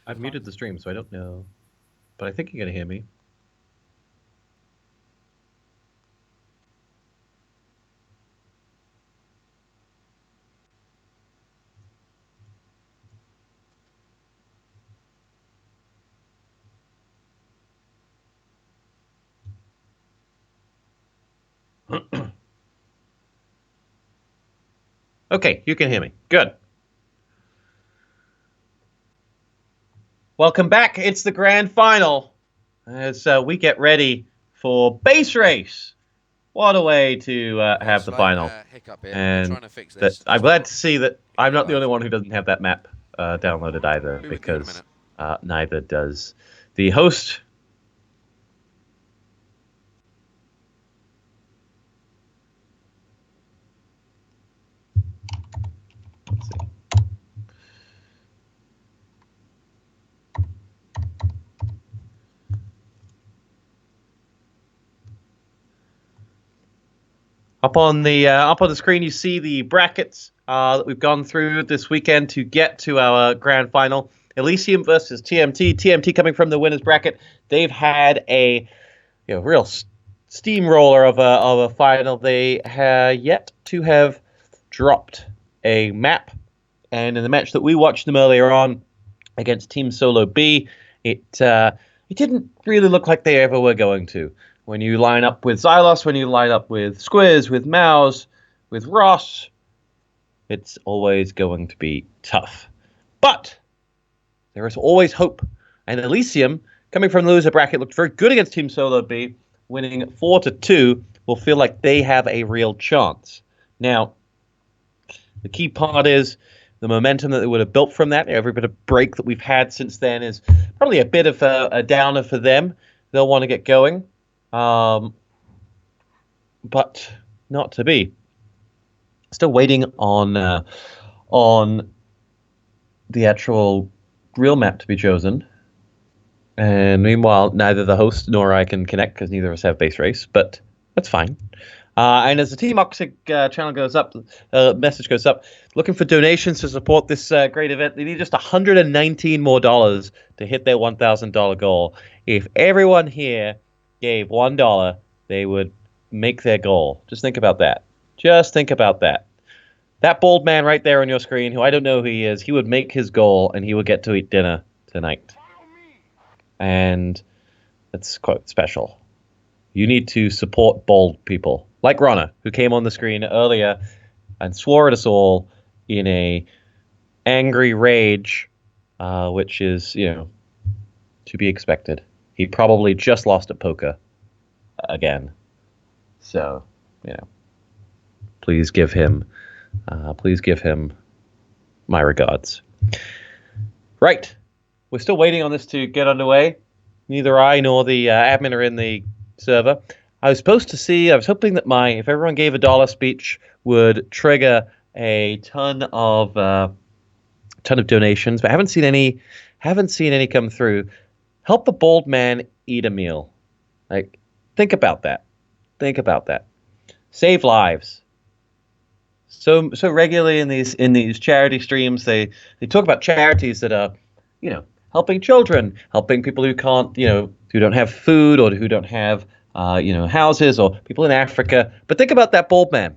I've muted the stream, so I don't know. But I think you're going to hear me. Okay, you can hear me. Good. Welcome back. It's the grand final as we get ready for base race. What a way to have the final. And that I'm glad to see that I'm not the only one who doesn't have that map downloaded either, because neither does the host. Let's see. Up on the screen, you see the brackets that we've gone through this weekend to get to our grand final. Elysium versus TMT. TMT coming from the winners bracket. They've had a real steamroller of a final. They have yet to have dropped a map, and in the match that we watched them earlier on against Team Solo B, it didn't really look like they ever were going to. When you line up with Xylos, when you line up with Squiz, with Mouse, with Ross, it's always going to be tough. But there is always hope. And Elysium, coming from the loser bracket, looked very good against Team Solo B, winning 4-2, will feel like they have a real chance. Now, the key part is the momentum that they would have built from that. Every bit of break that we've had since then is probably a bit of a downer for them. They'll want to get going. But not to be. Still waiting on the actual real map to be chosen. And meanwhile, neither the host nor I can connect because neither of us have base race, but that's fine. And as the Team Oxic channel goes up, message goes up, looking for donations to support this great event. They need just $119 more to hit their $1,000 goal. If everyone here gave $1, they would make their goal. Just think about that. Just think about that. That bald man right there on your screen, who I don't know who he is, he would make his goal and he would get to eat dinner tonight. And that's quite special. You need to support bald people, like Ronna, who came on the screen earlier and swore at us all in a angry rage, which is, to be expected. He probably just lost at poker again. So, please give him my regards. Right. We're still waiting on this to get underway. Neither I nor the admin are in the server. I was hoping that if everyone gave $1 speech would trigger a ton of donations, but I haven't seen any come through. Help the bald man eat a meal. Like, think about that. Save lives. So regularly in these charity streams, they talk about charities that are, helping children, helping people who can't, who don't have food or who don't have, houses, or people in Africa. But think about that bald man.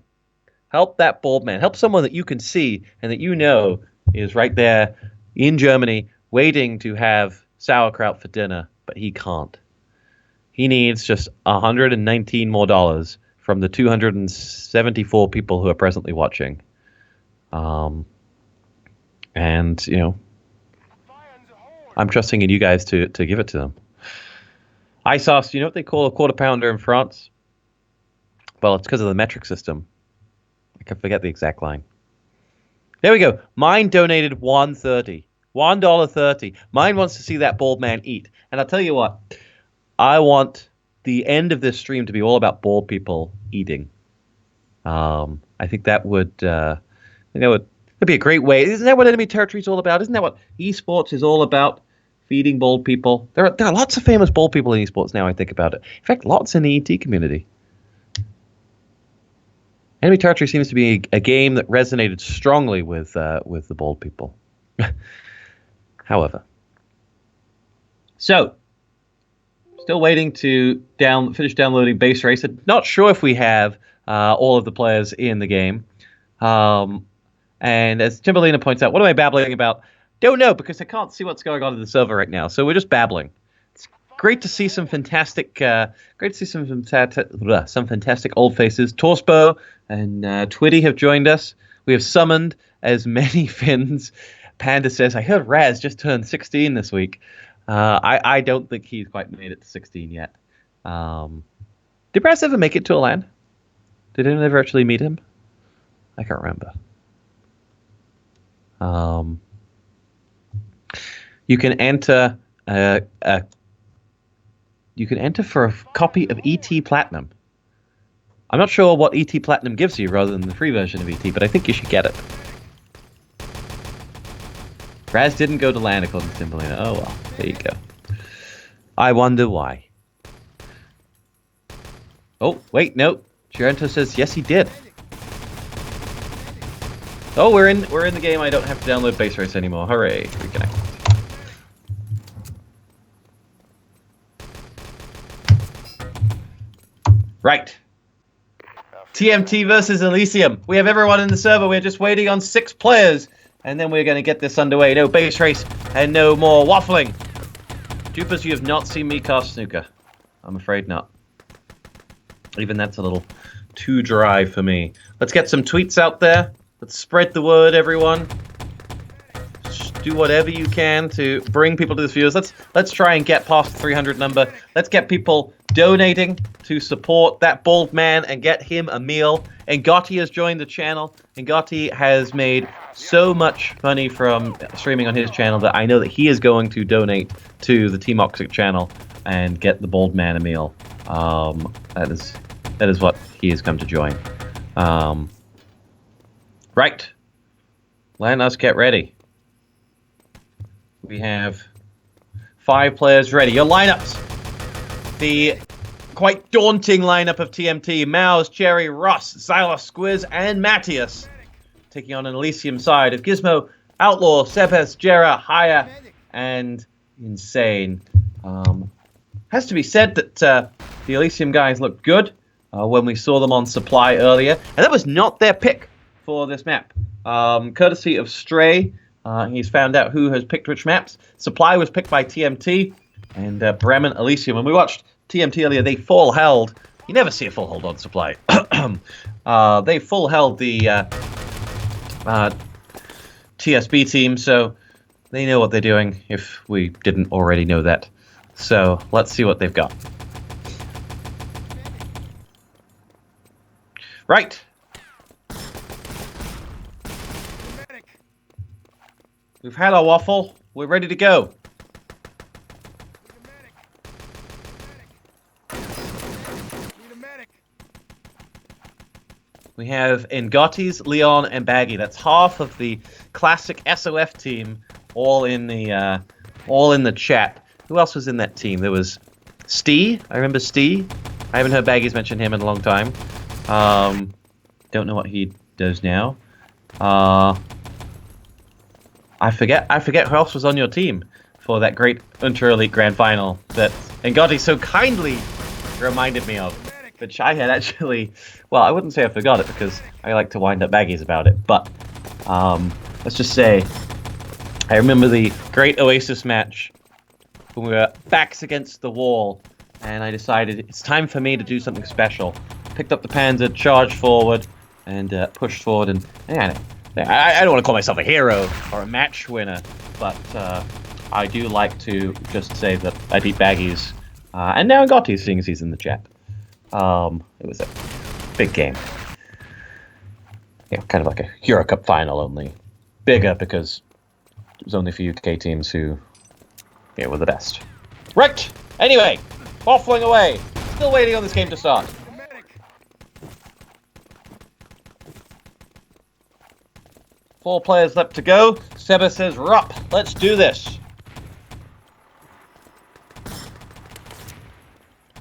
Help that bald man. Help someone that you can see and that is right there in Germany waiting to have sauerkraut for dinner, but he can't. He needs just $119 more from the 274 people who are presently watching. And, I'm trusting in you guys to give it to them. ISOS, you know what they call a quarter pounder in France? Well, it's because of the metric system. I can forget the exact line. There we go. Mine donated $1.30. $1.30. Mine wants to see that bald man eat. And I'll tell you what. I want the end of this stream to be all about bald people eating. I think that would be a great way. Isn't that what Enemy Territory is all about? Isn't that what esports is all about? Feeding bald people. There are lots of famous bald people in esports now. I think about it. In fact, lots in the ET community. Enemy Territory seems to be a game that resonated strongly with the bald people. However, So, still waiting to finish downloading Base Race. Not sure if we have all of the players in the game. And as Timberlina points out, what am I babbling about? Don't know, because I can't see what's going on in the server right now. So we're just babbling. It's great to see some fantastic, some fantastic old faces. TosspoT and Twitty have joined us. We have summoned as many Finns. Panda says, I heard Raz just turned 16 this week. I don't think he's quite made it to 16 yet. Did Raz ever make it to a LAN? Did anyone ever actually meet him? I can't remember. You can enter for a copy of ET Platinum. I'm not sure what ET Platinum gives you rather than the free version of ET, but I think you should get it. Raz didn't go to LAN according to Timberlina. Oh well, there you go. I wonder why. Oh, wait, no. Girento says yes he did. Oh, we're in the game. I don't have to download Base Race anymore. Hooray. Reconnect. Right. TMT versus Elysium. We have everyone in the server. We're just waiting on 6 players. And then we're going to get this underway. No Base Race and no more waffling. Dupers, you have not seen me cast snooker. I'm afraid not. Even that's a little too dry for me. Let's get some tweets out there. Let's spread the word, everyone. Just do whatever you can to bring people to this views. Let's try and get past the 300 number. Let's get people donating to support that bald man and get him a meal. And Gotti has joined the channel. And Gotti has made so much money from streaming on his channel that I know that he is going to donate to the Team Oxic channel and get the bald man a meal. That is what he has come to join. Right. Let us get ready. We have 5 players ready. Your lineups. The quite daunting lineup of TMT. Mouse, Cherry, Ross, Xylos, Squiz, and Matthias. Taking on an Elysium side of Gizmo, Outlaw, Sebes, Jera, Haya, and Insane. Has to be said that the Elysium guys looked good when we saw them on Supply earlier. And that was not their pick for this map. Courtesy of Stray, he's found out who has picked which maps. Supply was picked by TMT and Bremen Elysium. When we watched TMT earlier, they full held. You never see a full hold on Supply. They full held the TSB team, so they know what they're doing if we didn't already know that. So let's see what they've got. Right. We've had our waffle. We're ready to go. We have Ngotti's, Leon, and Baggy. That's half of the classic SOF team, all in the chat. Who else was in that team? There was Stee. I remember Stee. I haven't heard Baggy's mention him in a long time. Don't know what he does now. I forget who else was on your team for that great Inter Elite Grand Final that Ngotti so kindly reminded me of. Which I had actually, well, I wouldn't say I forgot it because I like to wind up baggies about it, but let's just say I remember the great Oasis match when we were backs against the wall, and I decided it's time for me to do something special. Picked up the Panzer, charged forward, and pushed forward, and man, I don't want to call myself a hero or a match winner, but I do like to just say that I beat baggies, and now Ngotti, seeing as he's in the chat. It was a big game. Yeah, kind of like a Euro Cup final, only bigger because it was only for UK teams who were the best. Right! Anyway, waffling away. Still waiting on this game to start. Four players left to go. Seba says, Rup, let's do this.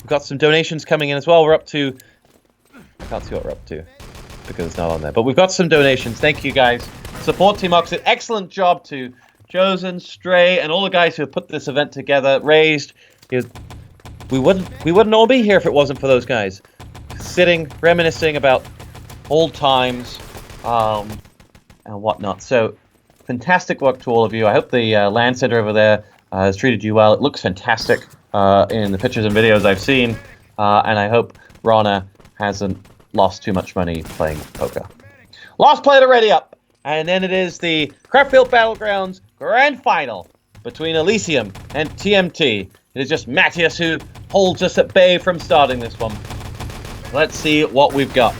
We've got some donations coming in as well. We're up to... I can't see what we're up to because it's not on there. But we've got some donations. Thank you, guys. Support Team Oxid. Excellent job to Chosen, Stray, and all the guys who have put this event together, raised. We wouldn't all be here if it wasn't for those guys. Sitting, reminiscing about old times, and whatnot. So, fantastic work to all of you. I hope the LAN center over there has treated you well. It looks fantastic in the pictures and videos I've seen, and I hope Rana hasn't lost too much money playing poker. Last play already up, and then it is the Krefeld Battlegrounds Grand Final between Elysium and TMT. It is just Matthias who holds us at bay from starting this one. Let's see what we've got.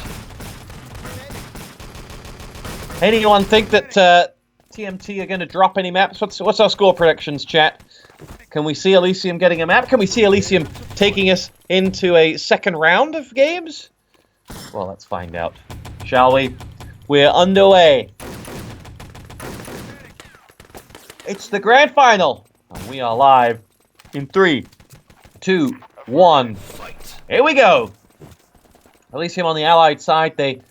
Anyone think that TMT are going to drop any maps? What's our score predictions, chat? Can we see Elysium getting a map? Can we see Elysium taking us into a second round of games? Well, let's find out, shall we? We're underway. It's the grand final, and we are live in 3, 2, 1. Here we go. Elysium on the Allied side, they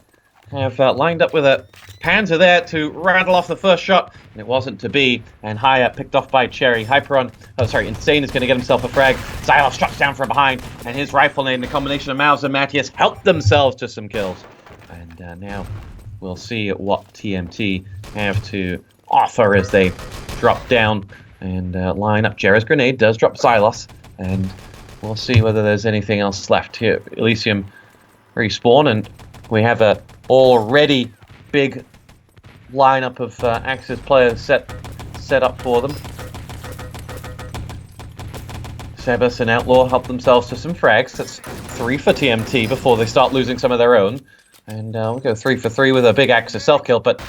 have lined up with a Panzer there to rattle off the first shot, and it wasn't to be. And Haya picked off by Cherry. Insane is going to get himself a frag. Xylos struts down from behind, and his rifle name, the combination of Mouse and Matthias, helped themselves to some kills. And now we'll see what TMT have to offer as they drop down and line up. Jera's grenade does drop Xylos, and we'll see whether there's anything else left here. Elysium respawn, and we have a already big lineup of Axis players set up for them. Sebas and Outlaw help themselves to some frags. That's 3 for TMT before they start losing some of their own. And we'll go 3 for 3 with a big Axis self-kill, but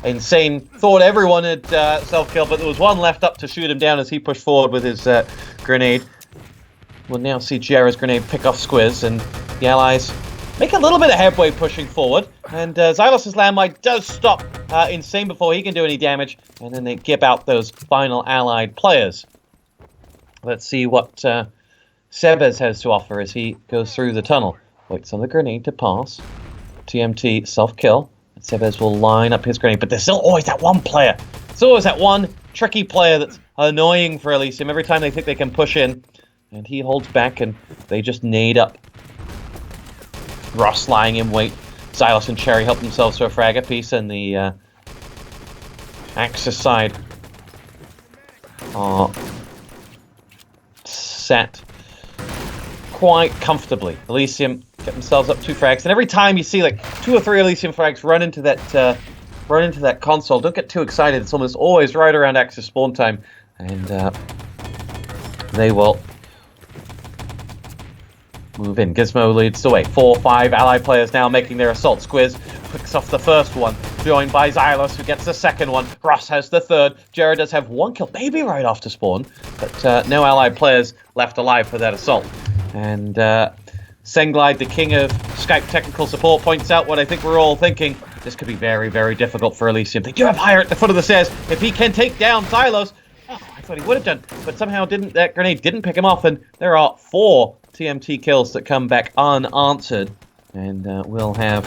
Insane thought everyone had self-kill, but there was one left up to shoot him down as he pushed forward with his grenade. We'll now see Jera's grenade pick off Squiz, and the Allies make a little bit of headway pushing forward, and Xylos' landmine does stop Insane before he can do any damage, and then they gip out those final Allied players. Let's see what Sebes has to offer as he goes through the tunnel. Waits on the grenade to pass. TMT self-kill. Sebes will line up his grenade, but there's still always that one player. There's always that one tricky player that's annoying for Elysium every time they think they can push in, and he holds back, and they just nade up. Ross lying in wait. Xylos and Cherry help themselves to a frag apiece, and the Axis side are set quite comfortably. Elysium get themselves up 2 frags, and every time you see like 2 or 3 Elysium frags run into that console, don't get too excited. It's almost always right around Axis spawn time, and they will move in. Gizmo leads the way. 4 or 5 Allied players now making their assault. Squiz picks off the first one, joined by Xylos, who gets the second one. Ross has the third. Jera does have 1 kill, maybe right after spawn, but no Allied players left alive for that assault. And Senglide, the king of Skype technical support, points out what I think we're all thinking. This could be very, very difficult for Elysium. They do have Hire at the foot of the stairs. If he can take down Xylos, I thought he would have done, but somehow that grenade didn't pick him off, and there are 4 TMT kills that come back unanswered, and we'll have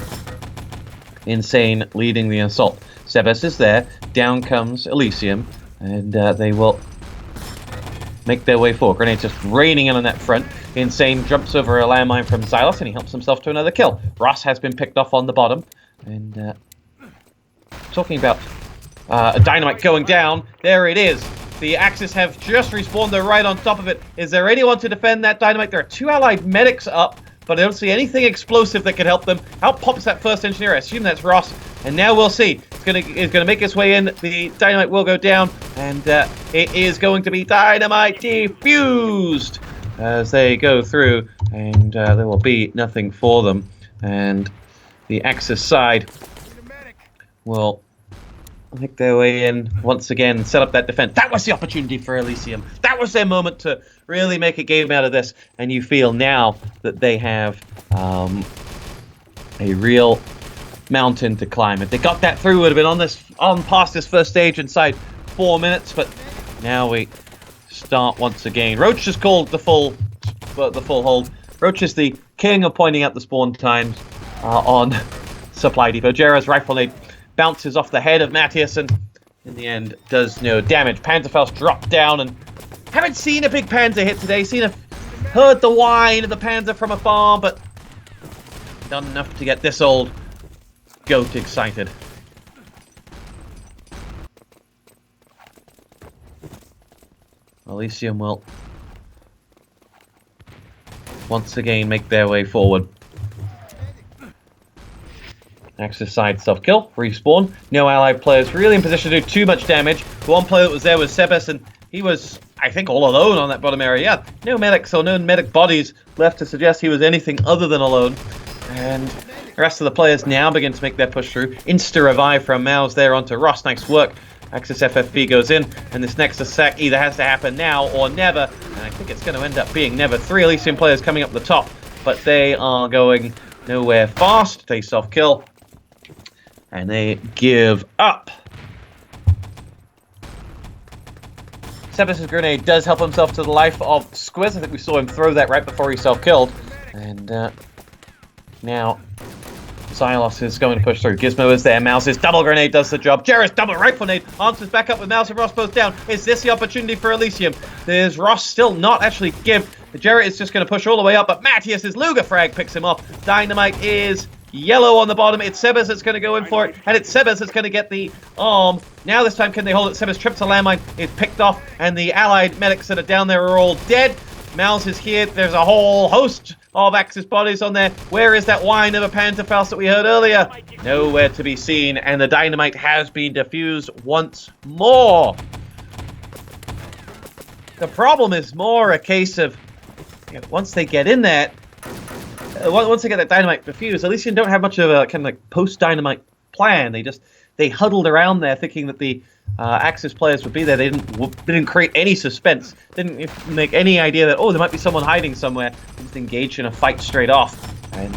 Insane leading the assault. Sebes is there, down comes Elysium, and they will make their way forward. Grenades just raining in on that front. Insane jumps over a landmine from Xylos, and he helps himself to another kill. Ross has been picked off on the bottom, and talking about a dynamite going down, there it is. The Axis have just respawned, they're right on top of it. Is there anyone to defend that dynamite? There are 2 Allied medics up, but I don't see anything explosive that could help them. Out pops that first engineer, I assume that's Ross, and now we'll see. It's gonna make its way in, the dynamite will go down, and it is going to be dynamite defused as they go through, and there will be nothing for them, and the Axis side will make their way in once again, set up that defense. That was the opportunity for Elysium. That was their moment to really make a game out of this, and you feel now that they have a real mountain to climb. If they got that through, would have been on past this first stage inside 4 minutes, but now we start once again. Roach has called the full hold. Roach is the king of pointing out the spawn times on Supply Depot. Jera's rifle nade bounces off the head of Matthias, and in the end, does no damage. Panzerfaust dropped down, and haven't seen a big Panzer hit today. Heard the whine of the Panzer from afar, but not enough to get this old goat excited. Elysium will once again make their way forward. Axis side self-kill, respawn. No allied players really in position to do too much damage. The one player that was there was Sebes, and he was, I think, all alone on that bottom area. Yeah, no medics or no medic bodies left to suggest he was anything other than alone. And the rest of the players now begin to make their push through. Insta-revive from Mouse there onto Ross. Nice work. Axis FFB goes in, and this next attack either has to happen now or never. And I think it's going to end up being never. 3 Elysium players coming up the top, but they are going nowhere fast. They self-kill, and they give up. Sebes' grenade does help himself to the life of Squiz. I think we saw him throw that right before he self-killed. And now Xylos is going to push through. Gizmo is there. Mouse's double grenade does the job. Jarrett's double rifle nade answers back up with Mouse and Ross both down. Is this the opportunity for Elysium? There's Ross still not actually give. Jarrett is just going to push all the way up, but Matthias's Luger frag picks him off. Dynamite is yellow on the bottom. It's Sebes that's going to go in for it, and it's Sebes that's going to get the arm. Now this time, can they hold it? Sebes trips a landmine, is picked off, and the allied medics that are down there are all dead. Mouse is here. There's a whole host of Axis bodies on there. Where is that whine of a Panzerfaust that we heard earlier? Nowhere to be seen, and the dynamite has been defused once more. The problem is more a case of, you know, once they get in there, once they get that dynamite defused, Elysium don't have much of a kind of like post-dynamite plan. They huddled around there thinking that the Axis players would be there. They didn't create any suspense. Didn't make any idea that, oh, there might be someone hiding somewhere. They just engaged in a fight straight off. And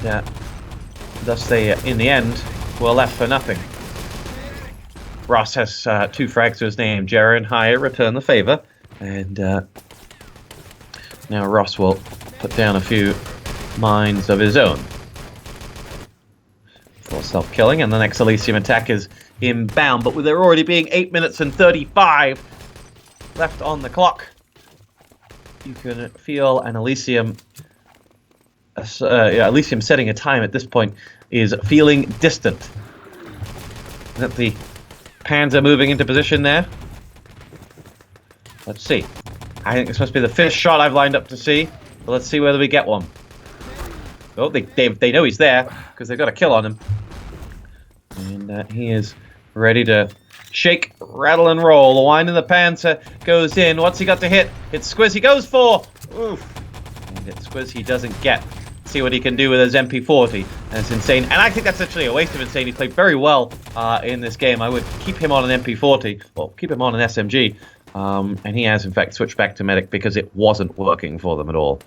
thus they, in the end, were left for nothing. Ross has 2 frags to his name. Jarrett and Hire return the favor. And now Ross will put down a few mines of his own for self-killing, and the next Elysium attack is inbound, but with there already being 8 minutes and 35 left on the clock, you can feel an Elysium Elysium setting a time at this point is feeling distant. That the Panzer moving into position there. Let's see. I think this must be the 5th shot I've lined up to see. But let's see whether we get one. Oh, they know he's there because they've got a kill on him. And he is ready to shake, rattle, and roll. The whine of the Panzer goes in. What's he got to hit? It's Squiz. He goes for. Oof. And it's Squiz he doesn't get. See what he can do with his MP40. That's insane. And I think that's actually a waste of insane. He played very well in this game. I would keep him on an MP40. Well, keep him on an SMG. And he has, in fact, switched back to medic because it wasn't working for them at all.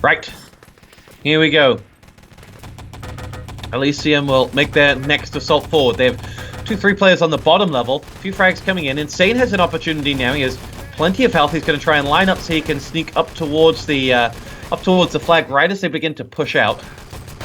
Right. Here we go. Elysium will make their next assault forward. They have 2-3 players on the bottom level. A few frags coming in. Insane has an opportunity now. He has plenty of health. He's going to try and line up so he can sneak up towards the flag right as they begin to push out.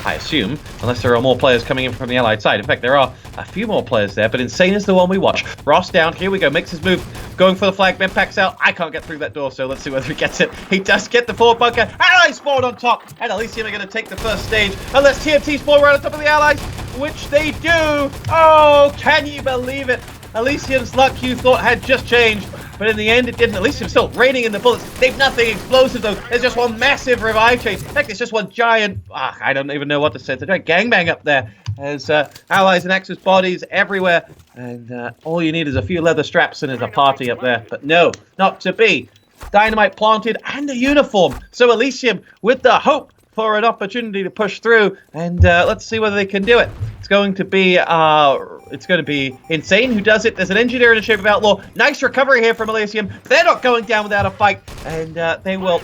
I assume, unless there are more players coming in from the allied side. In fact, there are a few more players there, but Insane is the one we watch. Ross down, here we go, makes his move, going for the flag, Medpac's out. I can't get through that door, so let's see whether he gets it. He does get the forward bunker, Allies spawn on top, and Elysium are going to take the first stage, unless TMT spawn right on top of the Allies, which they do. Oh, can you believe it? Elysium's luck, you thought, had just changed, but in the end it didn't. Elysium still raining in the bullets. They've nothing explosive though. There's just one massive revive chain. In fact, it's just one giant, I don't even know what to say. It's a giant gangbang up there. There's allies and Axis bodies everywhere, and all you need is a few leather straps and there's a party up there. But no, not to be. Dynamite planted and a uniform. So Elysium with the hope for an opportunity to push through, and let's see whether they can do it. It's going to be Insane who does it. There's an engineer in the shape of Outlaw. Nice recovery here from Elysium. They're not going down without a fight, and they will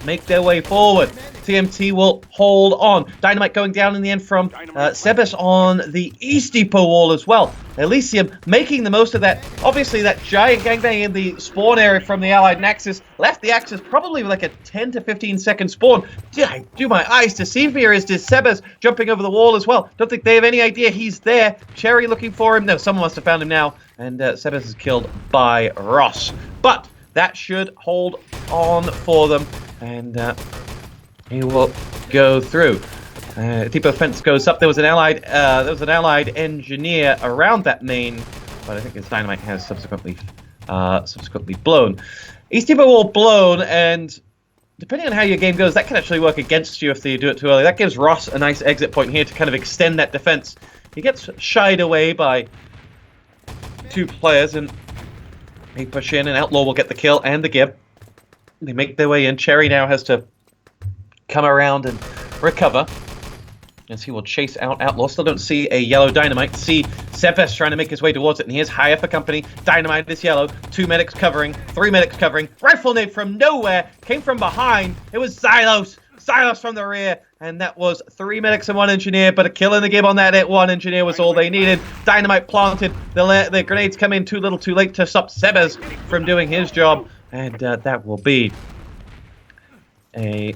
make their way forward. TMT will hold on. Dynamite going down in the end from Sebes on the East Depot wall as well. Elysium making the most of that. Obviously, that giant gangbang in the spawn area from the Allied Nexus left the Axis probably with like a 10 to 15 second spawn. Do my eyes deceive me, or is this Sebes jumping over the wall as well? Don't think they have any idea he's there. Cherry looking for him. No, someone must have found him now. And Sebes is killed by Ross. But that should hold on for them. And he will go through. Depot fence goes up. There was an allied engineer around that main, but I think his dynamite has subsequently blown. East Depot wall blown, and depending on how your game goes, that can actually work against you if you do it too early. That gives Ross a nice exit point here to kind of extend that defense. He gets shied away by 2 players, and they push in, and Outlaw will get the kill and the give. They make their way in. Cherry now has to come around and recover, as he will chase out Outlaw. Still don't see a yellow dynamite. See Sebes trying to make his way towards it, and he is higher for company. Dynamite is yellow. 2 medics covering. 3 medics covering. Rifle nade from nowhere. Came from behind. It was Xylos. Xylos from the rear. And that was 3 medics and 1 engineer, but a kill in the game on that 1 engineer was all they needed. Dynamite planted. The grenades come in too little too late to stop Sebes from doing his job. And that will be a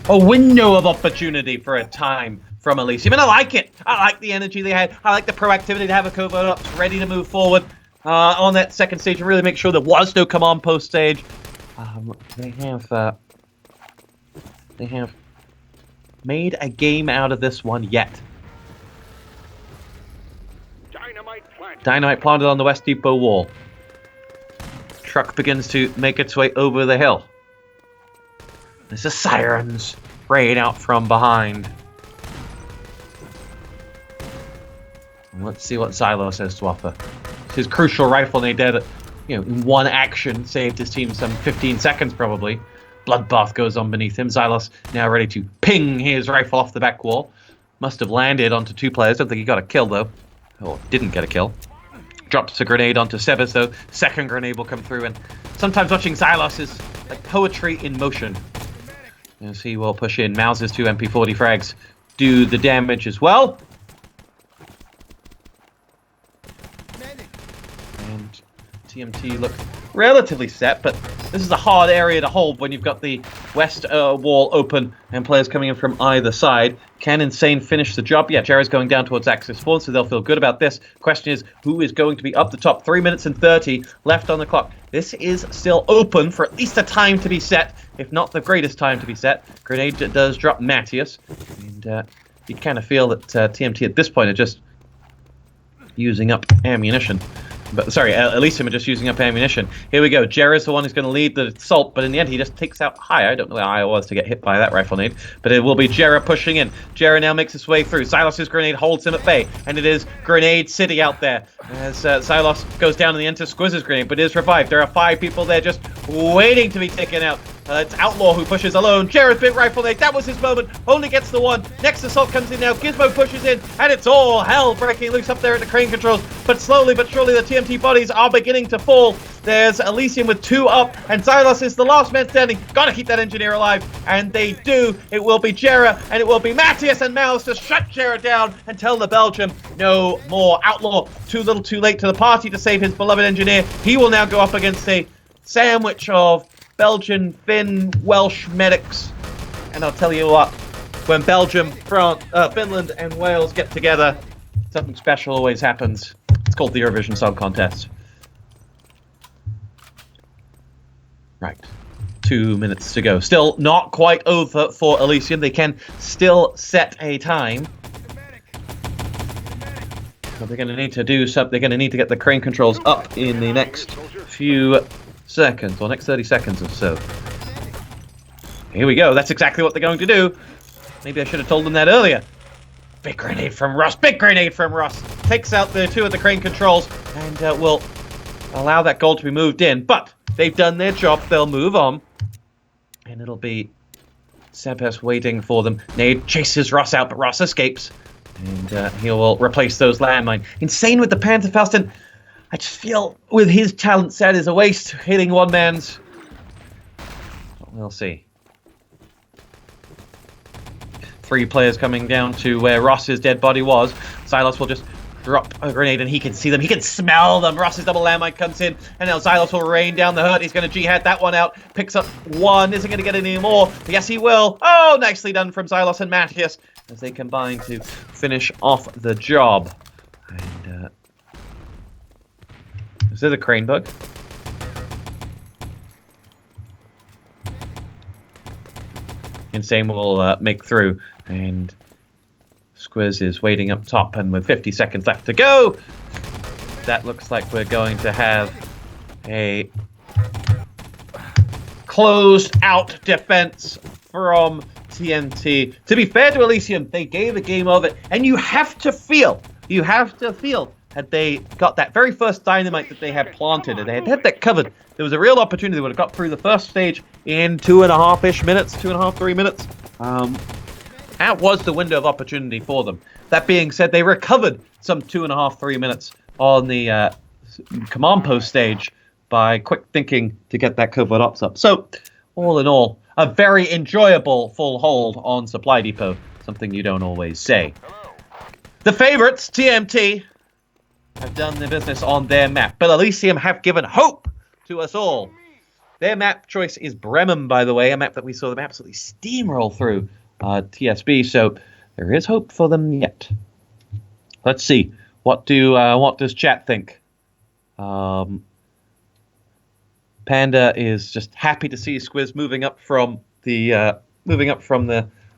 window of opportunity for a time from Elysium. And I like it. I like the energy they had. I like the proactivity to have a covert ops ready to move forward on that second stage and really make sure there was no command post stage. They have made a game out of this one yet. Dynamite planted on the West Depot wall. Truck begins to make its way over the hill. There's the sirens spraying out from behind. And let's see what Xylos has to offer. His crucial rifle nade there that, in one action saved his team some 15 seconds probably. Bloodbath goes on beneath him. Xylos now ready to ping his rifle off the back wall. Must have landed onto 2 players. Don't think he got a kill though. Or didn't get a kill. Drops a grenade onto Sebes though. Second grenade will come through, and sometimes watching Xylos is like poetry in motion. As he will push in. Mouse's 2 MP40 frags do the damage as well. And TMT look relatively set, but this is a hard area to hold when you've got the west wall open and players coming in from either side. Can Insane finish the job? Yeah, Jerry's going down towards Axis spawn, so they'll feel good about this. Question is, who is going to be up the top? 3 minutes and 30 left on the clock. This is still open for at least a time to be set, if not the greatest time to be set. Grenade does drop Matthias, and you kind of feel that TMT at this point are just using up ammunition. But sorry, Elysium are just using up ammunition. Here we go. Jera's the one who's going to lead the assault, but in the end he just takes out Haya. I don't know how Haya was to get hit by that rifle nade, but it will be Jera pushing in. Jera now makes his way through. Xylos' grenade holds him at bay, and it is Grenade City out there. As Xylos goes down in the end to Squizz's grenade, but is revived. There are 5 people there just waiting to be taken out. It's Outlaw who pushes alone. Jera's big rifle nade. That was his moment. Only gets the 1. Next assault comes in now. Gizmo pushes in, and it's all hell breaking loose up there at the crane controls. But slowly but surely the TMT bodies are beginning to fall. There's Elysium with 2 up, and Xylos is the last man standing. Gotta keep that engineer alive, and they do. It will be Jera, and it will be Matthias and Mouse to shut Jera down and tell the Belgium no more. Outlaw too little too late to the party to save his beloved engineer. He will now go up against a sandwich of Belgian, Finn, Welsh medics. And I'll tell you what, when Belgium, France, Finland and Wales get together, something special always happens. It's called the Eurovision Song Contest. Right. 2 minutes to go. Still not quite over for Elysium. They can still set a time. But they're going to need to do something. They're going to need to get the crane controls up in the next few seconds, or next 30 seconds or so. Here we go. That's exactly what they're going to do. Maybe I should have told them that earlier. Big grenade from Ross. Big grenade from Ross. Takes out the 2 of the crane controls and will allow that goal to be moved in. But they've done their job. They'll move on. And it'll be Sebes waiting for them. Nade chases Ross out, but Ross escapes. And he will replace those landmines. Insane with the Panzerfaust, and I just feel with his talent set is a waste hitting one man's. We'll see. 3 players coming down to where Ross's dead body was. Xylos will just drop a grenade and he can see them. He can smell them. Ross's double landmine comes in and now Xylos will rain down the hurt. He's going to jihad that one out. Picks up 1. Isn't going to get any more. Yes, he will. Oh, nicely done from Xylos and Matthias as they combine to finish off the job. And, is it a crane bug? Insane will make through, and Squiz is waiting up top, and with 50 seconds left to go, that looks like we're going to have a closed out defense from TMT. To be fair to Elysium, they gave a game of it, and you have to feel had they got that very first dynamite that they had planted, and they had that covered, there was a real opportunity. They would have got through the first stage in 2.5-ish minutes, 2.5, 3 minutes. That was the window of opportunity for them. That being said, they recovered some 2.5, 3 minutes on the command post stage by quick thinking to get that covert ops up. So, all in all, a very enjoyable full hold on Supply Depot, something you don't always say. The favorites, TMT, have done their business on their map, but Elysium have given hope to us all. Their map choice is Bremen, by the way, a map that we saw them absolutely steamroll through TSB, so there is hope for them yet. Let's see. What does chat think? Panda is just happy to see Squiz moving up from the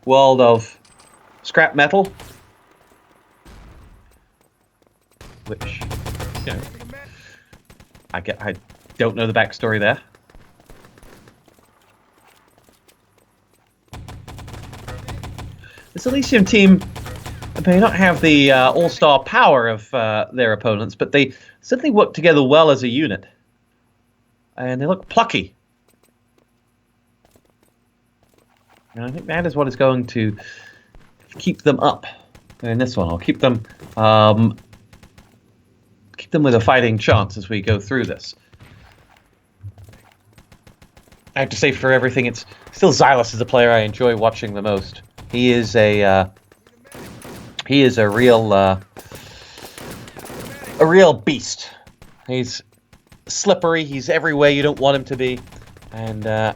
world of scrap metal, which, you know, I don't know the backstory there. This Elysium team may not have the all-star power of their opponents, but they certainly work together well as a unit. And they look plucky. And I think that is what is going to keep them up in this one. I'll keep them with a fighting chance as we go through this. I have to say, for everything, it's still Xylos is the player I enjoy watching the most. He is a real beast. He's slippery. He's everywhere you don't want him to be, and the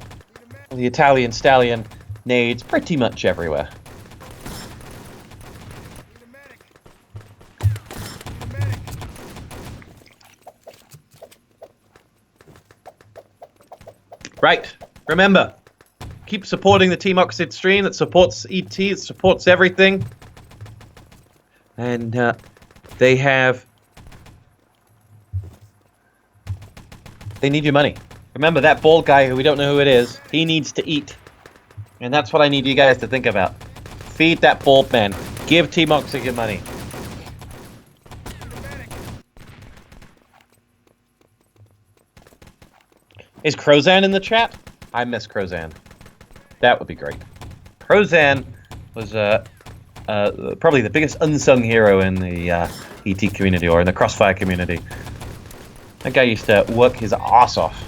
Italian stallion nades pretty much everywhere. Right. Remember, keep supporting the Team Oxid stream that supports ET, it supports everything. And they need your money. Remember, that bald guy who we don't know who it is, he needs to eat. And that's what I need you guys to think about. Feed that bald man. Give Team Oxid your money. Is Crozan in the chat? I miss Crozan. That would be great. Crozan was probably the biggest unsung hero in the ET community, or in the Crossfire community. That guy used to work his ass off.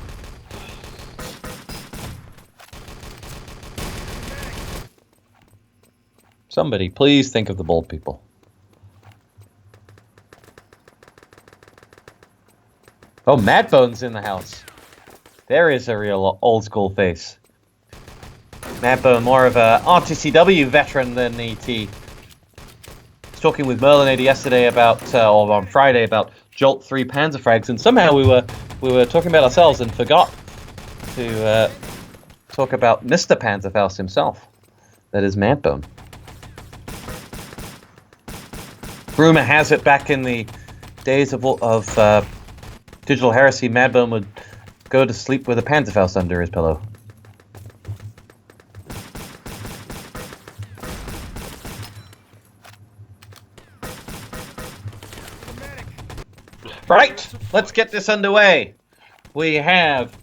Somebody, please think of the bold people. Oh, Madbone's in the house. There is a real old school face. Madbone, more of a RTCW veteran than ET. I was talking with Merlinator yesterday about, or on Friday, about Jolt 3 Panzerfrags, and somehow we were talking about ourselves and forgot to talk about Mr. Panzerfaust himself. That is Madbone. Rumor has it, back in the days of Digital Heresy, Madbone would go to sleep with a Panzerfaust under his pillow. Right, let's get this underway. We have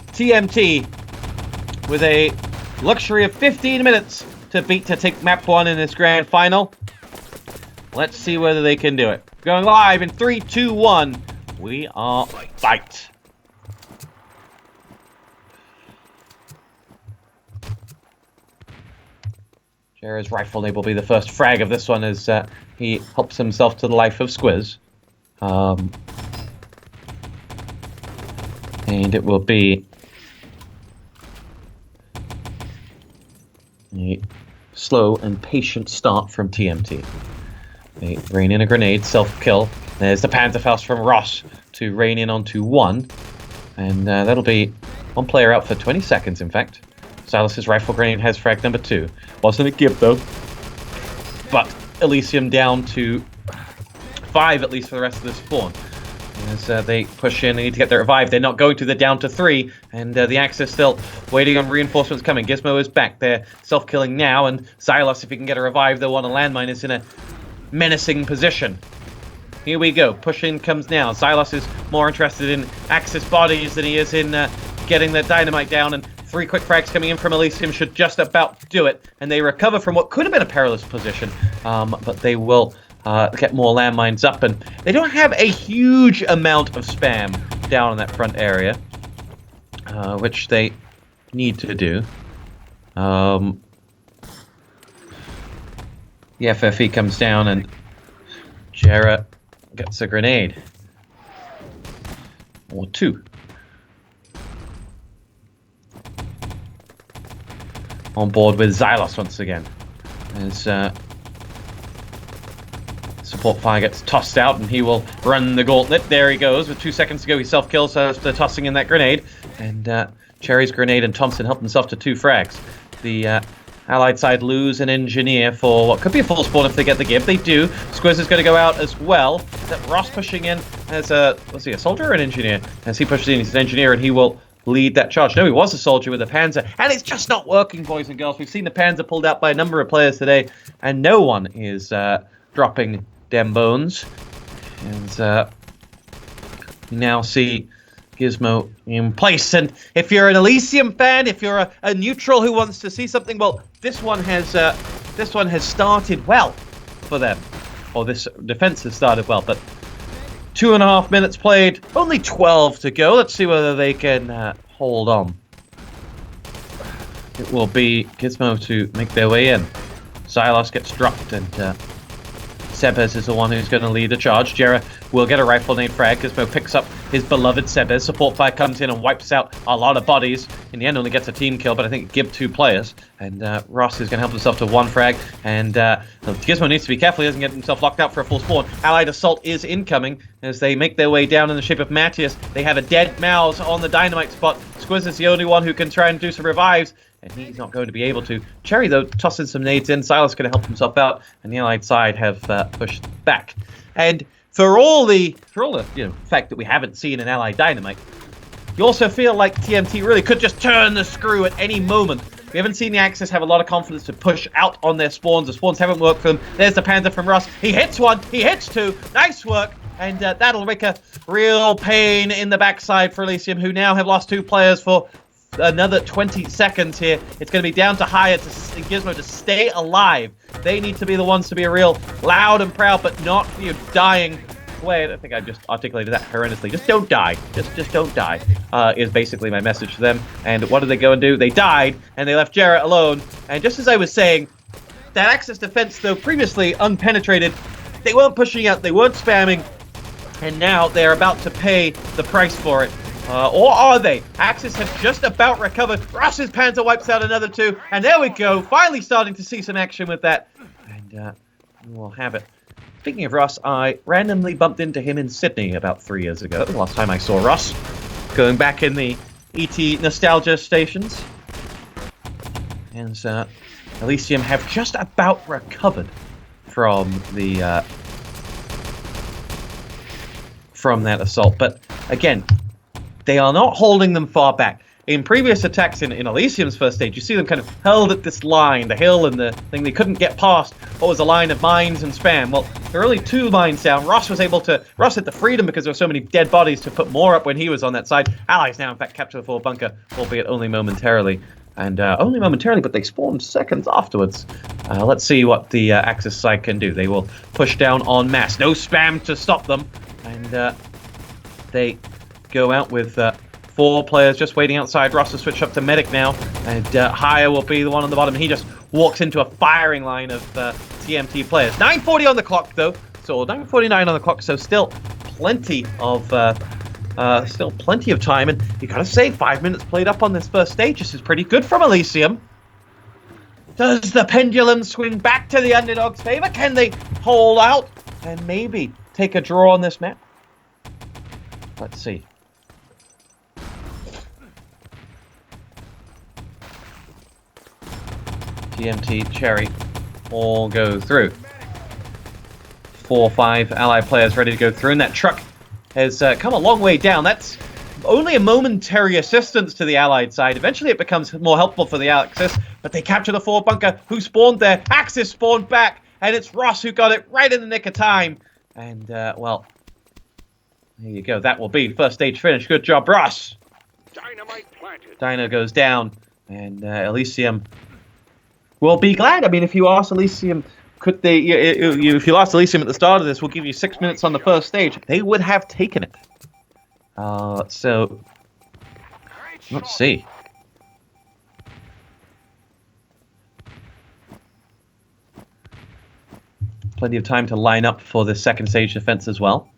TMT with a luxury of 15 minutes to take map 1 in this grand final. Let's see whether they can do it. Going live in 3, 2, 1. We are fight. Jared's rifle nade will be the first frag of this one as he helps himself to the life of Squiz. And it will be a slow and patient start from TMT. They rain in a grenade, self-kill. There's the Panzerfaust from Ross to rain in onto one. And that'll be one player out for 20 seconds, in fact. Silas's rifle grenade has frag number 2. Wasn't a Gib, though. But Elysium down to 5, at least, for the rest of this spawn. As they push in, they need to get their revive. They're not going to. They're down to 3. And the Axis still waiting on reinforcements coming. Gizmo is back. They're self-killing now. And Silas, if he can get a revive, though, on a landmine, is in a menacing position. Here we go. Push in comes now. Silas is more interested in Axis bodies than he is in getting the dynamite down. And 3 quick frags coming in from Elysium should just about do it. And they recover from what could have been a perilous position. But they will get more landmines up. And they don't have a huge amount of spam down in that front area, which they need to do. The FFE comes down and Jarrett gets a grenade. Or 2. On board with Xylos once again. As support fire gets tossed out and he will run the gauntlet. There he goes. With 2 seconds to go, he self-kills after tossing in that grenade. And Cherry's grenade and Thompson help themselves to 2 frags. The Allied side lose an engineer for what could be a full spawn if they get the Gib. They do. Squiz is going to go out as well. That Ross pushing in as a, was he a soldier or an engineer? As he pushes in, he's an engineer and he will lead that charge. No, he was a soldier with a Panzer. And it's just not working, boys and girls. We've seen the Panzer pulled out by a number of players today. And no one is dropping them bones. And you now see Gizmo in place. And if you're an Elysium fan, if you're a neutral who wants to see something, well, this one has started well for them. Or this defense has started well, but 2.5 minutes played, only 12 to go. Let's see whether they can hold on. It will be Gizmo to make their way in. Silas gets dropped and Sebes is the one who's going to lead the charge. Jera will get a rifle nade frag. Gizmo picks up his beloved Sebes. Support fire comes in and wipes out a lot of bodies. In the end, only gets a team kill, but I think Gib 2 players. And Ross is going to help himself to 1 frag. And Gizmo needs to be careful. He doesn't get himself locked out for a full spawn. Allied assault is incoming as they make their way down in the shape of Matthias. They have a dead mouse on the dynamite spot. Squiz is the only one who can try and do some revives. And he's not going to be able to. Cherry, though, tossing some nades in. Silas going to help himself out. And the Allied side have pushed back. And for all the fact that we haven't seen an Allied dynamite, you also feel like TMT really could just turn the screw at any moment. We haven't seen the Axis have a lot of confidence to push out on their spawns. The spawns haven't worked for them. There's the Panzer from Russ. He hits 1. He hits 2. Nice work. And that'll make a real pain in the backside for Elysium, who now have lost 2 players for another 20 seconds here. It's going to be down to Hyatt to Gizmo to stay alive. They need to be the ones to be a real loud and proud, but not dying player. I think I just articulated that horrendously. Just don't die. Just don't die. Is basically my message to them. And what did they go and do? They died, and they left Jarrett alone. And just as I was saying, that Axis defense, though previously unpenetrated, they weren't pushing out, they weren't spamming, and now they're about to pay the price for it. Or are they? Axis have just about recovered. Ross's Panzer wipes out another 2. And there we go. Finally starting to see some action with that. And we'll have it. Speaking of Ross, I randomly bumped into him in Sydney about 3 years ago. The last time I saw Ross. Going back in the ET nostalgia stations. And Elysium have just about recovered from the from that assault. But again, they are not holding them far back. In previous attacks in Elysium's first stage, you see them kind of held at this line, the hill and the thing. They couldn't get past what was a line of mines and spam. Well, there are only 2 mines down. Ross had the freedom because there were so many dead bodies to put more up when he was on that side. Allies now, in fact, capture the forward bunker, albeit only momentarily. And only momentarily, but they spawned seconds afterwards. Let's see what the Axis side can do. They will push down en masse. No spam to stop them. And they go out with 4 players just waiting outside. Ross will switch up to medic now, and Haya will be the one on the bottom. He just walks into a firing line of TMT players. 9:40 on the clock, though. So 9:49 on the clock. So still plenty of time. And you gotta say, 5 minutes played up on this first stage. This is pretty good from Elysium. Does the pendulum swing back to the underdog's favor? Can they hold out and maybe take a draw on this map? Let's see. TMT, Cherry, all go through. 4 or 5 allied players ready to go through, and that truck has come a long way down. That's only a momentary assistance to the allied side. Eventually it becomes more helpful for the Axis, but they capture the forward bunker. Who spawned there? Axis spawned back, and it's Ross who got it right in the nick of time. And, well, there you go. That will be first stage finish. Good job, Ross. Dynamite planted. Dino goes down, and Elysium will be glad. I mean, if you ask Elysium, could they? If you asked Elysium at the start of this, we'll give you 6 minutes on the first stage. They would have taken it. So let's see. Plenty of time to line up for the second stage defense as well.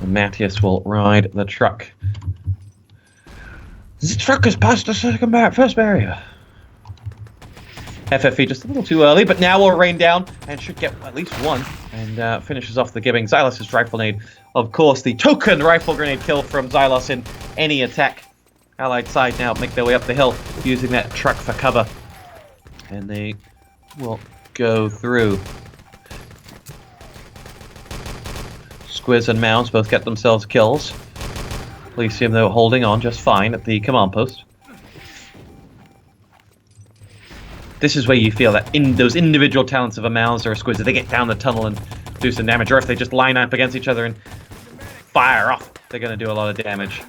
And Matthias will ride the truck. The truck has passed the first barrier. FFE just a little too early, but now will rain down and should get at least one. And finishes off the giving. Xylos' rifle nade. Of course, the token rifle grenade kill from Xylos in any attack. Allied side now make their way up the hill using that truck for cover. And they will go through. Squiz and Mounds both get themselves kills. Elysium, though, holding on just fine at the command post. This is where you feel that in those individual talents of a Mounds or a Squiz, if they get down the tunnel and do some damage, or if they just line up against each other and fire off, they're going to do a lot of damage.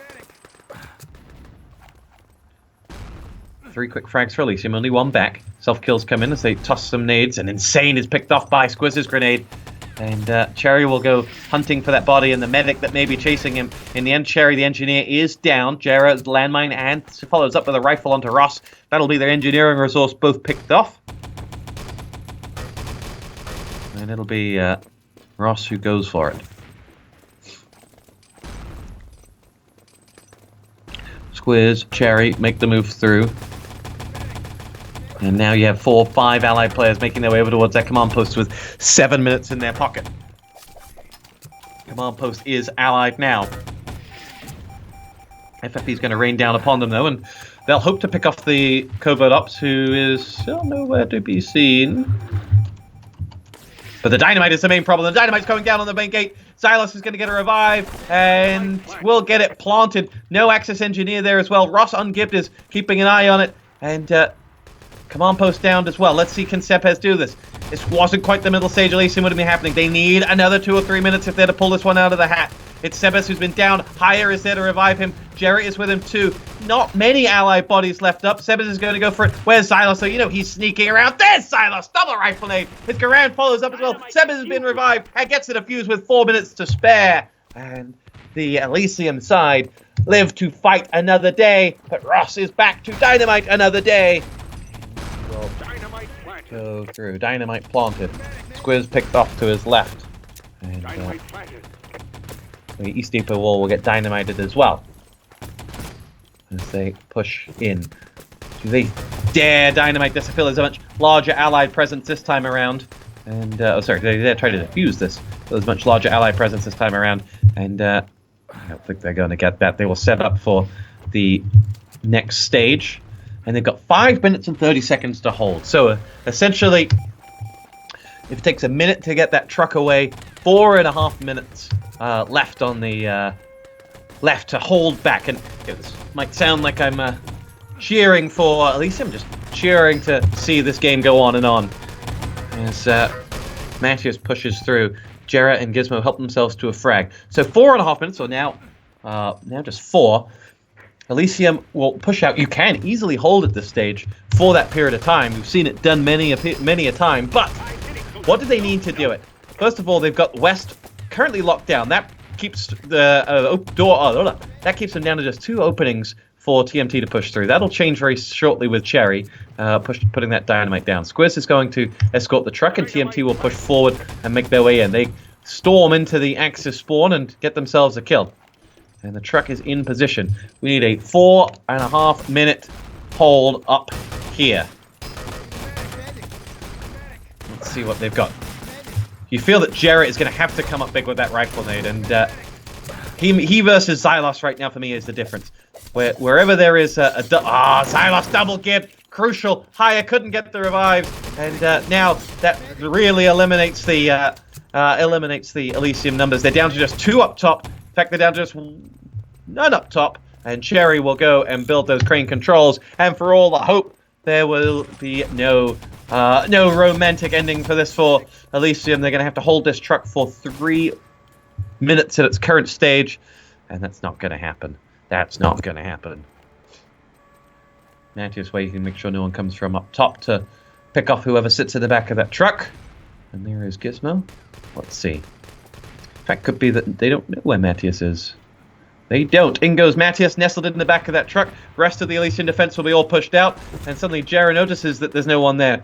3 quick frags for Elysium, only 1 back. Self-kills come in as they toss some nades, and Insane is picked off by Squiz's grenade. And Cherry will go hunting for that body and the medic that may be chasing him. In the end, Cherry, the engineer, is down. Jera's landmine and follows up with a rifle onto Ross. That'll be their engineering resource, both picked off. And it'll be Ross who goes for it. Squiz, Cherry make the move through. And now you have 4 or 5 allied players making their way over towards that command post with 7 minutes in their pocket. Command post is allied now. FFE is going to rain down upon them, though, and they'll hope to pick off the covert ops, who is still nowhere to be seen. But the dynamite is the main problem. The dynamite's going down on the main gate. Xylos is going to get a revive, and will get it planted. No Axis engineer there as well. Ross Ungibbed is keeping an eye on it, and command post downed as well. Let's see, can Sepez do this? This wasn't quite the middle stage Elysium would have been happening. They need another 2 or 3 minutes if they're to pull this one out of the hat. It's Sepez who's been down. Higher is there to revive him. Jerry is with him too. Not many allied bodies left up. Sepez is going to go for it. Where's Xylos? So you know he's sneaking around. There's Xylos! Double rifle nade. His Garand follows up as well. Sepez has been revived and gets it defused with 4 minutes to spare. And the Elysium side live to fight another day. But Ross is back to dynamite another day. Go through. Dynamite planted. Squiz picked off to his left. And the East Depot wall will get dynamited as well. As they push in. Do they dare dynamite this? I feel there's a much larger allied presence this time around. And, oh sorry, they dare try to defuse this. There's much larger allied presence this time around. And I don't think they're going to get that. They will set up for the next stage. And they've got 5 minutes and 30 seconds to hold. So essentially, if it takes a minute to get that truck away, 4.5 minutes left on the left to hold back. And this might sound like I'm cheering for Elysium, just cheering to see this game go on and on. As Matthias pushes through, Jera and Gizmo help themselves to a frag. So 4.5 minutes, or now just 4. Elysium will push out. You can easily hold at this stage for that period of time. We've seen it done many a time. But what do they need to do it? First of all, they've got West currently locked down. That keeps the door. That keeps them down to just 2 openings for TMT to push through. That'll change very shortly with Cherry putting that dynamite down. Squiz is going to escort the truck, and TMT will push forward and make their way in. They storm into the Axis spawn and get themselves a kill. And the truck is in position. We need a 4.5 minute hold up here. Let's see what they've got. You feel that Jarrett is going to have to come up big with that rifle nade, and he versus Xylos right now for me is the difference. Wherever there is Xylos double gib, crucial. Haya couldn't get the revive, and now that really eliminates the Elysium numbers. They're down to just 2 up top. In fact, they're down to just 1 up top, and Cherry will go and build those crane controls. And for all the hope, there will be no romantic ending for this for Elysium. They're going to have to hold this truck for 3 minutes at its current stage, and that's not going to happen. That's not going to happen. Matthias waiting to make sure no one comes from up top to pick off whoever sits in the back of that truck. And there is Gizmo. Let's see. In fact, could be that they don't know where Matthias is. They don't. In goes Matthias, nestled in the back of that truck. The rest of the Elysian defense will be all pushed out. And suddenly Jarrah notices that there's no one there.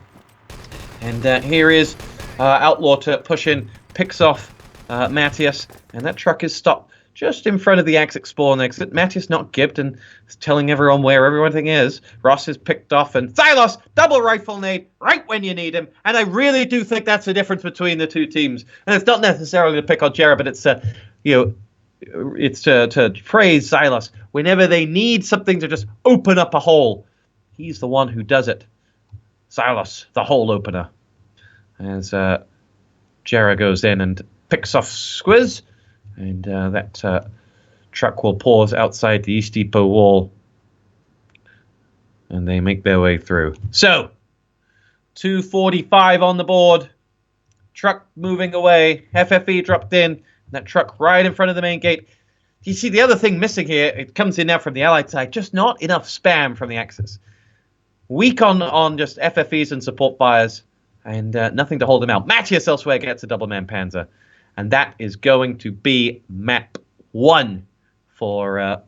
And here is Outlaw to push in, picks off Matthias. And that truck is stopped just in front of the Axis spawn exit. Matthias not gibbed and is telling everyone where everything is. Ross is picked off, and Xylos, double rifle nade, right when you need him. And I really do think that's the difference between the 2 teams. And it's not necessarily to pick on Jarrah, but it's it's to praise Xylos. Whenever they need something to just open up a hole, he's the one who does it. Xylos, the hole opener. As Jarrah goes in and picks off Squiz. And that truck will pause outside the East Depot wall. And they make their way through. So, 2:45 on the board. Truck moving away. FFE dropped in. That truck right in front of the main gate. You see the other thing missing here, it comes in now from the Allied side. Just not enough spam from the Axis. Weak on just FFEs and support fires. And nothing to hold them out. Matthias elsewhere gets a double-man Panzer. And that is going to be map 1 for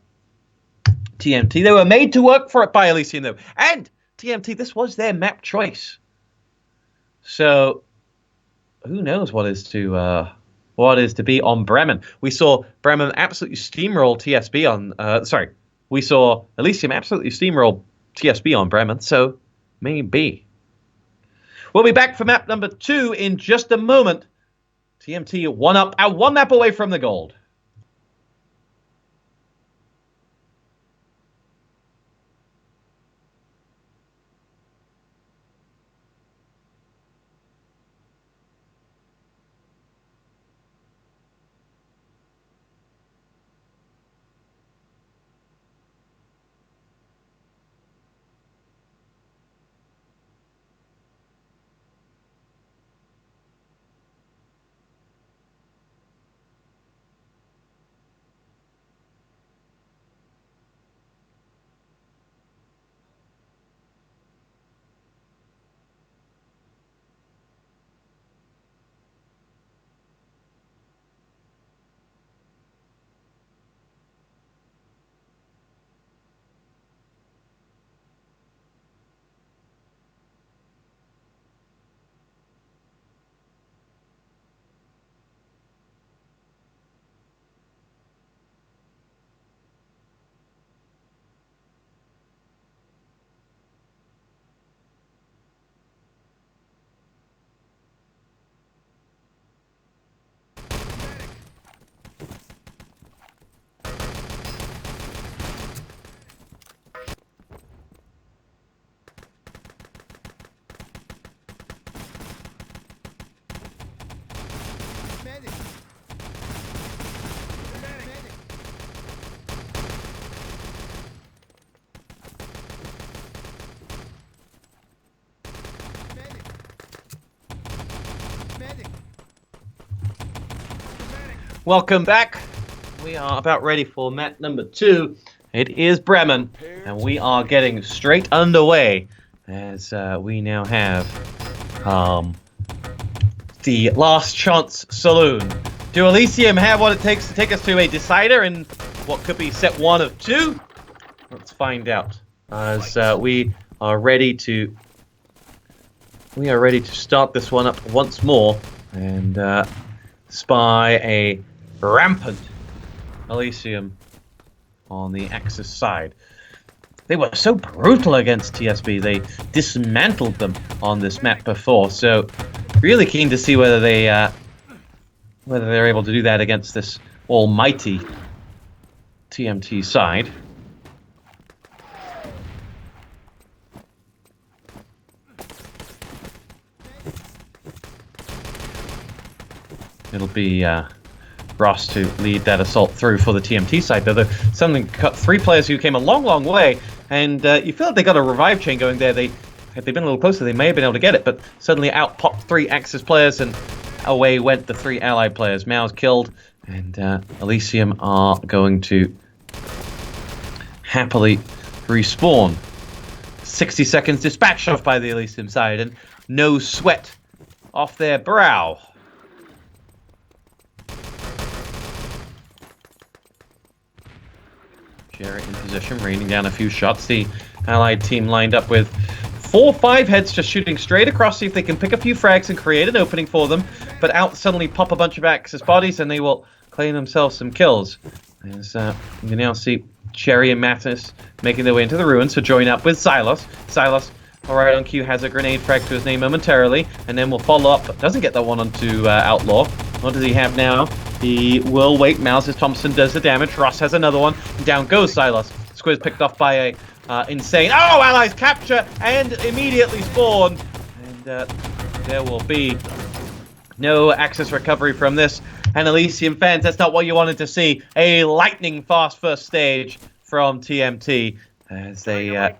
TMT. They were made to work for it by Elysium, though. And TMT, this was their map choice. So, who knows what is to be on Bremen. We saw Bremen absolutely steamroll TSB on... we saw Elysium absolutely steamroll TSB on Bremen, so maybe. We'll be back for map number 2 in just a moment. TMT 1 map away from the gold. Welcome back. We are about ready for map number 2. It is Bremen, and we are getting straight underway as we now have the Last Chance Saloon Do Elysium have what it takes to take us to a decider in what could be set 1 of 2? Let's find out. As we are ready to start this one up once more and spy a rampant Elysium on the Axis side. They were so brutal against TSB. They dismantled them on this map before, so really keen to see whether they're able to do that against this almighty TMT side. It'll be Ross to lead that assault through for the TMT side, though. Suddenly cut 3 players who came a long, long way, and you feel like they got a revive chain going there. Had they been a little closer, they may have been able to get it, but suddenly out popped 3 Axis players, and away went the 3 Allied players. Mao's killed, and Elysium are going to happily respawn. 60 seconds dispatched off by the Elysium side, and no sweat off their brow. Jarrett in position, raining down a few shots. The Allied team lined up with 4 5-heads just shooting straight across, see if they can pick a few frags and create an opening for them. But out suddenly pop a bunch of Axis bodies and they will claim themselves some kills. As you now see Cherry and Mattis making their way into the ruins to join up with Silas. Silas, alright on cue, has a grenade frag to his name momentarily, and then will follow up, but doesn't get that one onto Outlaw. What does he have now? He will wait. Mouses Thompson does the damage. Ross has another one. Down goes Silas. Squid's picked off by a insane. Oh, Allies capture and immediately spawn. And there will be no Axis recovery from this. And Elysium fans, that's not what you wanted to see. A lightning fast first stage from TMT as they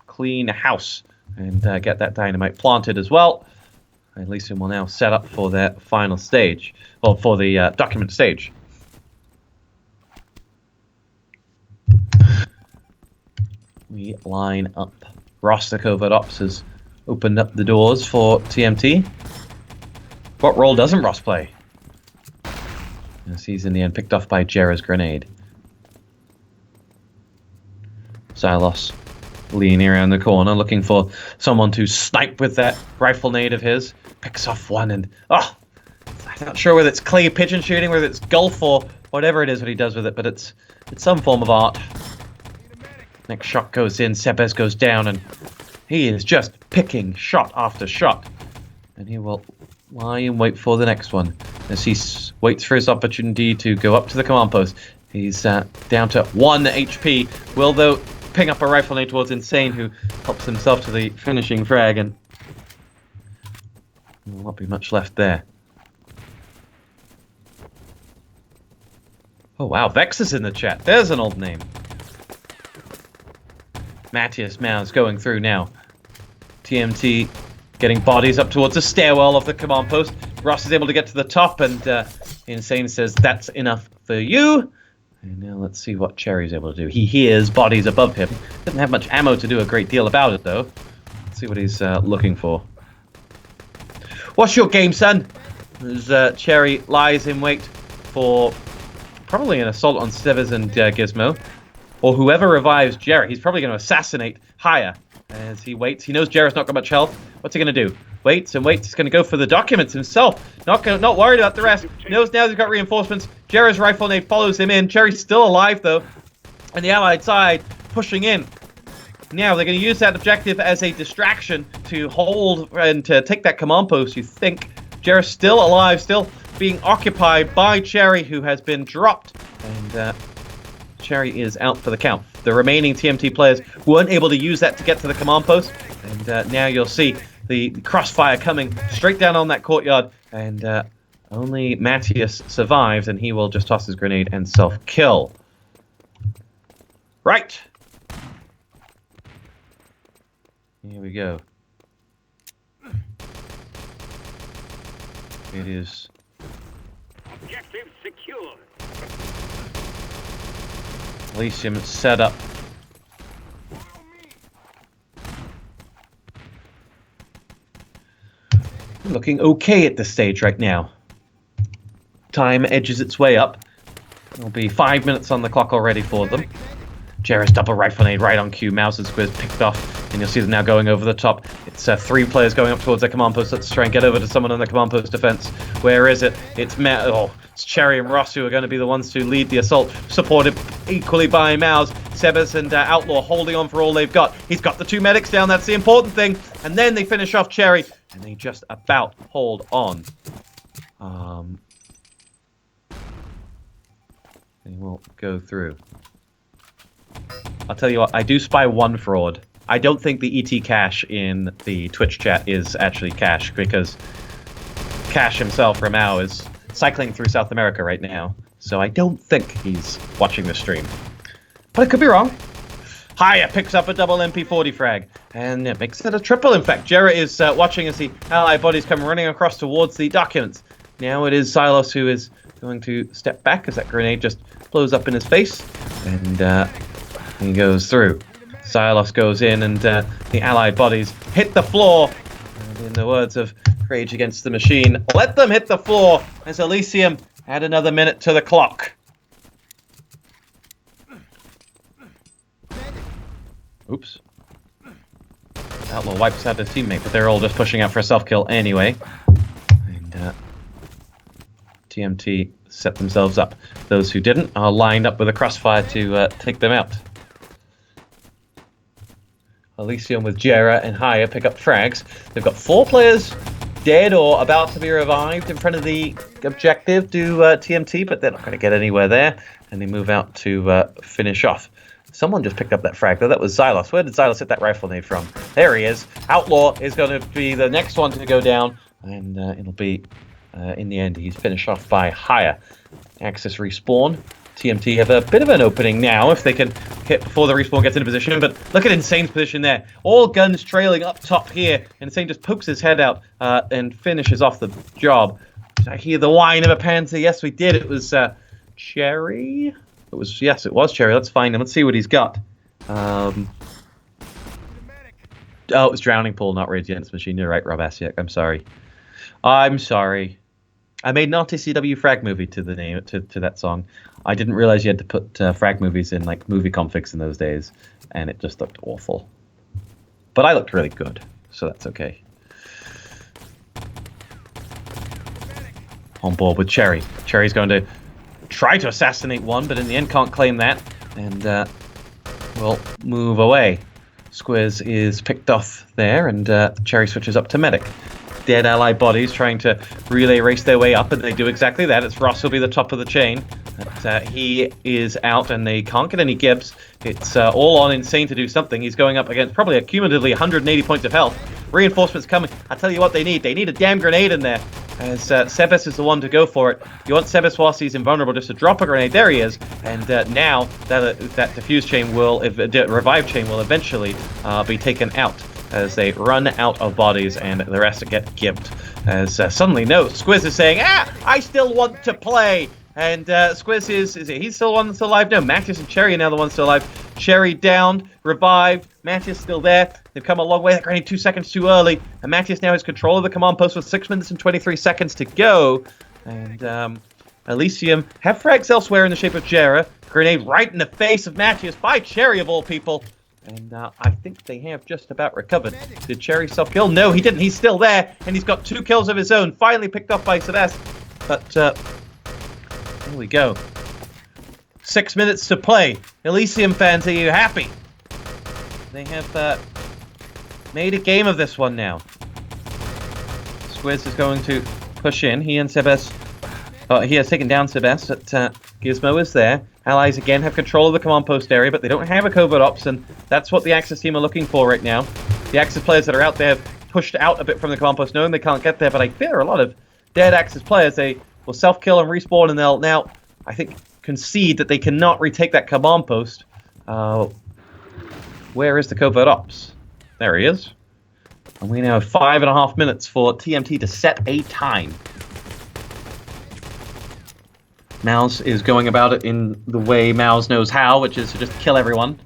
clean house and get that dynamite planted as well. Elysium will now set up for their final stage, or for the document stage. We line up. Ross, the covert ops, has opened up the doors for TMT. What role doesn't Ross play? As he's in the end picked off by Jera's grenade. Silos leaning around the corner, looking for someone to snipe with that rifle nade of his. Picks off one and, oh! I'm not sure whether it's clay pigeon shooting, whether it's golf or whatever it is what he does with it, but it's some form of art. Next shot goes in, Sebes goes down, and he is just picking shot after shot. And he will lie and wait for the next one as he waits for his opportunity to go up to the command post. He's down to 1 HP. Will, though, ping up a rifle nade towards Insane, who helps himself to the finishing frag, and there will not be much left there. Oh wow, Vex is in the chat. There's an old name. Matthias Maus going through now. TMT getting bodies up towards the stairwell of the command post. Ross is able to get to the top, and Insane says, that's enough for you. And now let's see what Cherry's able to do. He hears bodies above him. Doesn't have much ammo to do a great deal about it, though. Let's see what he's looking for. What's your game, son? As Cherry lies in wait for probably an assault on Stevers and Gizmo. Or whoever revives Jerry. He's probably going to assassinate Haya as he waits. He knows Jerry's not got much health. What's he going to do? Waits and waits. He's going to go for the documents himself. Not worried about the rest. Knows now he's got reinforcements. Jerry's rifle nade follows him in. Jerry's still alive, though. And the Allied side pushing in. Now they're going to use that objective as a distraction to hold and to take that command post, you think. Jerry's still alive, still being occupied by Cherry, who has been dropped. And Cherry is out for the count. The remaining TMT players weren't able to use that to get to the command post. And now you'll see the crossfire coming straight down on that courtyard. And only Matthias survives, and he will just toss his grenade and self-kill. Right. Here we go. It is Objective secure. Elysium set up. Looking okay at this stage right now. time edges its way up. There'll be 5 minutes on the clock already for them. Jarrett's double rifle nade right on cue. Mouse and Squiz picked off, and you'll see them now going over the top. It's 3 players going up towards their command post. Let's try and get over to someone on the command post defense. Where is it? It's it's Cherry and Ross who are going to be the ones to lead the assault, supported equally by Mouse. Sebes and Outlaw holding on for all they've got. He's got the 2 medics down. That's the important thing. And then they finish off Cherry, and they just about hold on. They will go through. I'll tell you what, I do spy one fraud. I don't think the ET Cash in the Twitch chat is actually Cash, because Cash himself, Ramau, is cycling through South America right now. So I don't think he's watching the stream. But I could be wrong. Haya picks up a double MP40 frag, and it makes it a triple, in fact. Jarrett is watching as the ally bodies come running across towards the documents. Now it is Silos who is going to step back as that grenade just blows up in his face, and he goes through. Silos goes in, and the allied bodies hit the floor. And in the words of Rage Against the Machine, let them hit the floor as Elysium add another minute to the clock. Oops. Outlaw wipes out his teammate, but they're all just pushing out for a self-kill anyway. And TMT set themselves up. Those who didn't are lined up with a crossfire to take them out. Elysium with Jera and Haya pick up frags. They've got 4 players dead or about to be revived in front of the objective to TMT, but they're not going to get anywhere there. And they move out to finish off. Someone just picked up that frag, though. That was Xylos. Where did Xylos hit that rifle nade from? There he is. Outlaw is going to be the next one to go down, and it'll be, in the end, he's finished off by Haya. Axis respawn. TMT have a bit of an opening now if they can hit before the respawn gets into position, but look at Insane's position there. All guns trailing up top here. Insane just pokes his head out and finishes off the job. Did I hear the whine of a Panzer? Yes, we did. It was Cherry. Yes, it was Cherry. Let's find him. Let's see what he's got. Oh, it was Drowning Pool, not Rage Against the Machine. You're right, Rob Asiak. I'm sorry. I'm sorry. I made an RTCW frag movie to the name to that song. I didn't realize you had to put frag movies in like movie configs in those days, and it just looked awful. But I looked really good, so that's okay. On board with Cherry. Cherry's going to try to assassinate one, but in the end can't claim that, and will move away. Squiz is picked off there, and Cherry switches up to medic. Dead ally bodies trying to relay race their way up, and they do exactly that. It's Ross who'll be the top of the chain. But, he is out, and they can't get any Gibbs. It's all on Insane to do something. He's going up against probably cumulatively 180 points of health. Reinforcements coming. I'll tell you what they need. They need a damn grenade in there. As Sebes is the one to go for it. You want Sebes whilst he's invulnerable just to drop a grenade. There he is. And now that diffuse chain revive chain will eventually be taken out as they run out of bodies and the rest get gibbed. As suddenly, no, Squiz is saying, I still want to play. And Squiz is he's still the one that's alive? No, Mattias and Cherry are now the ones still alive. Cherry downed, revived, Mattias still there. They've come a long way. That grenade 2 seconds too early. And Mattias now has control of the command post with 6 minutes and 23 seconds to go. And Elysium have frags elsewhere in the shape of Jera. Grenade right in the face of Mattias by Cherry of all people. And I think they have just about recovered. Did Cherry self-kill? No, he didn't. He's still there. And he's got 2 kills of his own. Finally picked up by Celeste. But there we go. 6 minutes to play. Elysium fans, are you happy? They have made a game of this one now. Squiz is going to push in. He and Sebes. He has taken down Sebes, but Gizmo is there. Allies again have control of the command post area, but they don't have a covert ops, and that's what the Axis team are looking for right now. The Axis players that are out there have pushed out a bit from the command post, knowing they can't get there, but I fear a lot of dead Axis players. They will self-kill and respawn, and they'll now, I think, concede that they cannot retake that command post. Where is the covert ops? There he is. And we now have 5.5 minutes for TMT to set a time. Mouse is going about it in the way Mouse knows how, which is to just kill everyone.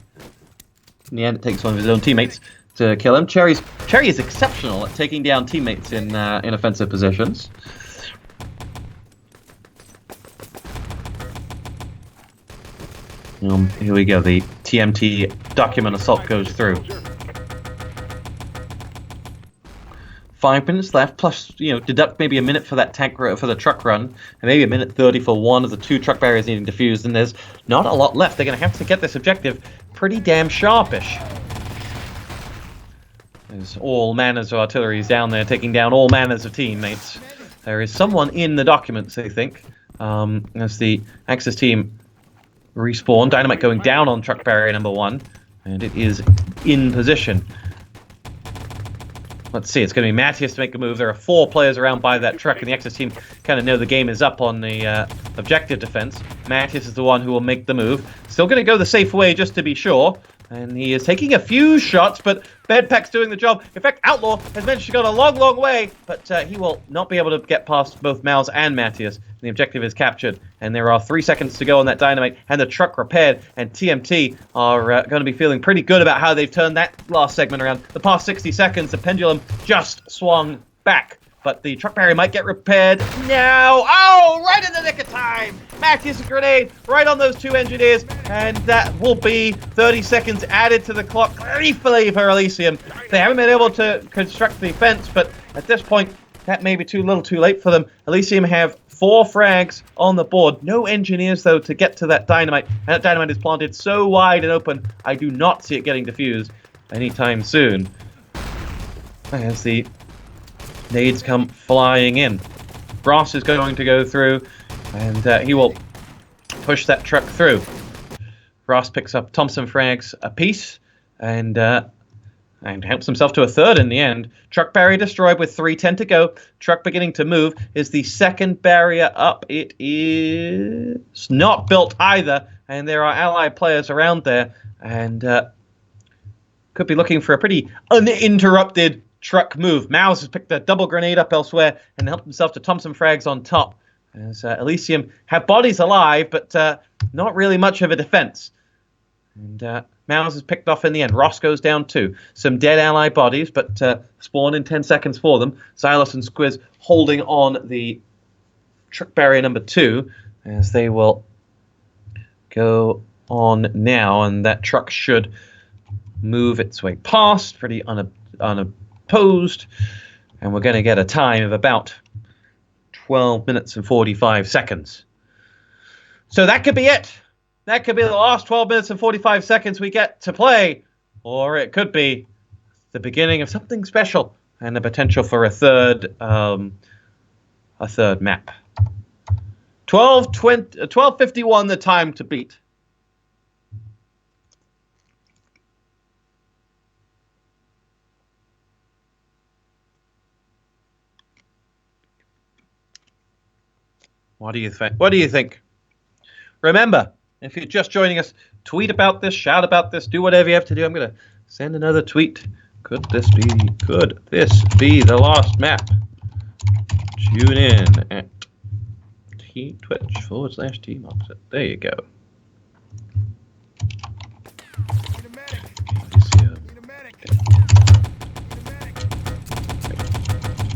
In the end, it takes one of his own teammates to kill him. Cherry is exceptional at taking down teammates in offensive positions. Here we go. The TMT document assault goes through. 5 minutes left, plus, deduct maybe a minute for that for the truck run, and maybe a minute 30 for one of the 2 truck barriers needing defused, and there's not a lot left. They're going to have to get this objective pretty damn sharpish. There's all manners of artilleries down there, taking down all manners of teammates. There is someone in the documents, they think, as the Axis team respawn. Dynamite going down on truck barrier number 1, and it is in position. Let's see, it's going to be Matthias to make a move. There are 4 players around by that truck, and the Axis team kind of know the game is up on the objective defense. Matthias is the one who will make the move. Still going to go the safe way just to be sure. And he is taking a few shots, but Bedpack's doing the job. In fact, Outlaw has managed to go a long, long way, but he will not be able to get past both Mouse and Matthias. The objective is captured, and there are 3 seconds to go on that dynamite, and the truck repaired, and TMT are going to be feeling pretty good about how they've turned that last segment around. The past 60 seconds, the pendulum just swung back, but the truck barrier might get repaired now. Oh, right in the nick of time! Matthias' grenade right on those 2 engineers, and that will be 30 seconds added to the clock gleefully for Elysium. They haven't been able to construct the fence, but at this point, that may be too little too late for them. Elysium have 4 frags on the board. No engineers, though, to get to that dynamite. And that dynamite is planted so wide and open, I do not see it getting defused anytime soon. As the nades come flying in. Ross is going to go through, and he will push that truck through. Ross picks up Thompson frags apiece, and helps himself to a 3rd in the end. Truck barrier destroyed with 3:10 to go. Truck beginning to move. Is the 2nd barrier up? It is not built either, and there are allied players around there, and could be looking for a pretty uninterrupted truck move. Mouse has picked a double grenade up elsewhere and helped himself to Thompson frags on top. As Elysium have bodies alive, but not really much of a defense. And Mouse is picked off in the end. Ross goes down too. Some dead ally bodies, but spawn in 10 seconds for them. Xylos and Squiz holding on the truck barrier number 2, as they will go on now, and that truck should move its way past, pretty unopposed, and we're going to get a time of about 12 minutes and 45 seconds. So that could be it. That could be the last 12 minutes and 45 seconds we get to play, or it could be the beginning of something special and the potential for a third map. 12:51, the time to beat. What do you think? What do you think? Remember, if you're just joining us, tweet about this, shout about this, do whatever you have to do. I'm going to send another tweet. Could this be the last map? Tune in at Twitch/TMoxit. There you go.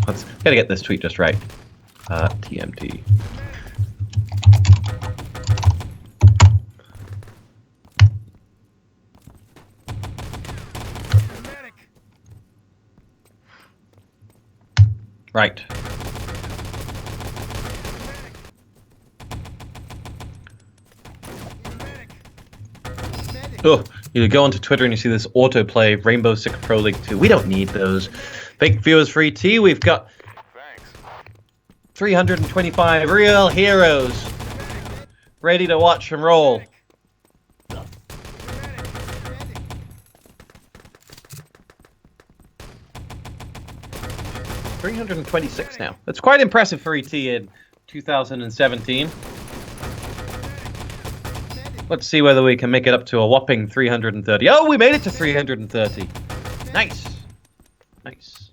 Let's gotta get this tweet just right. TMT. Right. Oh, you go onto Twitter and you see this autoplay Rainbow Six Pro League 2. We don't need those. Fake viewers for ET. We've got 325 real heroes ready to watch and roll. 326 now. That's quite impressive for ET in 2017. Let's see whether we can make it up to a whopping 330. Oh, we made it to 330. Nice. Nice.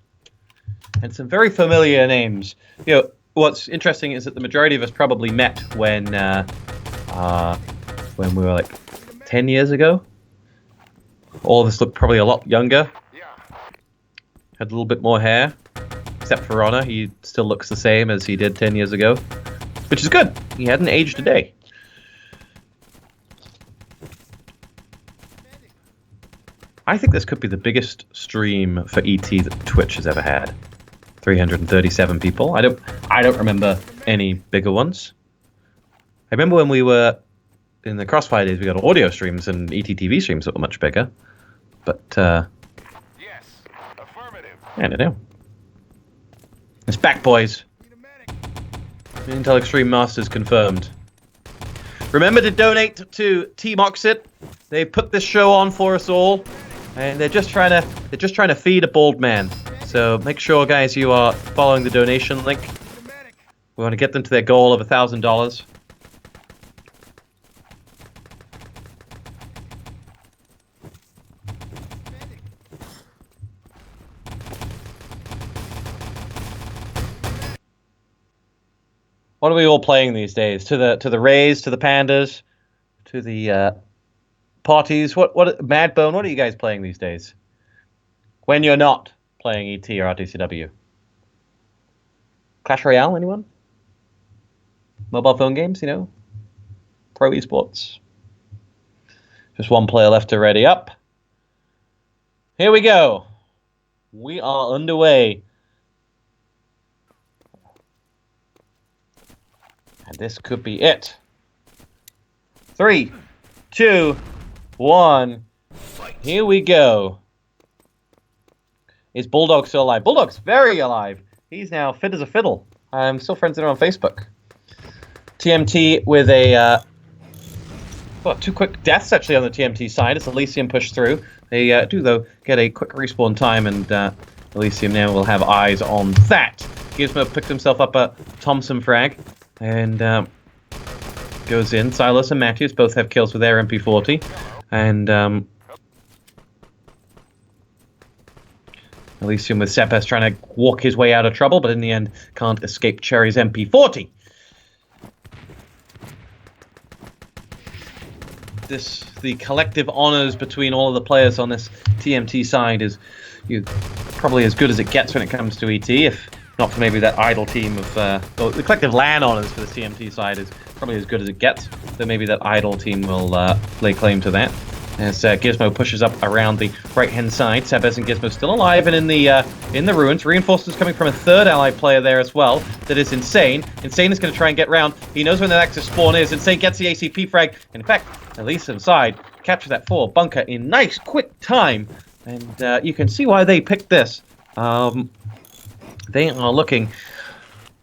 And some very familiar names. You know, what's interesting is that the majority of us probably met when we were like 10 years ago. All of us looked probably a lot younger. Had a little bit more hair. Except for Honor, he still looks the same as he did 10 years ago. Which is good. He hadn't aged a day. I think this could be the biggest stream for ET that Twitch has ever had. 337 people. I don't remember any bigger ones. I remember when we were in the Crossfire days, we got audio streams and ETTV streams that were much bigger. But Yes, affirmative. I don't know. It's back, boys. Intel Extreme Masters confirmed. Remember to donate to TMoxit. They put this show on for us all, and they're just trying to feed a bald man. So make sure, guys, you are following the donation link. We want to get them to their goal of $1,000. What are we all playing these days? To the Rays, to the Pandas, to the Potties. What Madbone? What are you guys playing these days? When you're not playing ET or RTCW? Clash Royale? Anyone? Mobile phone games? You know, pro esports. Just one player left to ready up. Here we go. We are underway. And this could be it. 3, 2, 1. Here we go. Is Bulldog still alive? Bulldog's very alive. He's now fit as a fiddle. I'm still friends with him on Facebook. TMT with a... well, 2 quick deaths actually on the TMT side. It's Elysium pushed through. They do, though, get a quick respawn time, and Elysium now will have eyes on that. Gizmo picked himself up a Thompson frag. And goes in. Silas and Matthews both have kills with their MP40. And Elysium with Sepes trying to walk his way out of trouble, but in the end can't escape Cherry's MP40. The collective honors between all of the players on this TMT side is probably as good as it gets when it comes to ET, if not for maybe that idle team of... well, the collective LAN honors for the TMT side is probably as good as it gets, so maybe that idle team will lay claim to that. As Gizmo pushes up around the right-hand side, Sebes and Gizmo still alive and in the ruins. Reinforcements coming from a third allied player there as well. That is Insane. Insane is going to try and get round. He knows when the next spawn is. Insane gets the ACP frag. In fact, Elysium side capture that forward bunker in nice, quick time. And you can see why they picked this. They are looking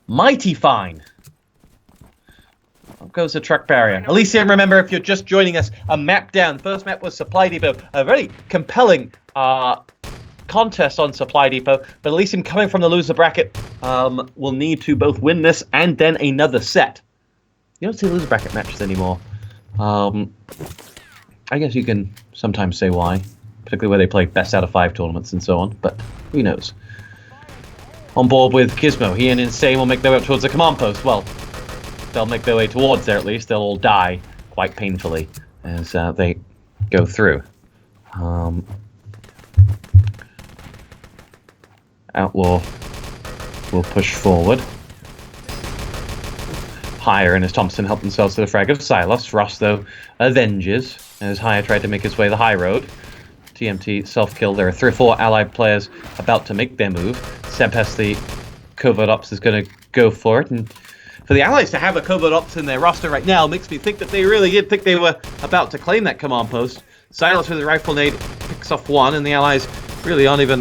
mighty fine. Up goes the truck barrier. Elysium, remember, if you're just joining us, a map down. The first map was Supply Depot. A very compelling contest on Supply Depot. But Elysium, coming from the loser bracket, will need to both win this and then another set. You don't see loser bracket matches anymore. I guess you can sometimes say why. Particularly where they play best out of 5 tournaments and so on. But who knows? On board with Gizmo. He and Insane will make their way up towards the command post. Well, they'll make their way towards there at least. They'll all die quite painfully as they go through. Outlaw will push forward. Hire and his Thompson help themselves to the frag of Silas. Ross, though, avenges as Hire tried to make his way the high road. TMT self-kill. There are 3 or 4 allied players about to make their move. Sebes, the covert ops, is going to go for it. And for the allies to have a covert ops in their roster right now makes me think that they really did think they were about to claim that command post. Silas with a rifle nade picks off one, and the allies really aren't even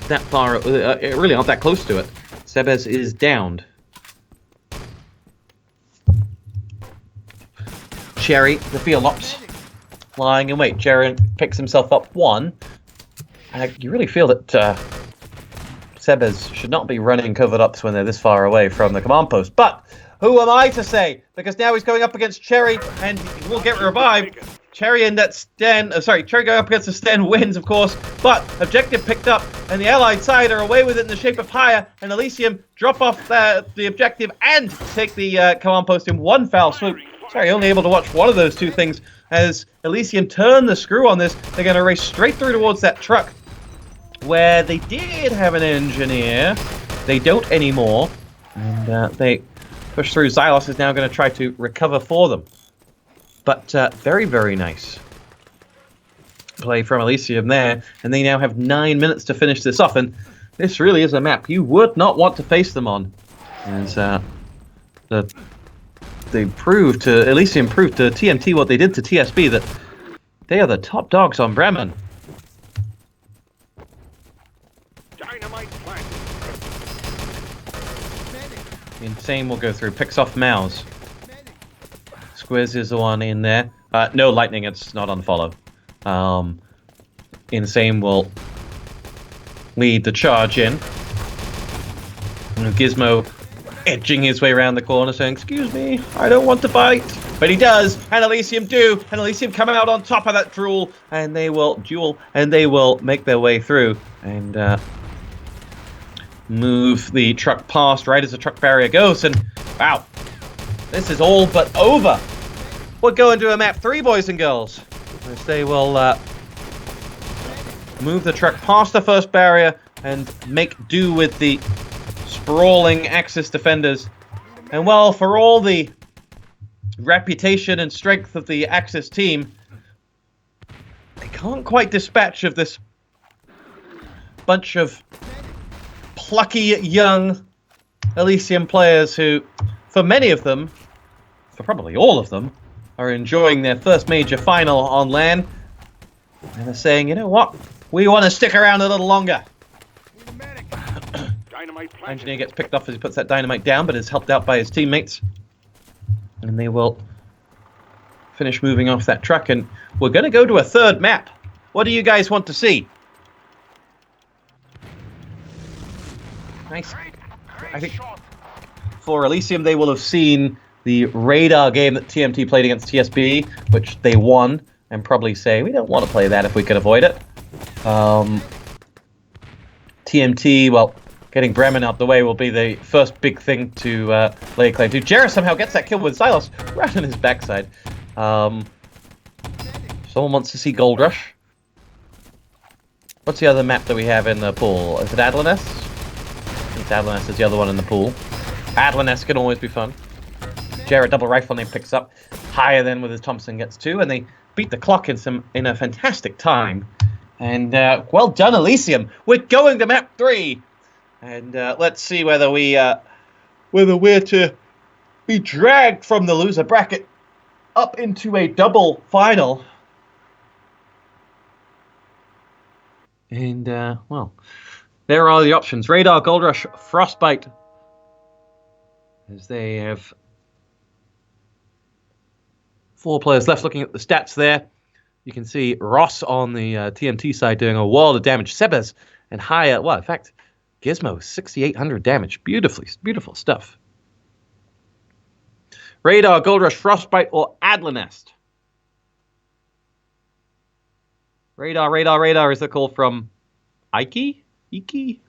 that far, really aren't that close to it. Sebes is downed. Cherry, the field ops, lying in wait. Cherry picks himself up one. You really feel that Sebes should not be running covert ops when they're this far away from the command post. But who am I to say? Because now he's going up against Cherry, and he will get revived. Cherry and that Sten, Cherry going up against the Sten wins, of course, but objective picked up, and the allied side are away with it in the shape of Hire, and Elysium drop off the objective and take the command post in one foul swoop. Sorry, only able to watch one of those two things as Elysium turn the screw on this. They're going to race straight through towards that truck where they did have an engineer. They don't anymore, and they push through. Xylos is now going to try to recover for them. But very, very nice. play from Elysium there, and they now have 9 minutes to finish this off, and this really is a map you would not want to face them on. As Elysium proved to TMT what they did to TSB, that they are the top dogs on Bremen. Dynamite planted. Insane will go through, picks off Mouse. Squiz is the one in there. No lightning, it's not on follow. Insane will lead the charge in. And Gizmo edging his way around the corner saying, "Excuse me, I don't want to fight." But he does, and Elysium do, and Elysium come out on top of that duel, and they will make their way through and move the truck past right as the truck barrier goes, and wow, this is all but over. We're going to a map 3, boys and girls, as they will move the truck past the first barrier and make do with the sprawling Axis defenders. And well, for all the reputation and strength of the Axis team, they can't quite dispatch of this bunch of plucky young Elysium players who, for many of them, for probably all of them, are enjoying their first major final on LAN, and they're saying, you know what, we want to stick around a little longer. Engineer gets picked off as he puts that dynamite down, but is helped out by his teammates, and they will finish moving off that truck, and we're going to go to a third map. What do you guys want to see? Nice. I think for Elysium, they will have seen the radar game that TMT played against TSB, which they won, and probably say, we don't want to play that if we can avoid it. TMT, well, getting Bremen out the way will be the first big thing to lay claim to. Jarrah somehow gets that kill with Silos right on his backside. Someone wants to see Gold Rush. What's the other map that we have in the pool? Is it Adlaness? I think Adlaness is the other one in the pool. Adlaness can always be fun. Jarrah double rifle name picks up higher than with his Thompson gets 2, and they beat the clock in a fantastic time. And well done, Elysium. We're going to map 3, and let's see whether we're to be dragged from the loser bracket up into a double final. And well, there are the options: Radar, Gold Rush, Frostbite. As they have 4 players left. Looking at the stats there, you can see Ross on the TMT side doing a world of damage. Sebes and higher, well, in fact, Gizmo, 6,800 damage. Beautiful stuff. Radar, Gold Rush, Frostbite, or Adlanest? Radar is the call from Ike? Ike?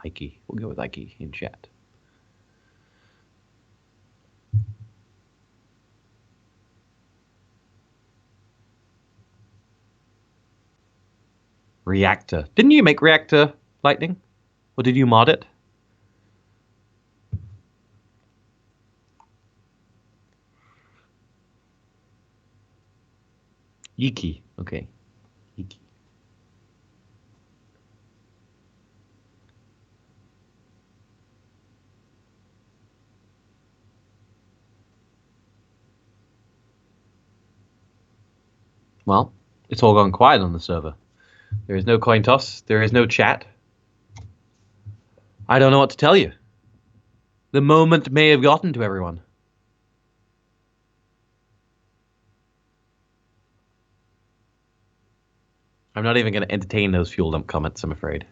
Ike. We'll go with Ike in chat. Reactor. Didn't you make Reactor Lightning? Or did you mod it? Yiki. Okay. Yiki. Well, it's all gone quiet on the server. There is no coin toss. There is no chat. I don't know what to tell you. The moment may have gotten to everyone. I'm not even going to entertain those fuel dump comments, I'm afraid.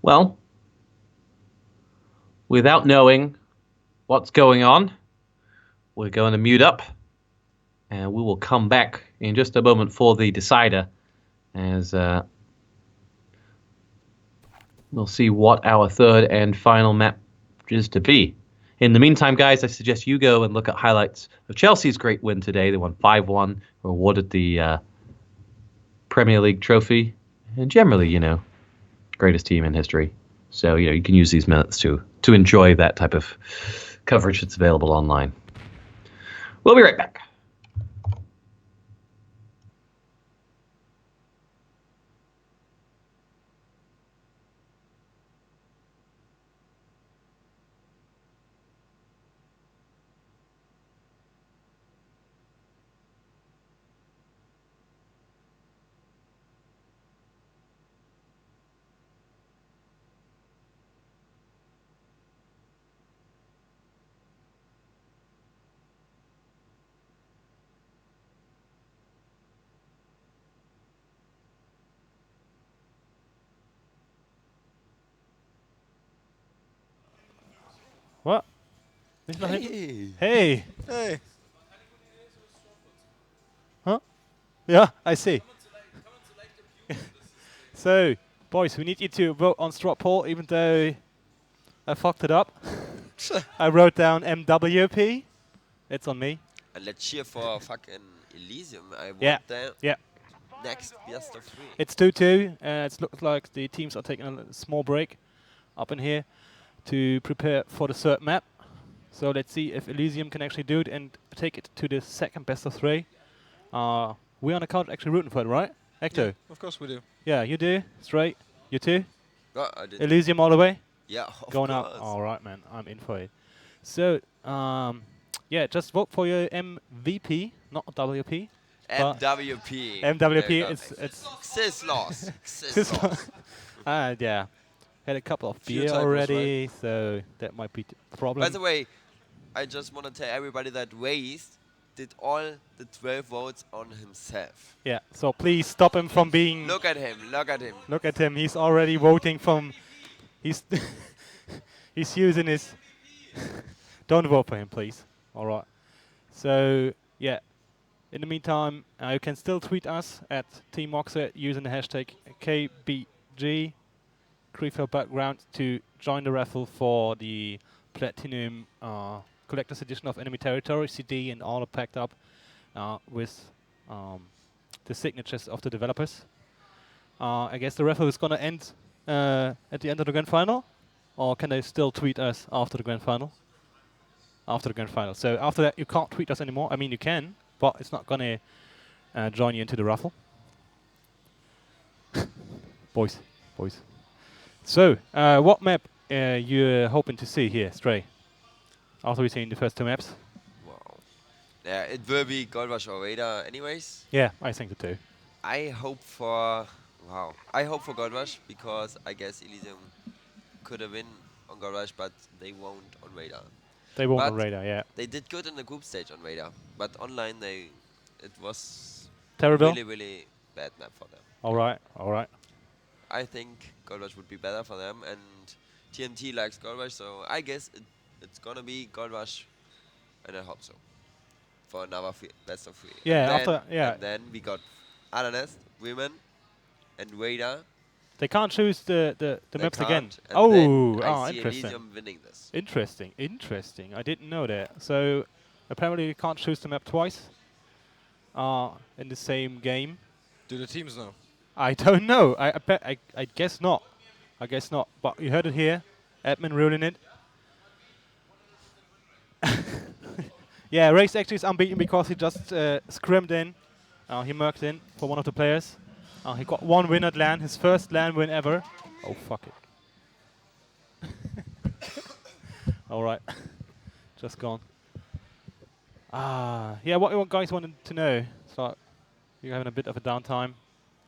Well, without knowing what's going on, we're going to mute up, and we will come back in just a moment for the decider, as we'll see what our third and final map is to be. In the meantime, guys, I suggest you go and look at highlights of Chelsea's great win today. They won 5-1, were awarded the Premier League trophy, and generally, greatest team in history. So, you can use these minutes to enjoy that type of coverage that's available online. We'll be right back. What? Hey. Hey. Hey. Huh? Yeah, I see. So, boys, we need you to vote on TosspoT, even though I fucked it up. I wrote down MWP. It's on me. And let's cheer for fucking Elysium. I want Yeah. them Yeah. next best of 3. It's 2-2. It looks like the teams are taking a small break up in here to prepare for the third map. So let's see if Elysium can actually do it and take it to the second best of 3. We're on the couch actually rooting for it, right? Ecto? Yeah, of course we do. Yeah, you do. Straight. You too? Oh, I did. Elysium all the way? Yeah, of Going course. up. All right, man. I'm in for it. So, yeah, just vote for your MVP, not WP. MWP. MWP, Yeah, it's Sis loss. Sis loss. Yeah. Had a couple of Few beer typos, already, so that might be the problem. By the way, I just want to tell everybody that Waze did all the 12 votes on himself. Yeah, so please stop him from being... Look at him. Look at him. Look at him. He's already voting from... He's he's using his... Don't vote for him, please. All right. So, yeah. In the meantime, you can still tweet us at Team Moxer using the hashtag KBG, Krefeld Battlegrounds, to join the raffle for the Platinum Collector's Edition of Enemy Territory CD, and all are packed up with the signatures of the developers. I guess the raffle is going to end at the end of the grand final, or can they still tweet us after the grand final? After the grand final. So after that, you can't tweet us anymore. I mean, you can, but it's not going to join you into the raffle. Boys. So, what map you're hoping to see here, Stray? After we've seen the first 2 maps? Wow. Yeah, it will be Gold Rush or Raider anyways. Yeah, I think so too. I hope for Gold Rush, because I guess Elysium could have win on Gold Rush, but they won't on Raider. They won't But on radar, yeah. They did good in the group stage on Raider, but online it was Terrible? really bad map for them. Alright. I think Gold Rush would be better for them, and TMT likes Gold Rush, so I guess it's gonna be Gold Rush, and I hope so. For another best of 3. Yeah, And then we got Ananas, Women, and Raider. They can't choose the maps again. And Oh, then I see interesting. Elysium winning this. Interesting. I didn't know that. So, apparently you can't choose the map twice in the same game. Do the teams know? I don't know. I guess not. But you heard it here. Admin ruling it. Yeah, Race actually is unbeaten because he just scrimmed in. He murked in for one of the players. He got 1 win at LAN, his first LAN win ever. Oh, fuck it. Alright. Just gone. Yeah, what you guys wanted to know? So, you're having a bit of a downtime.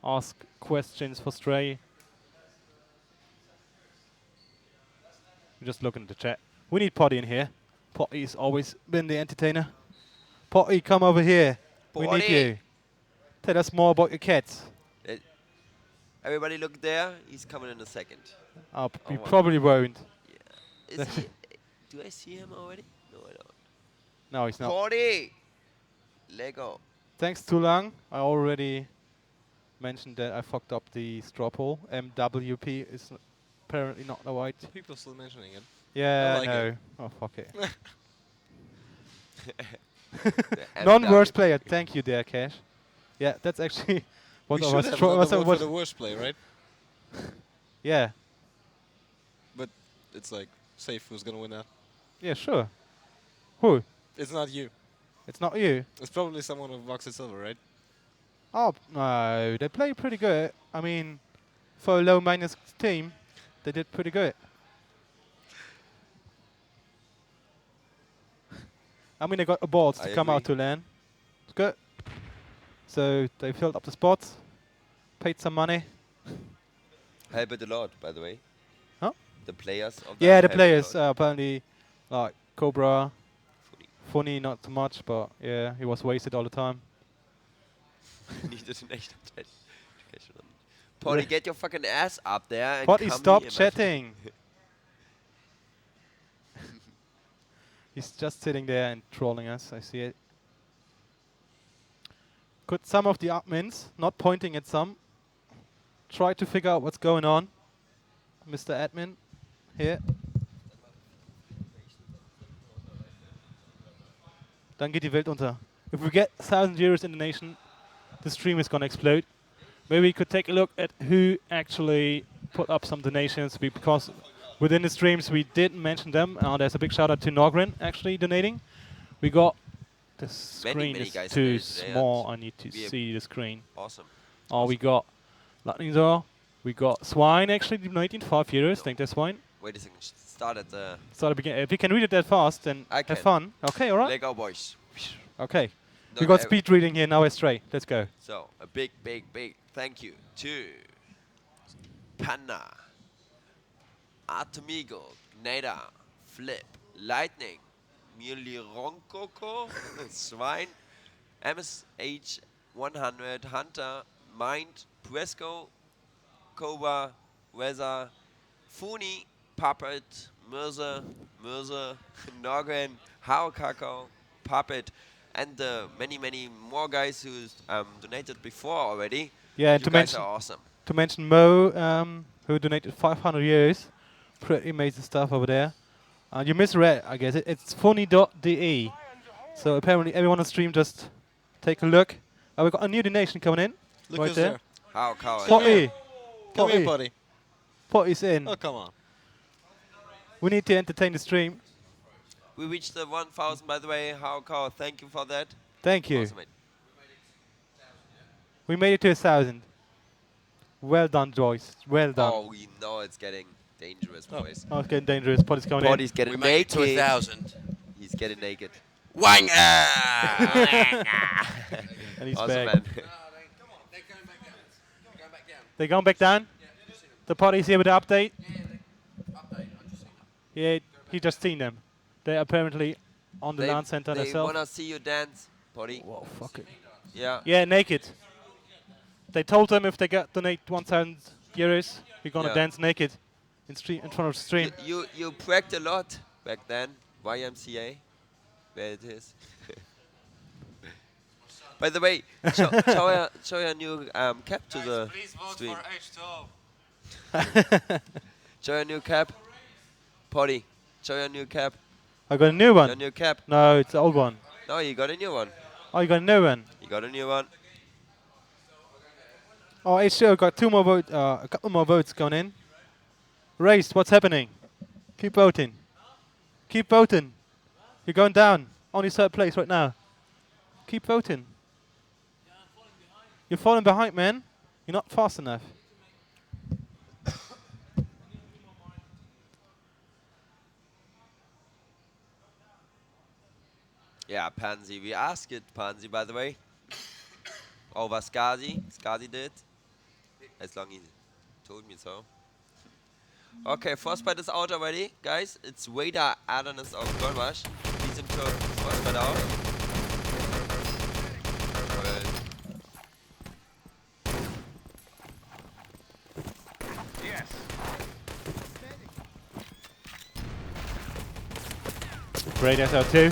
Ask questions for Stray. Just looking at the chat. We need Potty in here. Potty's always been the entertainer. Potty, come over here. We need Potty. you. Tell us more about your cats. Everybody look there. He's coming in a second. We probably won't. Yeah. Is he? Do I see him already? No, I don't. No, he's not. Potty! Lego. Thanks too long. I already mentioned that I fucked up the straw poll. MWP is apparently not the right. People still mentioning it. Yeah, like no. it. Oh, fuck it. The Non-worst MW. player. Thank you, there, Cash. Yeah, that's actually what We I should was have trying. another word for the worst play, right? Yeah. But it's like safe who's gonna win that. Yeah, sure. Who? It's not you. It's not you. It's probably someone of Vox and Silver, right? Oh, no. They play pretty good. I mean, for a low-minus team, they did pretty good. I mean, they got the balls to I come out to agree. LAN. It's good. So they filled up the spots, paid some money. Help it a lot, by the way. Huh? The players of Yeah, that the help it a players lot. apparently, like Cobra, Funny. Funny not so much, but yeah, he was wasted all the time. Needed an extra education on it. Potty, get your fucking ass up there and Potty, come stop here, man. chatting. He's just sitting there and trolling us. I see it. Could some of the admins, not pointing at some, try to figure out what's going on? Mr. Admin, here. Dann geht die Welt unter. If we get 1,000 euros in the nation, the stream is gonna explode. Maybe we could take a look at who actually put up some donations, because within the streams we didn't mention them. There's a big shout out to Norgren actually donating. We got the screen many is guys too donated today, small. and I need to we have- see the screen. Awesome. We got Lightning. We got Swine actually donating 5 euros. Think that's Swine. Wait a second. Start at the Start begin. If you can read it that fast, then I have can. fun. Okay, all right. Lego boys. Okay. We Not got ev- speed reading here now. Astray. Let's go. So, a big thank you to Panda, Atomigo, Gnada, Flip, Lightning, Milironkoko, Swine, MSH100, Hunter, Mind, Puesco, Cobra, Weather, Funi, Puppet, Mirza, Norgren, Haokako, Puppet, and the many more guys who donated before already. Yeah, You and to guys mention are awesome. Mo, who donated 500 euros. Pretty amazing stuff over there. And you misread, I guess. It's funny.de. So apparently everyone on stream just take a look. We got a new donation coming in. Look right who's there. there. Haokao. Come here. Potty. Come here, Potty. buddy. Potty's in. Oh, come on. We need to entertain the stream. We reached the 1,000, by the way. Haokao, thank you for that. Thank you. Awesome, mate. We made it to 1,000. Well done, Joyce. Well done. Oh, we know it's getting dangerous, boys. Oh, it's getting dangerous. Potty's coming in. Body's getting We made it to naked. 1,000. He's getting naked. Wang! And he's Awesome, back. man. They're going back down? The Potty's here with the update? Yeah, he just seen them. They're apparently on the LAN center they themselves. wanna see you dance, Potty. Whoa, fuck it. Yeah. Yeah, naked. They told them if they donate 1,000 euros, we're gonna Yeah. dance naked in front of the stream. You pranked a lot back then. YMCA, where it is. By the way, show your new cap to the stream. Show your new cap. Potty, show your new cap. I got a new Your one. new cap. No, it's the old one. No, you got a new one. Oh, you got a new one. You got a new one. Oh, H2 got a couple more votes going in. Race, what's happening? Keep voting. Keep voting. You're going down. Only third place right now. Keep voting. You're falling behind, man. You're not fast enough. Yeah, Pansy. We asked it, Pansy, by the way. Over Skazi. Skazi did. As long as he told me so. Okay, Frostbite is out already, guys. It's Vader Adonis of Goldrush. He's in turn. Frostbite out. Yes. Great SL2.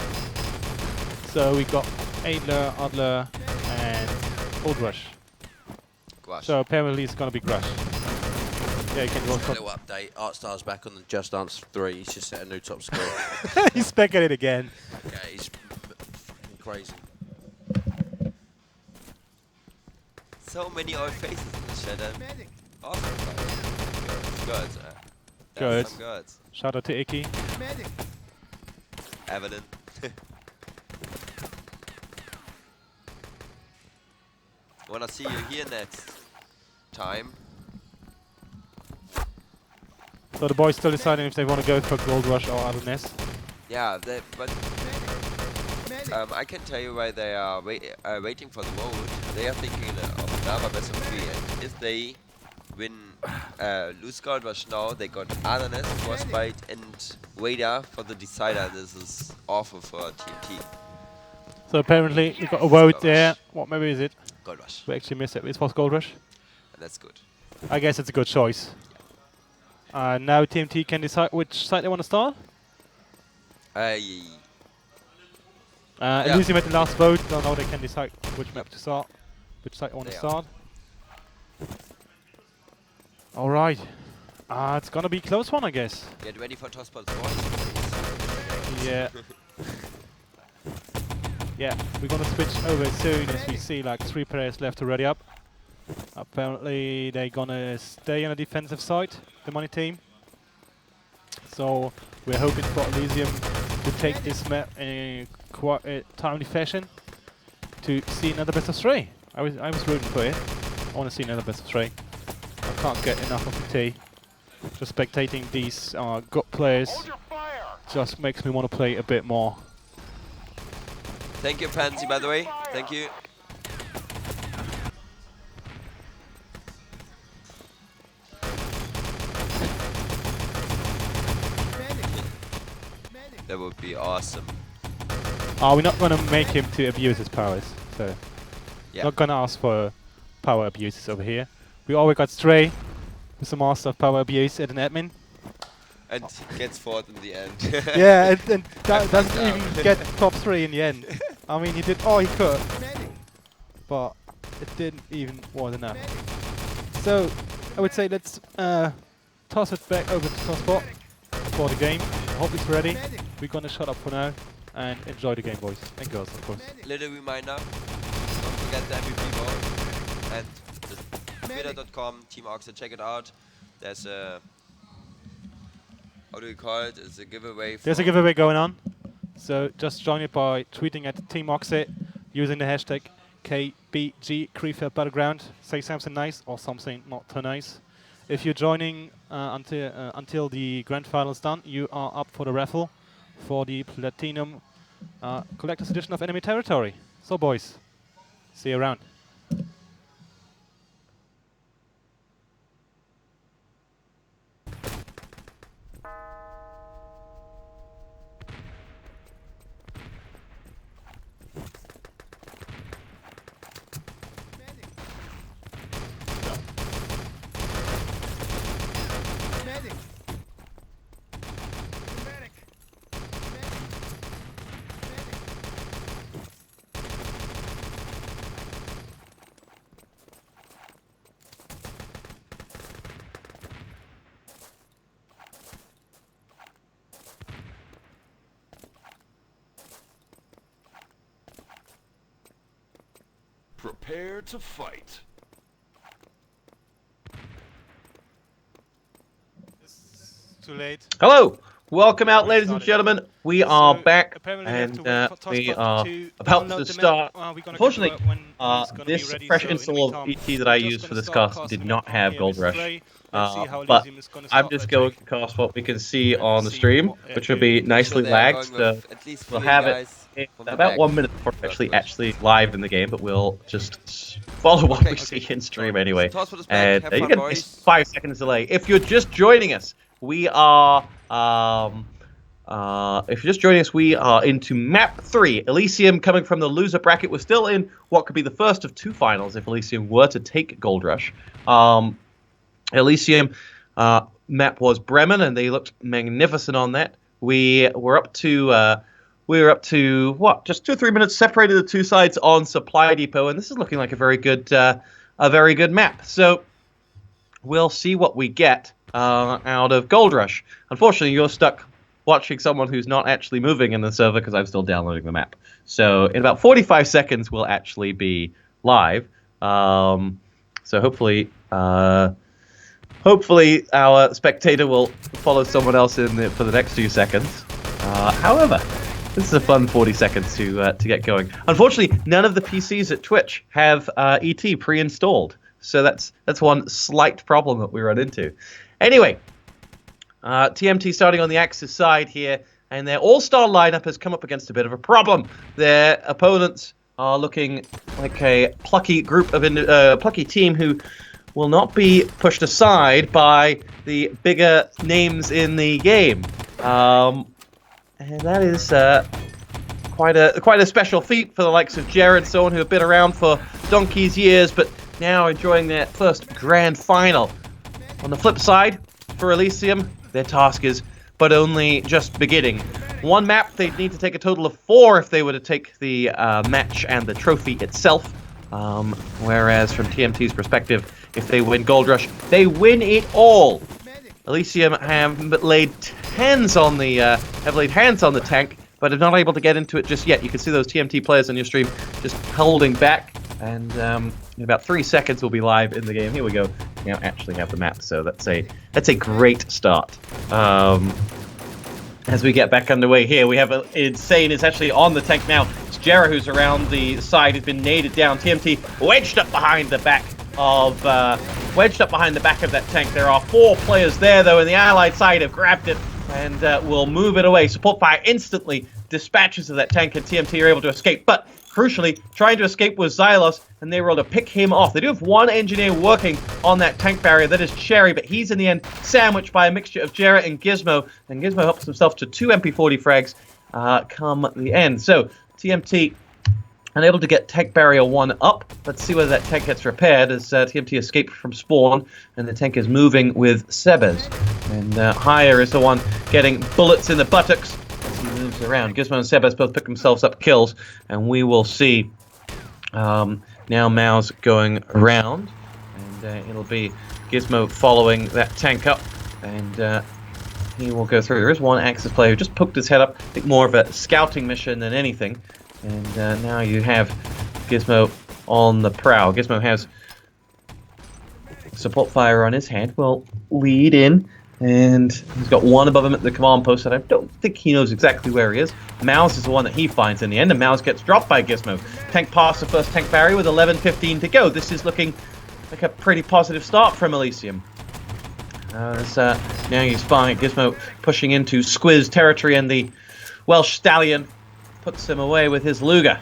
So we got Adler, Adler, and Old Rush. Gouache. So apparently it's gonna be Grush. Yeah, you can go A top. little update. Artstar's back on the Just Dance 3. He's just set a new top score. He's speculated again. Yeah, he's f***ing crazy. So many old faces in the chat. Awesome, guys. Good. Good. Good. Shout out to Icky. Evelyn. Wanna see you here next time? So the boys still deciding if they want to go for Gold Rush or Adonis. Yeah, but I can tell you why they are waiting for the vote. They are thinking of another best of 3, and if they win lose Gold Rush now, they got Adonis, Frostbite, and Vader for the decider. This is awful for TMT. So apparently you got a vote there. What map is it? Gold Rush. We actually missed it. It was Gold Rush. And that's good. I guess it's a good choice. Now TMT can decide which side they want to start. Elysium at the last vote. Now they can decide which map to start, which side they want to start. All right. It's gonna be a close one, I guess. Get ready for TosspoT's voice. Yeah. Yeah, we're gonna switch over soon as we see like 3 players left to ready up. Apparently they're gonna stay on the defensive side, the money team. So we're hoping for Elysium to take this map in quite a timely fashion to see another best of 3. I was rooting for it. I want to see another best of 3. I can't get enough of the tea. Just spectating these good players just makes me want to play a bit more. Thank you, Pansy, by the way. Thank you. That would be awesome. We're not gonna make him to abuse his powers, so Yeah. not gonna ask for power abuses over here. We always got Stray, who's the master of power abuse at an admin. And gets fourth in the end. Yeah, and doesn't even get top 3 in the end. I mean, he did all he could, but it didn't even was enough. So I would say let's toss it back over to TosspoT for the game. I hope it's ready. We're gonna shut up for now and enjoy the game, boys and girls, of course. Little reminder, don't forget the MVP vote and the twitter.com Team Oxford, check it out. There's a, how do you call it? It's a giveaway. There's a giveaway going on, so just join it by tweeting at Team Oxford using the hashtag KBG Krefeld Battleground. Say something nice or something not too nice. If you're joining until the grand final is done, you are up for the raffle for the Platinum Collector's Edition of Enemy Territory. So boys, see you around. Prepare to fight. Too late. Hello, welcome out, We ladies and started. gentlemen. We are So, back, apparently we have and to wait for we TosspoT are to about download to the start. map. We're gonna Unfortunately, get to it when it's gonna be this ready. fresh So in the install of meantime, ET that I we're just use for gonna this start cast casting did the not map have here Gold with Rush. Stray. Let's see how But Elysium is gonna I'm start just that going take. to cast what we can see on the see stream, what they which will do. be nicely they're lagged. going So with at least we'll 3 have it guys in from the about back. 1 minute before we're actually live in the game, but we'll just follow what we see in stream anyway. So TosspoT is back. And Have you fun, get boys. this 5 seconds delay. If you're just joining us, we are if you're just joining us, we are into map 3. Elysium coming from the loser bracket. We're still in what could be the first of 2 finals if Elysium were to take Gold Rush. Elysium map was Bremen, and they looked magnificent on that. We were up to what, just 2 or 3 minutes separated the 2 sides on Supply Depot, and this is looking like a very good map. So we'll see what we get out of Gold Rush. Unfortunately, you're stuck watching someone who's not actually moving in the server because I'm still downloading the map. So in about 45 seconds, we'll actually be live. So hopefully our spectator will follow someone else in for the next few seconds. However, this is a fun 40 seconds to get going. Unfortunately, none of the PCs at Twitch have ET pre-installed, so that's one slight problem that we run into. Anyway, TMT starting on the Axis side here, and their all-star lineup has come up against a bit of a problem. Their opponents are looking like a plucky group of plucky team who will not be pushed aside by the bigger names in the game. And that is quite a special feat for the likes of Jared, someone who have been around for donkey's years, but now enjoying their first grand final. On the flip side, for Elysium, their task is but only just beginning. One map, they'd need to take a total of 4 if they were to take the match and the trophy itself. Whereas from TMT's perspective, if they win Gold Rush, they win it all. Elysium have laid hands on the tank, but are not able to get into it just yet. You can see those TMT players on your stream just holding back, and in about 3 seconds we'll be live in the game. Here we go. We now actually have the map, so that's a great start. As we get back underway here, we have Insane is actually on the tank now. It's Jera who's around the side, has been naded down. TMT wedged up behind the back of that tank. There are 4 players there though, and the allied side have grabbed it and will move it away. Support fire instantly dispatches of that tank, and TMT are able to escape. But crucially, trying to escape was Xylos, and they were able to pick him off. They do have 1 engineer working on that tank barrier. That is Cherry, but he's in the end sandwiched by a mixture of Jarrett and Gizmo, and Gizmo helps himself to 2 MP40 frags come the end. So TMT unable to get tank barrier 1 up. Let's see whether that tank gets repaired as TMT escaped from spawn, and the tank is moving with Sebes. And Higher is the one getting bullets in the buttocks as he moves around. Gizmo and Sebes both pick themselves up kills, and we will see now Mao's going around, and it'll be Gizmo following that tank up, and he will go through. There is 1 Axis player who just poked his head up, I think more of a scouting mission than anything. And now you have Gizmo on the prowl. Gizmo has support fire on his hand. Will lead in, and he's got 1 above him at the command post, and I don't think he knows exactly where he is. Mouse is the one that he finds in the end, and Mouse gets dropped by Gizmo. Tank past the first tank barrier with 11:15 to go. This is looking like a pretty positive start from Elysium. Now you spy Gizmo pushing into Squiz territory, and the Welsh Stallion puts him away with his Luger.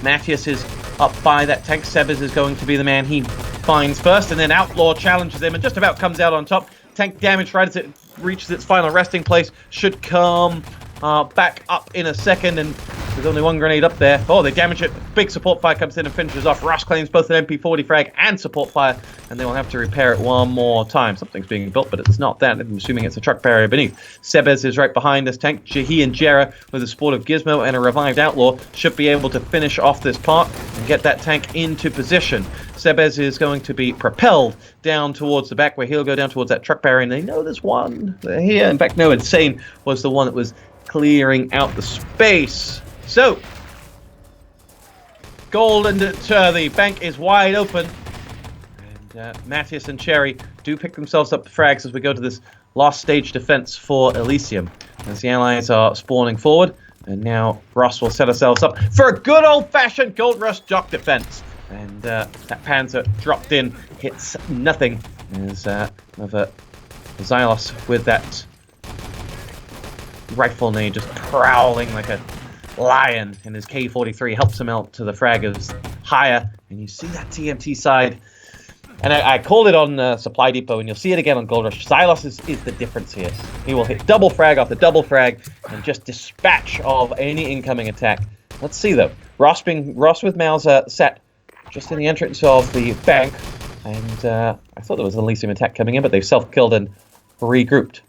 Matthias is up by that tank. Sebes is going to be the man he finds first, and then Outlaw challenges him and just about comes out on top. Tank damage right as it reaches its final resting place. Should come back up in a second, and there's only 1 grenade up there. Oh, they damage it. Big support fire comes in and finishes off. Rush claims both an MP40 frag and support fire, and they will have to repair it 1 more time. Something's being built, but it's not that. I'm assuming it's a truck barrier beneath. Sebes is right behind this tank. He and Jera, with the support of Gizmo and a revived Outlaw, should be able to finish off this part and get that tank into position. Sebes is going to be propelled down towards the back, where he'll go down towards that truck barrier, and they know there's 1 here. In fact, no, Insane was the one that was clearing out the space. So, gold and the bank is wide open, and Matthias and Cherry do pick themselves up frags as we go to this last stage defense for Elysium, as the allies are spawning forward. And now Ross will set ourselves up for a good old-fashioned Gold Rush jock defense, and that Panzer dropped in, hits nothing, as another Xylos with that rifle nade just prowling like a lion, and his K43 helps him out to the frag of Higher, and you see that TMT side, and I called it on Supply Depot, and you'll see it again on Gold Rush. Xylos is the difference here. He will hit double frag after double frag and just dispatch of any incoming attack. Let's see though, Ross with Mauser set just in the entrance of the bank, and I thought there was an Elysium attack coming in, but they've self-killed and regrouped.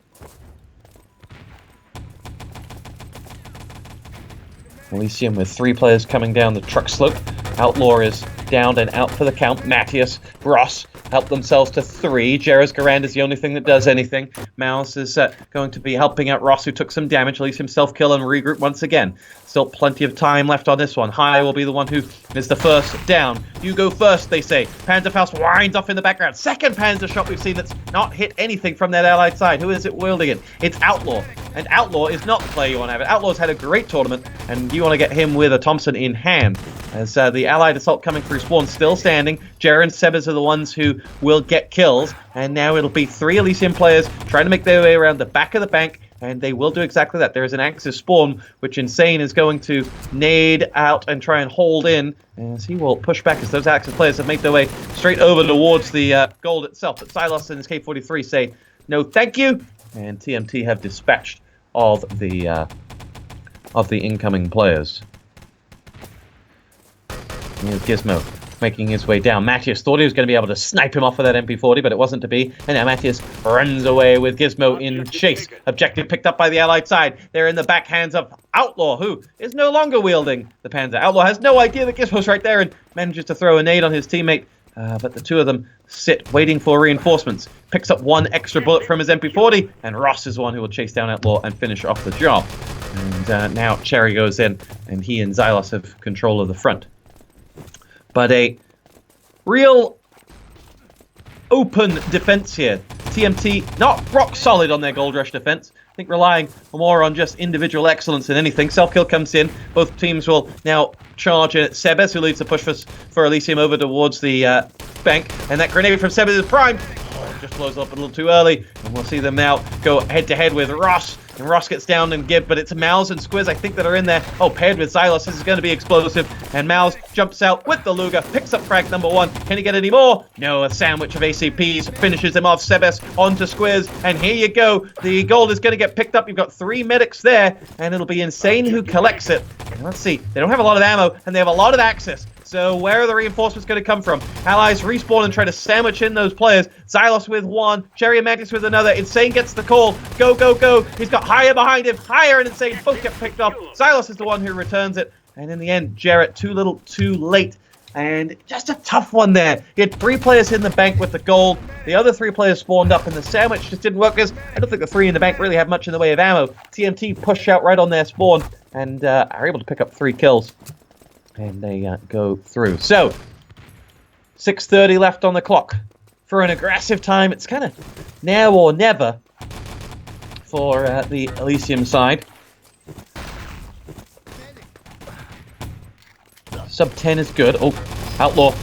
Elysium with 3 players coming down the truck slope. Outlaw is downed and out for the count. Matthias, Ross help themselves to 3. Jerez Garand is the only thing that does anything. Mouse is going to be helping out Ross, who took some damage, leaves himself kill and regroup once again. Still plenty of time left on this one. High will be the one who is the first down. You go first, they say. Panzerfaust winds off in the background. Second Panzer shot we've seen that's not hit anything from that allied side. Who is it wielding it? It's Outlaw. And Outlaw is not the player you want to have it. Outlaw's had a great tournament, and you want to get him with a Thompson in hand. As the allied assault coming through spawn still standing. Jer and Sebas are the ones who will get kills. And now it'll be 3 Elysium players trying to make their way around the back of the bank. And they will do exactly that. There is an Axis spawn, which Insane is going to nade out and try and hold in, as he will push back as those Axis players have made their way straight over towards the gold itself. But Silos and his K-43 say, no thank you, and TMT have dispatched of the incoming players. Here's Gizmo making his way down. Matthias thought he was going to be able to snipe him off with that MP40, but it wasn't to be. And now Matthias runs away with Gizmo in chase. Objective picked up by the allied side. They're in the backhands of Outlaw, who is no longer wielding the Panzer. Outlaw has no idea that Gizmo's right there and manages to throw a nade on his teammate. But the two of them sit waiting for reinforcements. Picks up 1 extra bullet from his MP40, and Ross is the one who will chase down Outlaw and finish off the job. And now Cherry goes in, and he and Xylos have control of the front. But a real open defense here. TMT not rock solid on their Gold Rush defense. I think relying more on just individual excellence than anything. Self-kill comes in. Both teams will now charge in at Sebes, who leads the push for Elysium over towards the bank. And that grenade from Sebes is primed. Oh, just blows up a little too early. And we'll see them now go head-to-head with Ross. And Ross gets down and Gib, but it's Mouse and Squiz, I think, that are in there. Oh, paired with Xylos, this is going to be explosive. And Mouse jumps out with the Luger, picks up frag number 1. Can he get any more? No, a sandwich of ACPs finishes him off. Sebes onto Squiz, and here you go. The gold is going to get picked up. You've got 3 medics there, and it'll be Insane who collects it. And let's see, they don't have a lot of ammo, and they have a lot of access. So where are the reinforcements going to come from? Allies respawn and try to sandwich in those players. Xylos with 1, Cherry and Mantis with another. Insane gets the call. Go, go, go. He's got Higher behind him. Higher and Insane both get picked up. Xylos is the one who returns it. And in the end, Jarrett too little, too late. And just a tough one there. He had 3 players in the bank with the gold. The other 3 players spawned up, and the sandwich just didn't work because I don't think the 3 in the bank really have much in the way of ammo. TMT push out right on their spawn and are able to pick up 3 kills. And they go through. So, 6:30 left on the clock. For an aggressive time, it's kind of now or never for the Elysium side. Sub 10 is good. Oh, Outlaw.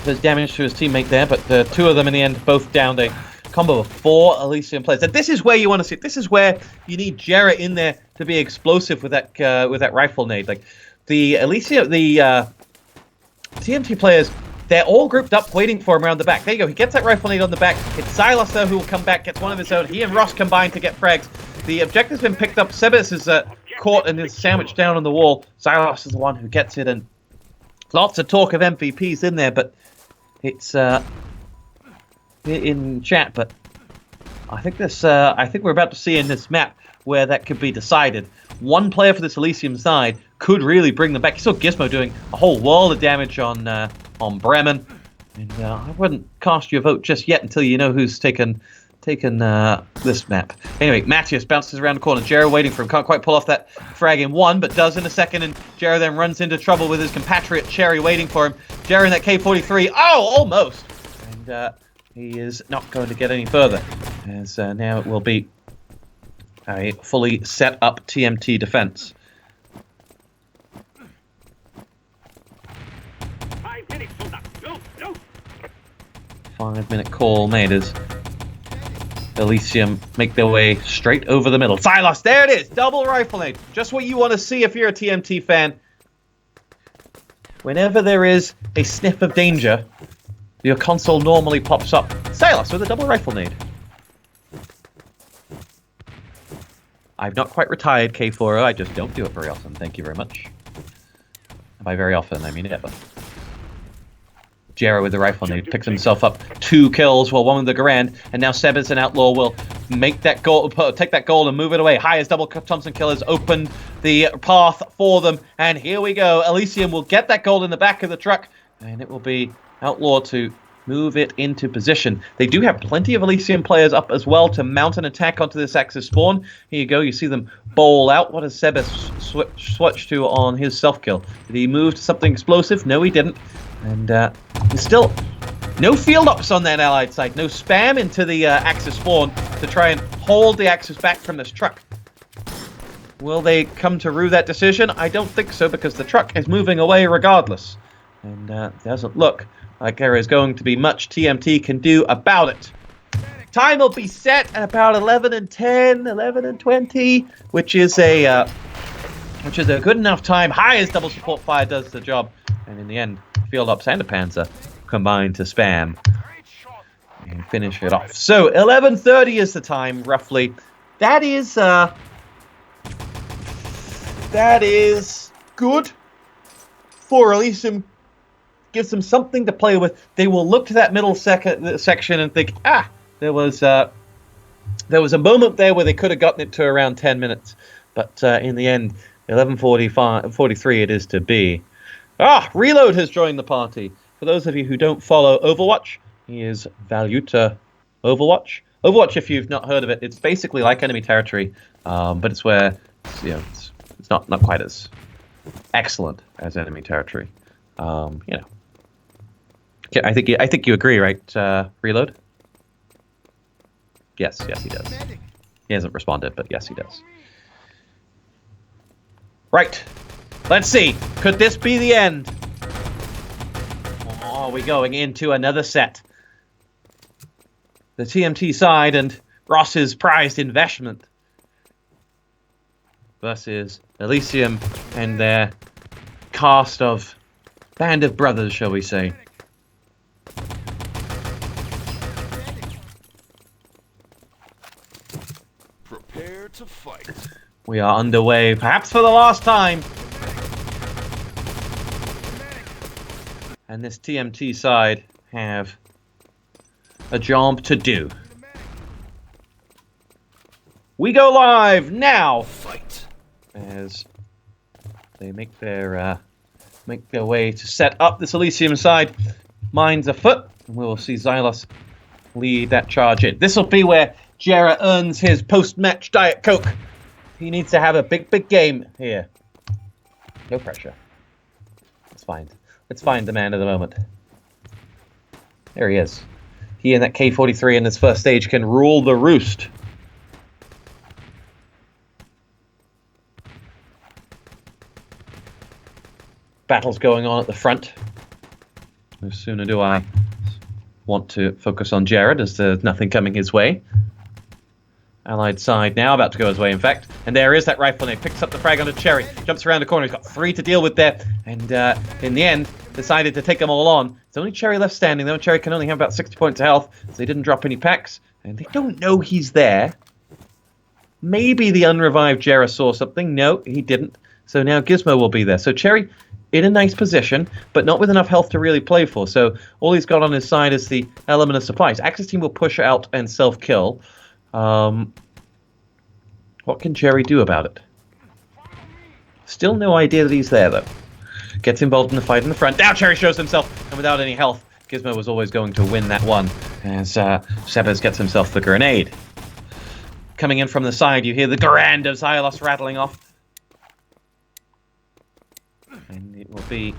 There's damage to his teammate there, but the 2 of them in the end both downed a combo of 4 Elysium players. And this is where you want to see it. This is where you need Jarrett in there to be explosive with that rifle nade. Like, the Elysium, the TMT players, they're all grouped up waiting for him around the back. There you go. He gets that rifle nade on the back. It's Silas, though, who will come back, gets one of his own. He and Ross combine to get frags. The objective's been picked up. Sebes is caught and is sandwiched down on the wall. Silas is the one who gets it, and lots of talk of MVPs in there, but it's in chat. But I think this, I think we're about to see in this map where that could be decided. 1 player for this Elysium side could really bring them back. You saw Gizmo doing a whole world of damage on Bremen, and I wouldn't cast your vote just yet until you know who's taken this map. Anyway, Matthias bounces around the corner. Jero waiting for him. Can't quite pull off that frag in 1, but does in a second, and Jero then runs into trouble with his compatriot Cherry waiting for him. Jero in that K-43. Oh, almost! And he is not going to get any further, as now it will be a fully set up TMT defense. 5-minute call made as Elysium make their way straight over the middle. Silas, there it is! Double rifle nade. Just what you want to see if you're a TMT fan. Whenever there is a sniff of danger, your console normally pops up. Silas with a double rifle nade. I've not quite retired K4O, I just don't do it very often. Thank you very much. By very often, I mean ever. Jera with the rifle, and he picks himself up 2 kills, while one with the Garand, and now Sebas and Outlaw will make that goal, take that goal and move it away. High as double Thompson kill has opened the path for them, and here we go. Elysium will get that goal in the back of the truck, and it will be Outlaw to move it into position. They do have plenty of Elysium players up as well to mount an attack onto this Axis spawn. Here you go, you see them bowl out. What does Sebas switch to on his self-kill? Did he move to something explosive? No, he didn't. And there's still no field ops on that allied side. No spam into the Axis spawn to try and hold the Axis back from this truck. Will they come to rue that decision? I don't think so, because the truck is moving away regardless. And doesn't look like there is going to be much TMT can do about it. Time will be set at about 11:10, 11:20, which is a good enough time. High as double support fire does the job, and in the end, Field Ops and a Panzer combine to spam and finish it off. So 11:30 is the time, roughly. That is good for Elysium. Gives them something to play with. They will look to that middle section and think, there was a moment there where they could have gotten it to around 10 minutes, but in the end, 11:43 it is to be. Reload has joined the party. For those of you who don't follow Overwatch, he is Valuta Overwatch. Overwatch, if you've not heard of it, it's basically like enemy territory, but it's where it's not quite as excellent as enemy territory. I think you agree, right, Reload? Yes, he does. He hasn't responded, but yes, he does. Right. Let's see. Could this be the end? Are we going into another set? The TMT side and Ross's prized investment versus Elysium and their cast of band of brothers, shall we say. Prepare to fight. We are underway, perhaps for the last time. And this TMT side have a job to do. We go live now. Fight. As they make their way to set up this Elysium side. Mines afoot, and we will see Xylos lead that charge in. This will be where Jera earns his post-match Diet Coke. He needs to have a big game here. No pressure. Let's find the man of the moment. There he is. He and that K43 in his first stage can rule the roost. Battles going on at the front. No sooner do I want to focus on Jared as there's nothing coming his way. Allied side now, about to go his way, in fact. And there is that rifle, and he picks up the frag onto Cherry. Jumps around the corner. He's got 3 to deal with there. And in the end, decided to take them all on. It's only Cherry left standing, though. Cherry can only have about 60 points of health, so they didn't drop any packs. And they don't know he's there. Maybe the unrevived Jera saw something. No, he didn't. So now Gizmo will be there. So Cherry in a nice position, but not with enough health to really play for. So all he's got on his side is the element of supplies. Axis team will push out and self-kill. What can Jerry do about it? Still no idea that he's there, though. Gets involved in the fight in the front. Now Cherry shows himself, and without any health, Gizmo was always going to win that one, as Sebas gets himself the grenade. Coming in from the side, you hear the Garand of Xylos rattling off. And it will be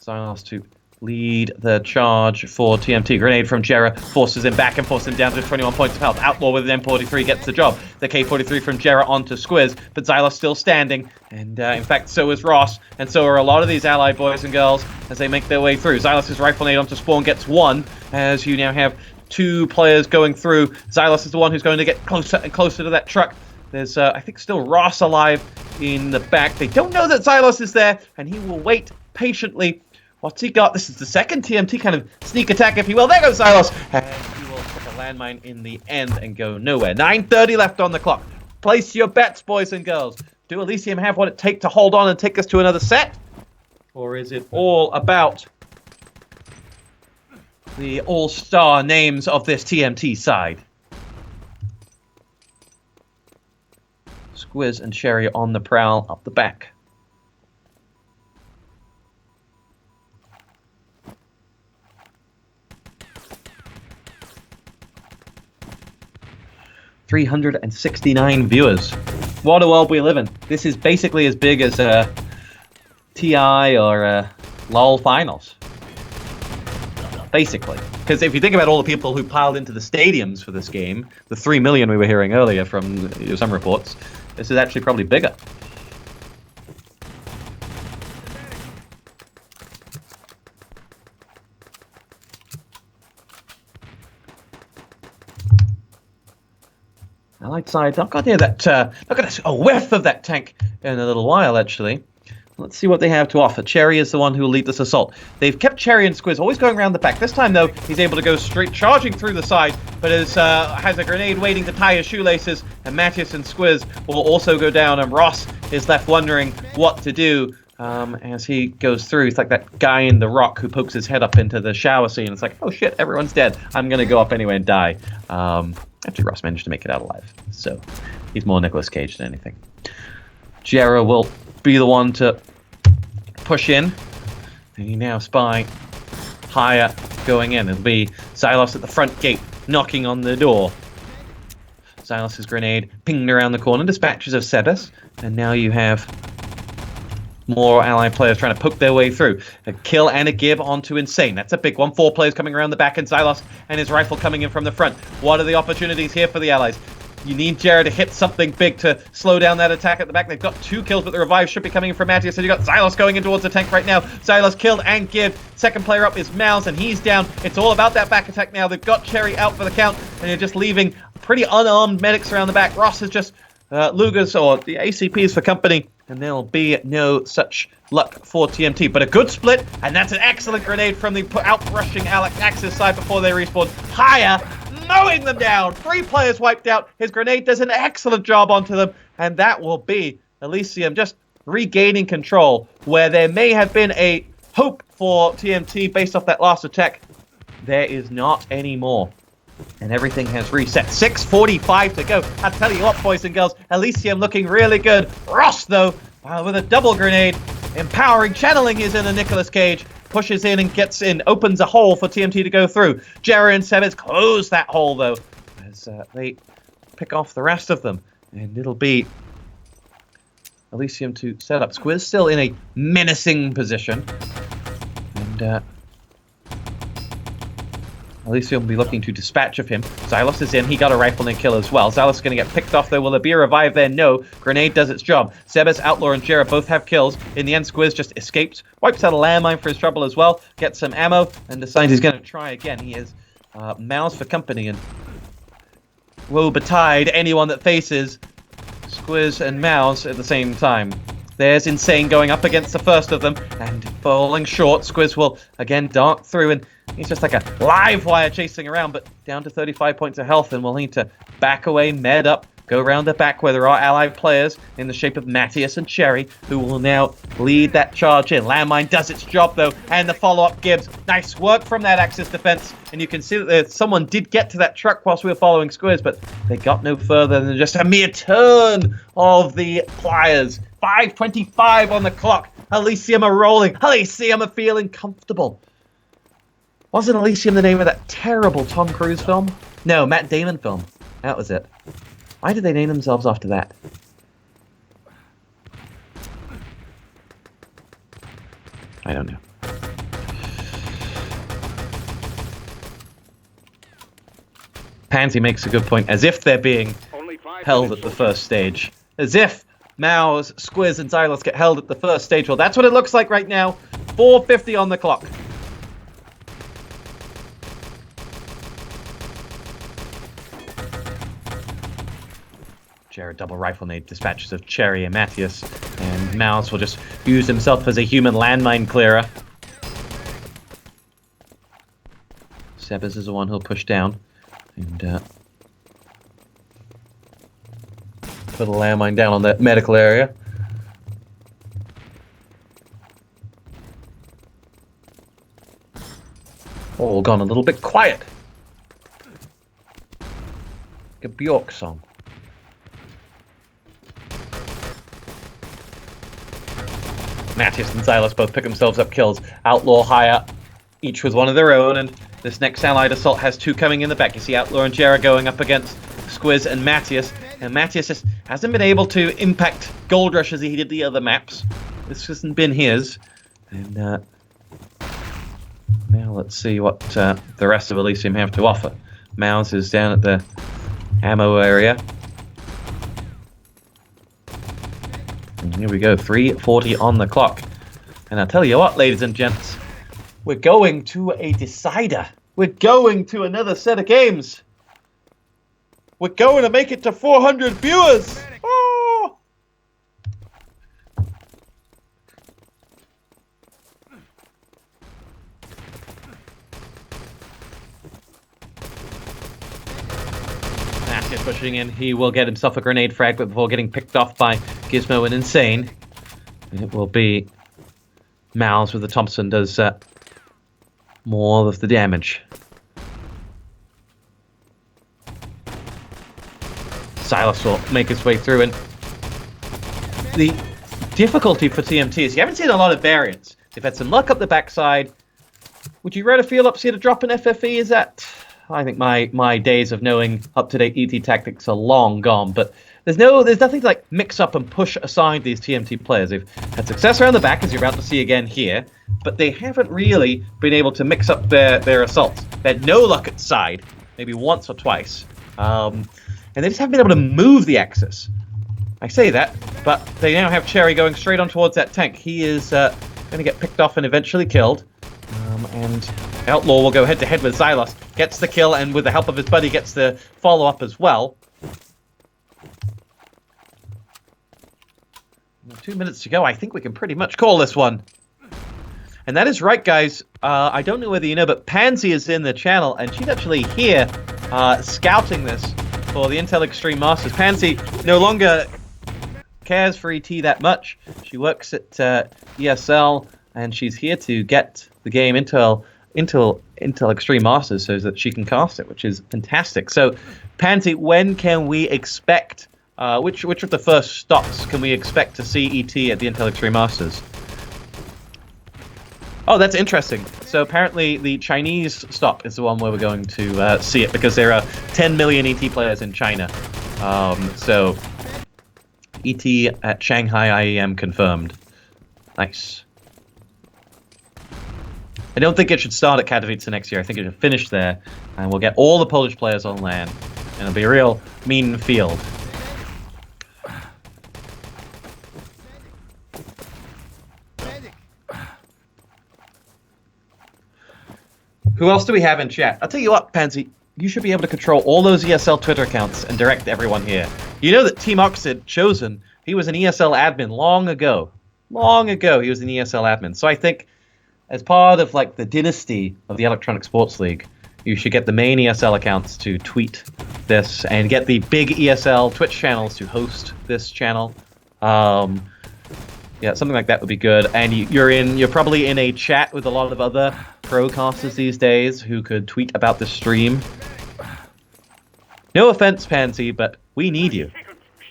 Xylos to lead the charge for TMT. Grenade from Jera forces him back and forces him down to 21 points of health. Outlaw with an M43 gets the job. The K43 from Jera onto Squiz, but Xylos still standing. And in fact, so is Ross. And so are a lot of these allied boys and girls as they make their way through. Xylos' rifle nade onto Spawn gets 1, as you now have 2 players going through. Xylos is the one who's going to get closer and closer to that truck. There's, I think, still Ross alive in the back. They don't know that Xylos is there, and he will wait patiently. What's he got? This is the second TMT kind of sneak attack, if you will. There goes Xylos. And he will put a landmine in the end and go nowhere. 9:30 left on the clock. Place your bets, boys and girls. Do Elysium have what it takes to hold on and take us to another set? Or is it all about the all-star names of this TMT side. Squiz and Cherry on the prowl up the back. $369 viewers. What a world we live in. This is basically as big as TI or LOL finals. Basically. Because if you think about all the people who piled into the stadiums for this game, the 3 million we were hearing earlier from some reports, this is actually probably bigger. Allied side, not got near that, not got a whiff of that tank in a little while, actually. Let's see what they have to offer. Cherry is the one who will lead this assault. They've kept Cherry and Squiz always going around the back. This time, though, he's able to go straight charging through the side, but has a grenade waiting to tie his shoelaces, and Matthias and Squiz will also go down, and Ross is left wondering what to do as he goes through. He's like that guy in The Rock who pokes his head up into the shower scene. It's like, oh shit, everyone's dead. I'm going to go up anyway and die. Actually, Ross managed to make it out alive, so he's more Nicolas Cage than anything. Jera will be the one to push in, and you now spy higher going in. It'll be Xylos at the front gate, knocking on the door. Xylos' grenade pinged around the corner, dispatches of Sebes, and now you have more allied players trying to poke their way through. A kill and a give onto Insane. That's a big one. 4 players coming around the back, and Xylos and his rifle coming in from the front. What are the opportunities here for the allies? You need Jared to hit something big to slow down that attack at the back. They've got 2 kills, but the revive should be coming in from Matthias. So you got Xylos going in towards the tank right now. Xylos killed and give. Second player up is Mouse, and he's down. It's all about that back attack now. They've got Cherry out for the count, and you're just leaving pretty unarmed medics around the back. Ross has just Lugas or the ACPs for company, and there'll be no such luck for TMT. But a good split, and that's an excellent grenade from the out-rushing Alex Axis side before they respawn. Higher, mowing them down. 3 players wiped out. His grenade does an excellent job onto them, and that will be Elysium just regaining control, where there may have been a hope for TMT based off that last attack. There is not anymore. And everything has reset. 6:45 to go. I'll tell you what, boys and girls, Elysium looking really good. Ross, though, with a double grenade, empowering, channeling his inner Nicolas Cage, pushes in and gets in, opens a hole for TMT to go through. Jerry and Sebes close that hole, though, as they pick off the rest of them. And it'll be Elysium to set up. Squiz still in a menacing position. And Elysium will be looking to dispatch of him. Xylos is in. He got a rifle and kill as well. Xylos is going to get picked off, though. Will there be a revive there? No. Grenade does its job. Sebes, Outlaw, and Jera both have kills. In the end, Squiz just escapes. Wipes out a landmine for his trouble as well. Gets some ammo and decides he's going to try again. He is Mouse for company, and woe betide anyone that faces Squiz and Mouse at the same time. There's Insane going up against the first of them, and falling short. Squiz will again dart through, and he's just like a live wire chasing around, but down to 35 points of health, and we'll need to back away, med up, go around the back where there are allied players in the shape of Matthias and Cherry, who will now lead that charge in. Landmine does its job, though, and the follow-up gives. Nice work from that Axis defense, and you can see that someone did get to that truck whilst we were following Squiz, but they got no further than just a mere turn of the pliers. 5:25 on the clock. Elysium are rolling. Elysium are feeling comfortable. Wasn't Elysium the name of that terrible Tom Cruise film? No, Matt Damon film. That was it. Why did they name themselves after that? I don't know. Pansy makes a good point. As if they're being held at the first stage. As if Mao's, Squiz, and Xylos get held at the first stage. Well, that's what it looks like right now. 4:50 on the clock. Jared double rifle nade dispatches of Cherry and Matthias, and Mouse will just use himself as a human landmine clearer. Sebes is the one who'll push down and put a landmine down on that medical area. Oh, gone a little bit quiet. A Bjork song. Matthias and Silas both pick themselves up kills. Outlaw higher, each with one of their own, and this next Allied assault has two coming in the back. You see Outlaw and Jera going up against Squiz and Matthias just hasn't been able to impact Gold Rush as he did the other maps. This hasn't been his. And now let's see what the rest of Elysium have to offer. Mouse is down at the ammo area. And here we go, 3:40 on the clock. And I'll tell you what, ladies and gents, we're going to a decider. We're going to another set of games. We're going to make it to 400 viewers. Oh! Matthias pushing in. He will get himself a grenade fragment before getting picked off by Gizmo and Insane. And it will be Mouse with the Thompson does more of the damage. Silas will make his way through, and the difficulty for TMT is you haven't seen a lot of variants. They've had some luck up the backside. Would you rather feel see a drop in FFE? Is that... I think my days of knowing up-to-date ET tactics are long gone, but there's nothing to like mix up and push aside these TMT players. They've had success around the back, as you're about to see again here, but they haven't really been able to mix up their assaults. They had no luck at side, maybe once or twice, and they just haven't been able to move the axis. I say that, but they now have Cherry going straight on towards that tank. He is going to get picked off and eventually killed, and Outlaw will go head-to-head with Xylos, gets the kill, and with the help of his buddy gets the follow-up as well. 2 minutes to go. I think we can pretty much call this one. And that is right, guys. I don't know whether you know, but Pansy is in the channel, and she's actually here scouting this for the Intel Extreme Masters. Pansy no longer cares for ET that much. She works at ESL, and she's here to get the game Intel Extreme Masters so that she can cast it, which is fantastic. So, Pansy, when can we expect, which of the first stops can we expect to see ET at the Intel Extreme Masters? Oh, that's interesting. So apparently the Chinese stop is the one where we're going to see it, because there are 10 million ET players in China. So ET at Shanghai IEM confirmed. Nice. I don't think it should start at Katowice next year. I think it should finish there, and we'll get all the Polish players on LAN, and it'll be a real mean field. Who else do we have in chat? I'll tell you what, Pansy, you should be able to control all those ESL Twitter accounts and direct everyone here. You know that Team Oxid, Chosen, he was an ESL admin long ago. Long ago, he was an ESL admin. So I think, as part of like the dynasty of the Electronic Sports League, you should get the main ESL accounts to tweet this, and get the big ESL Twitch channels to host this channel. Yeah, something like that would be good. And you're probably in a chat with a lot of other procasters these days who could tweet about the stream. No offense, Pansy, but we need you.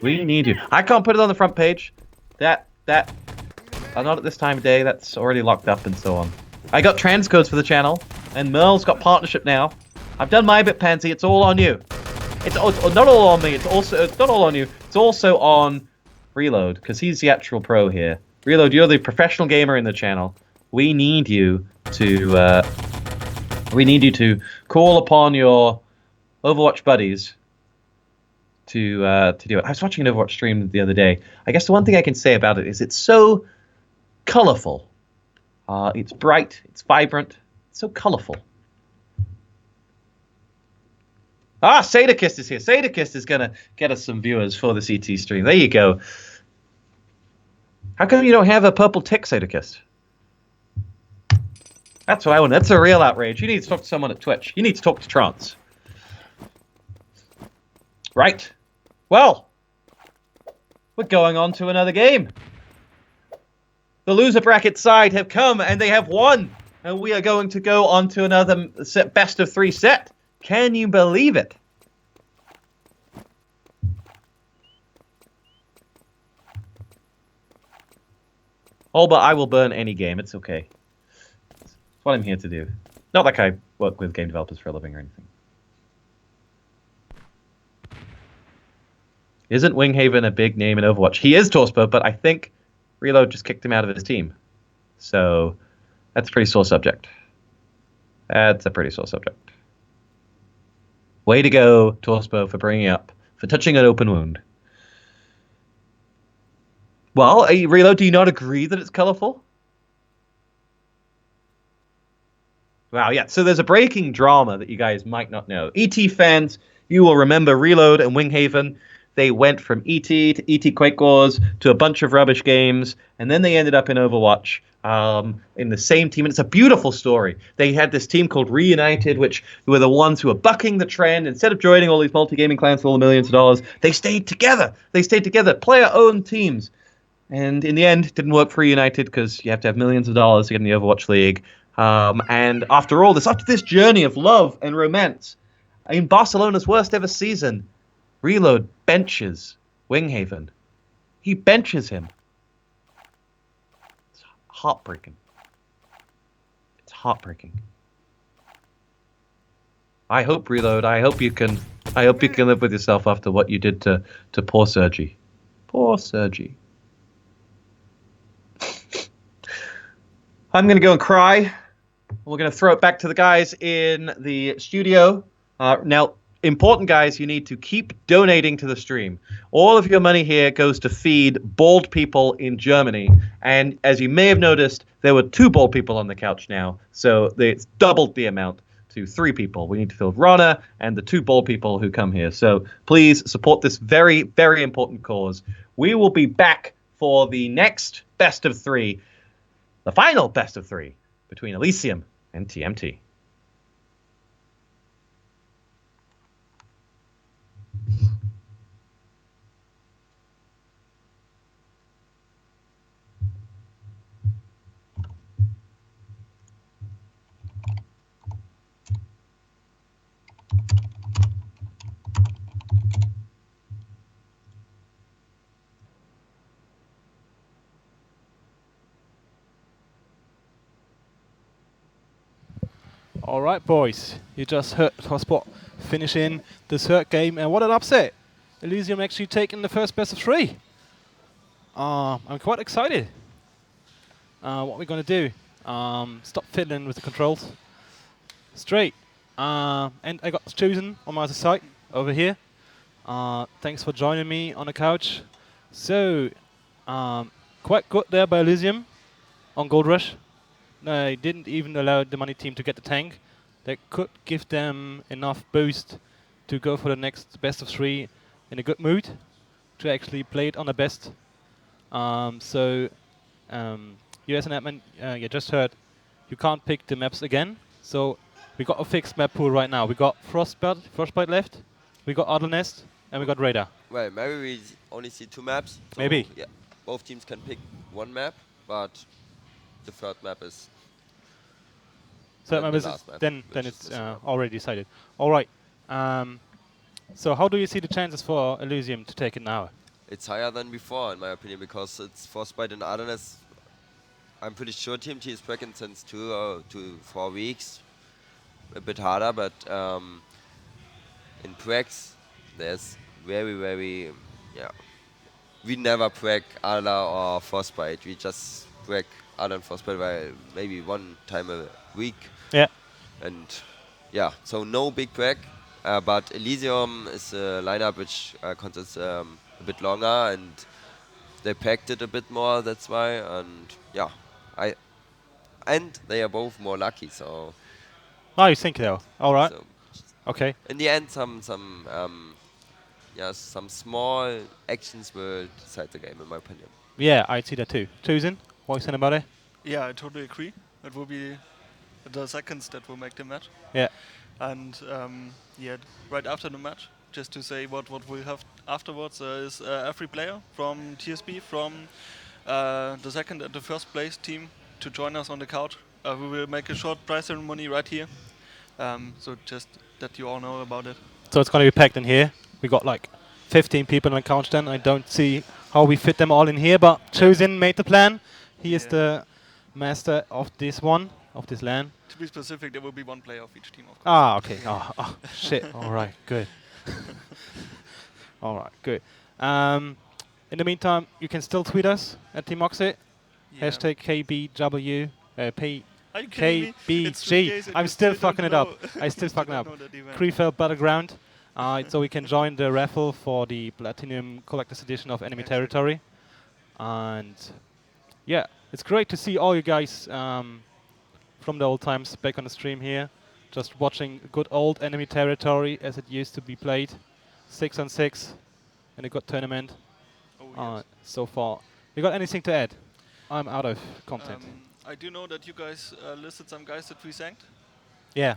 We need you. I can't put it on the front page. Not at this time of day. That's already locked up and so on. I got transcodes for the channel, and Merle's got partnership now. I've done my bit, Pansy. It's all on you. It's not all on me. It's not all on you. It's also on Reload, because he's the actual pro here. Reload, you're the professional gamer in the channel. We need you to call upon your Overwatch buddies to do it. I was watching an Overwatch stream the other day. I guess the one thing I can say about it is it's so colorful. It's bright. It's vibrant. It's so colorful. Ah, Sadakist is here. Sadakist is going to get us some viewers for the CT stream. There you go. How come you don't have a purple tick, Sadakist? That's what I want. That's a real outrage. You need to talk to someone at Twitch. You need to talk to Trance. Right. Well, we're going on to another game. The loser bracket side have come, and they have won. And we are going to go on to another best of 3 set. Can you believe it? Oh, but I will burn any game. It's okay. It's what I'm here to do. Not like I work with game developers for a living or anything. Isn't Winghaven a big name in Overwatch? He is TosspoT, but I think Reload just kicked him out of his team. So that's a pretty sore subject. That's a pretty sore subject. Way to go, TosspoT, for bringing up, for touching an open wound. Well, Reload, do you not agree that it's colorful? Wow, yeah. So there's a breaking drama that you guys might not know. ET fans, you will remember Reload and Winghaven. They went from ET to ET Quake Wars to a bunch of rubbish games, and then they ended up in Overwatch in the same team. And it's a beautiful story. They had this team called Reunited, which were the ones who were bucking the trend. Instead of joining all these multi-gaming clans for all the millions of dollars, they stayed together. They stayed together, player-owned teams. And in the end, it didn't work for Reunited because you have to have millions of dollars to get in the Overwatch League. And after this journey of love and romance, in Barcelona's worst ever season, Reload benches Winghaven. He benches him. It's heartbreaking. It's heartbreaking. I hope, Reload, I hope you can live with yourself after what you did to poor Sergi. Poor Sergi. I'm going to go and cry. We're going to throw it back to the guys in the studio. Now, important guys, you need to keep donating to the stream. All of your money here goes to feed bald people in Germany. And as you may have noticed, there were 2 bald people on the couch now. So it's doubled the amount to 3 people. We need to fill Rana and the 2 bald people who come here. So please support this very, very important cause. We will be back for the next best of 3, the final best of 3 between Elysium and TMT. All right, boys. You just heard TosspoT finishing the third game, and what an upset! Elysium actually taking the first best of 3. I'm quite excited. What we're gonna do? Stop fiddling with the controls. Straight. And I got chosen on my other side over here. Thanks for joining me on the couch. So, quite good there by Elysium on Gold Rush. They didn't even allow the money team to get the tank. That could give them enough boost to go for the next best of 3 in a good mood to actually play it on the best. US and admin, you just heard, you can't pick the maps again. So we got a fixed map pool right now. We got Frostbite left, we got Idle Nest, and we got Radar. Well, maybe we only see 2 maps. So Maybe. Yeah, both teams can pick 1 map, but the third map is. So then it's already decided. All right. So how do you see the chances for Elysium to take it now? It's higher than before, in my opinion, because it's Frostbite and Ardennes. I'm pretty sure TMT is pregnant since 2 to 4 weeks. A bit harder, but in pregs, there's very, we never preg Arda or Frostbite. We just preg Arda and Frostbite maybe 1 time a week. Yeah. And yeah, so no big preg. But Elysium is a lineup which consists a bit longer, and they packed it a bit more. That's why, and yeah, and they are both more lucky. So. Oh, you think so? All right. So Okay. in the end, some small actions will decide the game, in my opinion. Yeah, I see that too. Chosen, what you saying about it? Yeah, I totally agree. It will be the seconds that will make the match. Yeah. And right after the match, just to say what we'll have afterwards is every player from TSP, from the second and the first place team to join us on the couch. we will make a short prize ceremony right here. So just that you all know about it. So it's going to be packed in here. We got like 15 people on the couch then. I don't see how we fit them all in here, but Chosen made the plan. He is Yeah. the master of this one, of this LAN. To be specific, there will be one player of each team, of course. Ah, okay. Oh, shit. All right, good. All right, good. In the meantime, you can still tweet us at TeamOxit. Yeah. Hashtag KBW. Are you kidding me? It's 3 KBG. days and I'm you still don't fucking it up. know. I still You fucking don't up. know that event. Krefeld Battleground. So we can join the raffle for the Platinum Collector's Edition of Enemy Exactly. Territory. And yeah, it's great to see all you guys from the old times back on the stream here. Just watching good old Enemy Territory as it used to be played. 6-on-6 in a good tournament Oh, yes. so far. You got anything to add? I'm out of content. I do know that you guys listed some guys that we thanked. Yeah,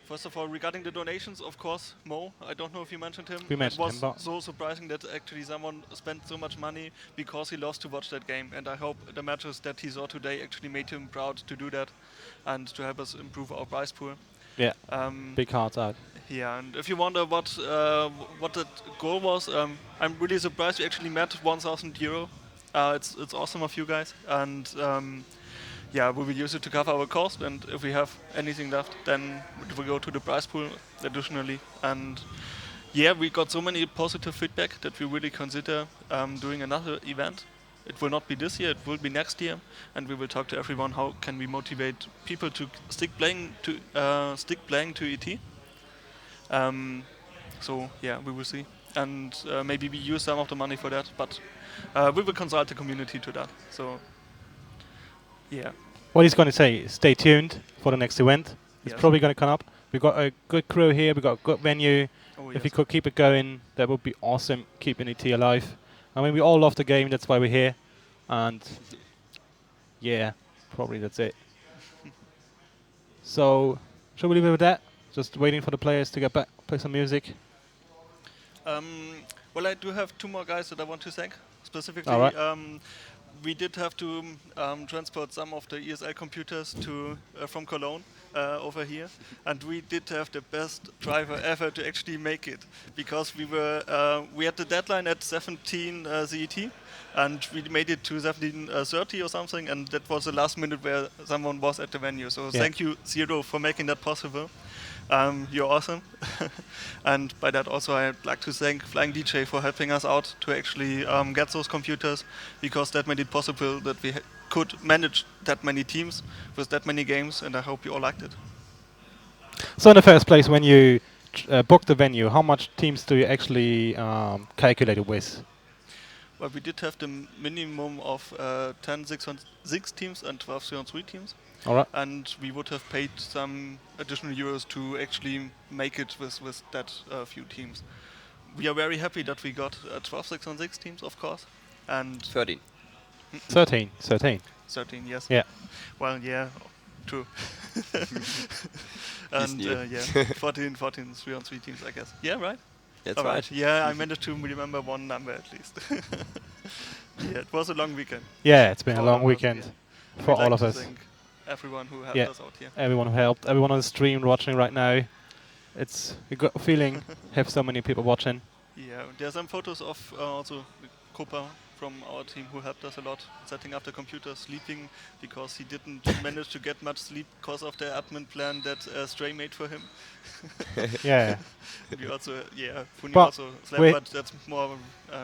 First of all, regarding the donations, of course, Mo. I don't know if you mentioned him. We mentioned him, It but- was so surprising that actually someone spent so much money because he loves to watch that game. And I hope the matches that he saw today actually made him proud to do that and to help us improve our prize pool. yeah, Um, big hearts out. Yeah, and if you wonder what that goal was, I'm really surprised we actually met 1,000 euro. It's awesome of you guys, and yeah, we will use it to cover our cost. And if we have anything left, then it will go to the prize pool additionally. And yeah, we got so many positive feedback that we really consider doing another event. It will not be this year; it will be next year, and we will talk to everyone. How can we motivate people to stick playing to ET? So yeah, we will see, and maybe we use some of the money for that. But we will consult the community to that. So yeah, What he's going to say, stay tuned for the next event. It's Yes. probably going to come up. We've got a good crew here. We've got a good venue. oh, If yes. we could keep it going, that would be awesome, keeping ET alive. I mean, we all love the game. That's why we're here. And yeah, probably that's it. So, shall we leave it with that? Just waiting for the players to get back, play some music. Well, I do have 2 more guys that I want to thank specifically. All right. We did have to transport some of the ESL computers to from Cologne over here, and we did have the best driver ever to actually make it, because we had the deadline at 17 CET, and we made it to 17:30 or something, and that was the last minute where someone was at the venue. So Yeah. thank you, Zero, for making that possible. You're awesome. And by that also I'd like to thank Flying DJ for helping us out to actually get those computers, because that made it possible that we could manage that many teams with that many games, and I hope you all liked it. So in the first place, when you book the venue, how much teams do you actually calculate it with? Well, we did have the minimum of 10 6 teams and 12 3-on-3 teams. All right. And we would have paid some additional euros to actually make it with that few teams. We are very happy that we got 12 6-on-6 teams, of course, and 13. 13. 13, yes. Yeah. Well, yeah, true. And new. yeah, 14 3-on-3 teams, I guess. Yeah, right? That's All right. Yeah, I managed to remember one number at least. Yeah, it was a long weekend. Yeah, it's been a For long all of us, weekend yeah. for We'd all like of to us. thank everyone who helped Yeah. us out here. Everyone who helped, everyone on the stream watching right now. It's a good feeling have so many people watching. Yeah, there are some photos of also Kopa from our team who helped us a lot setting up the computer, sleeping because he didn't manage to get much sleep because of the admin plan that Stray made for him. Yeah. We also, Funi But also slept, we- but that's more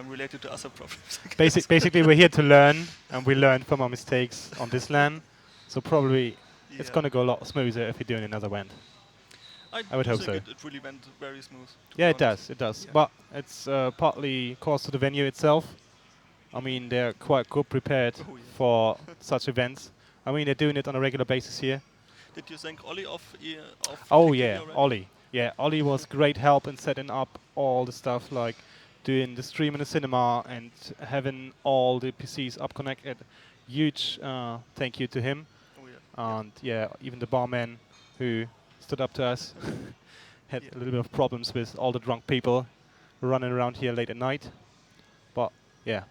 related to other problems. I guess. Basically, we're here to learn, and we learn from our mistakes on this LAN. So probably it's Yeah. going to go a lot smoother if we're doing another event. I would hope think so. It really went very smooth. to Yeah, be it honest. does. It does. Yeah. But it's partly cause to the venue itself. I mean, they're quite good prepared Oh, yeah. for such events. I mean, they're doing it on a regular basis here. Did you thank Ollie of Oh KBG yeah, already? Ollie. Yeah, Ollie was great help in setting up all the stuff, like doing the stream in the cinema and having all the PCs up connected. Huge thank you to him. Oh, yeah. And yeah, even the barman who stood up to us had Yeah. a little bit of problems with all the drunk people running around here late at night. But yeah,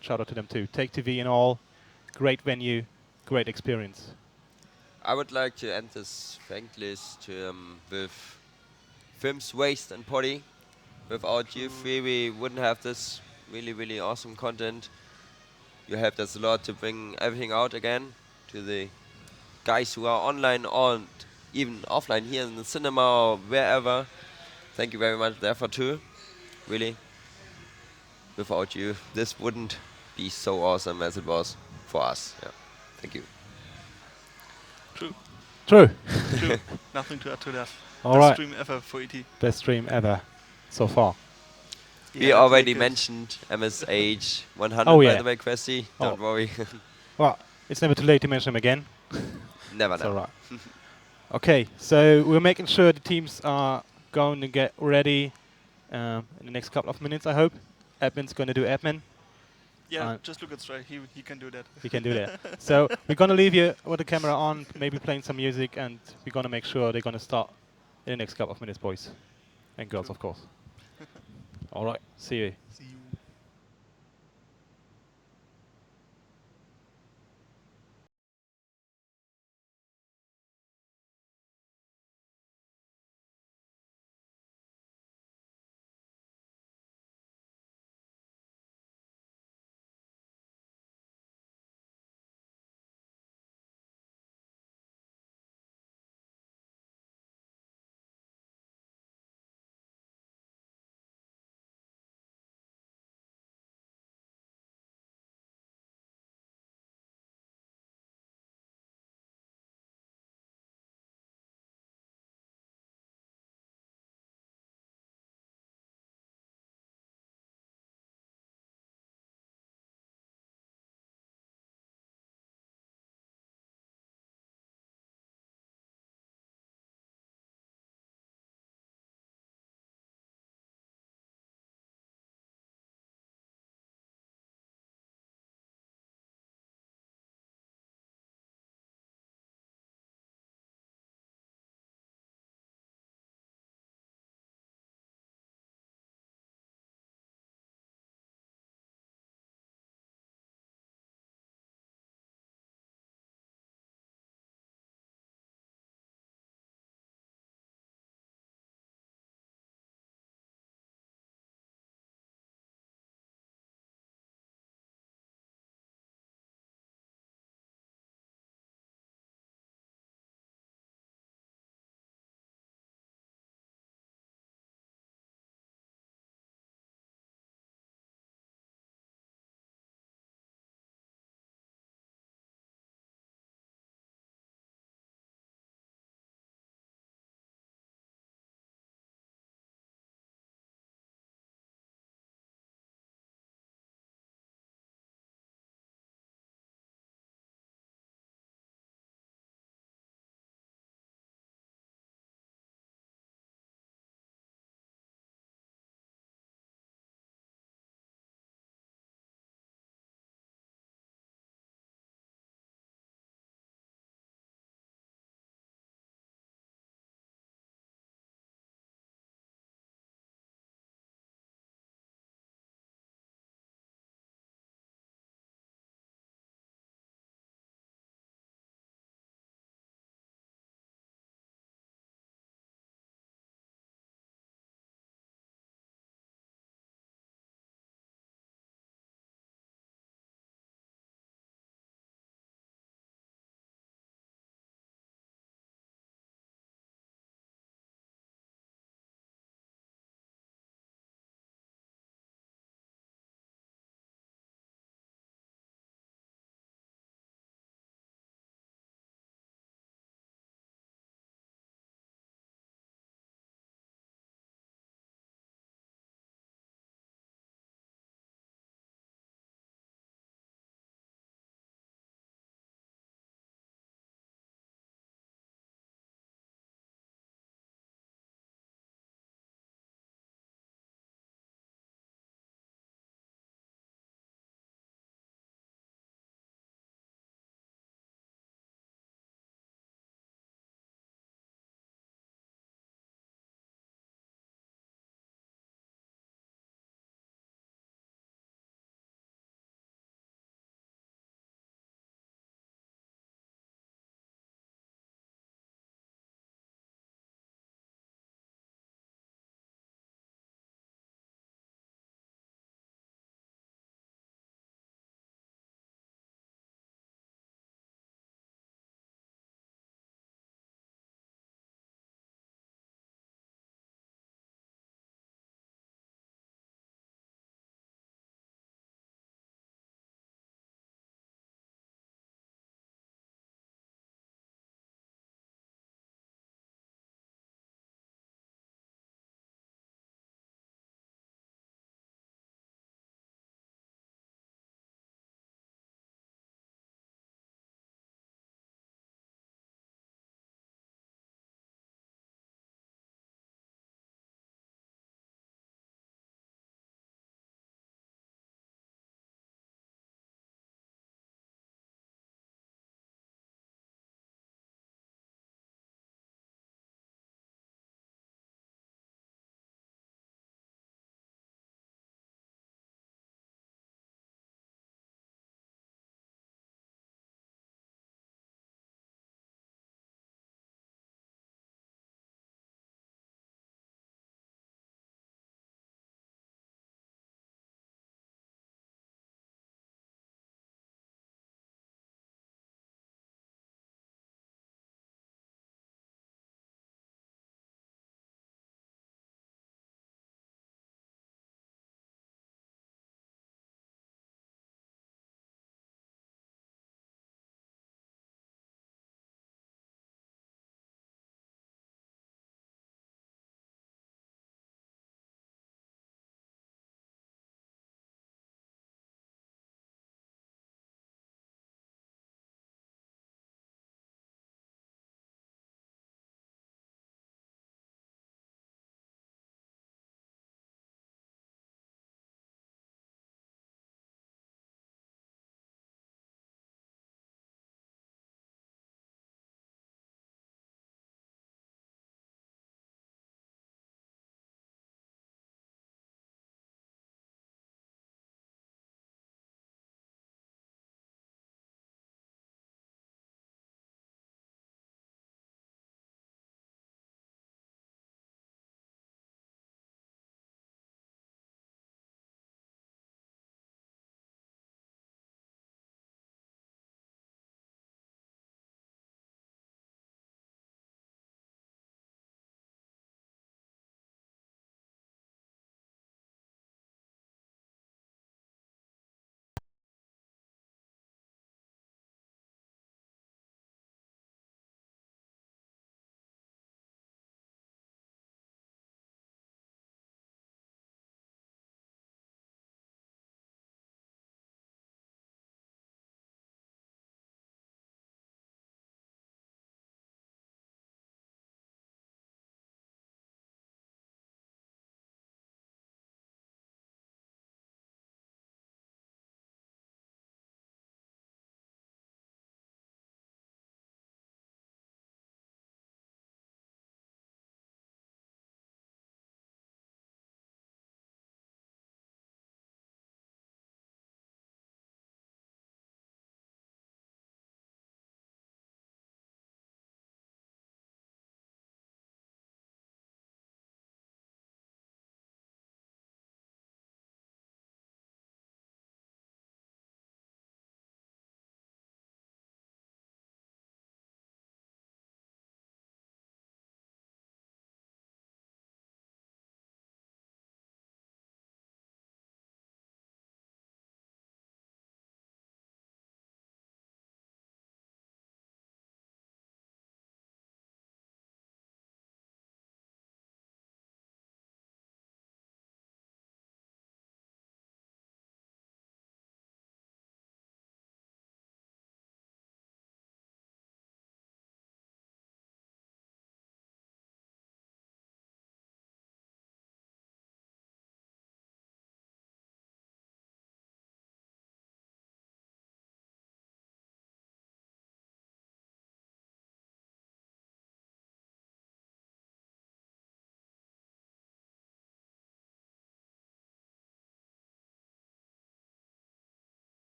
shout out to them too. Take TV and all, great venue, great experience. I would like to end this ranked list with Films, Waste, and Potty. Without you three, we wouldn't have this really awesome content. You helped us a lot to bring everything out again to the guys who are online or even offline here in the cinema or wherever. Thank you very much for the effort too. Really. Without you, this wouldn't be so awesome as it was for us. Yeah. Thank you. True. True. True. Nothing to add to that. All Best right. stream ever for ET. Best stream ever so far. We Yeah, already like it. mentioned MSH 100 Oh, by yeah. the way, Questy. Oh. Don't worry. Well, it's never too late to mention him again. Never It's know. all right. Okay, so we're making sure the teams are going to get ready in the next couple of minutes, I hope. Admin's going to do admin. Yeah, just look at Stray. He can do that. He can do that. So we're going to leave you with the camera on, maybe playing some music, and we're going to make sure they're going to start in the next couple of minutes, boys. And girls, of course. All right, see you. See you.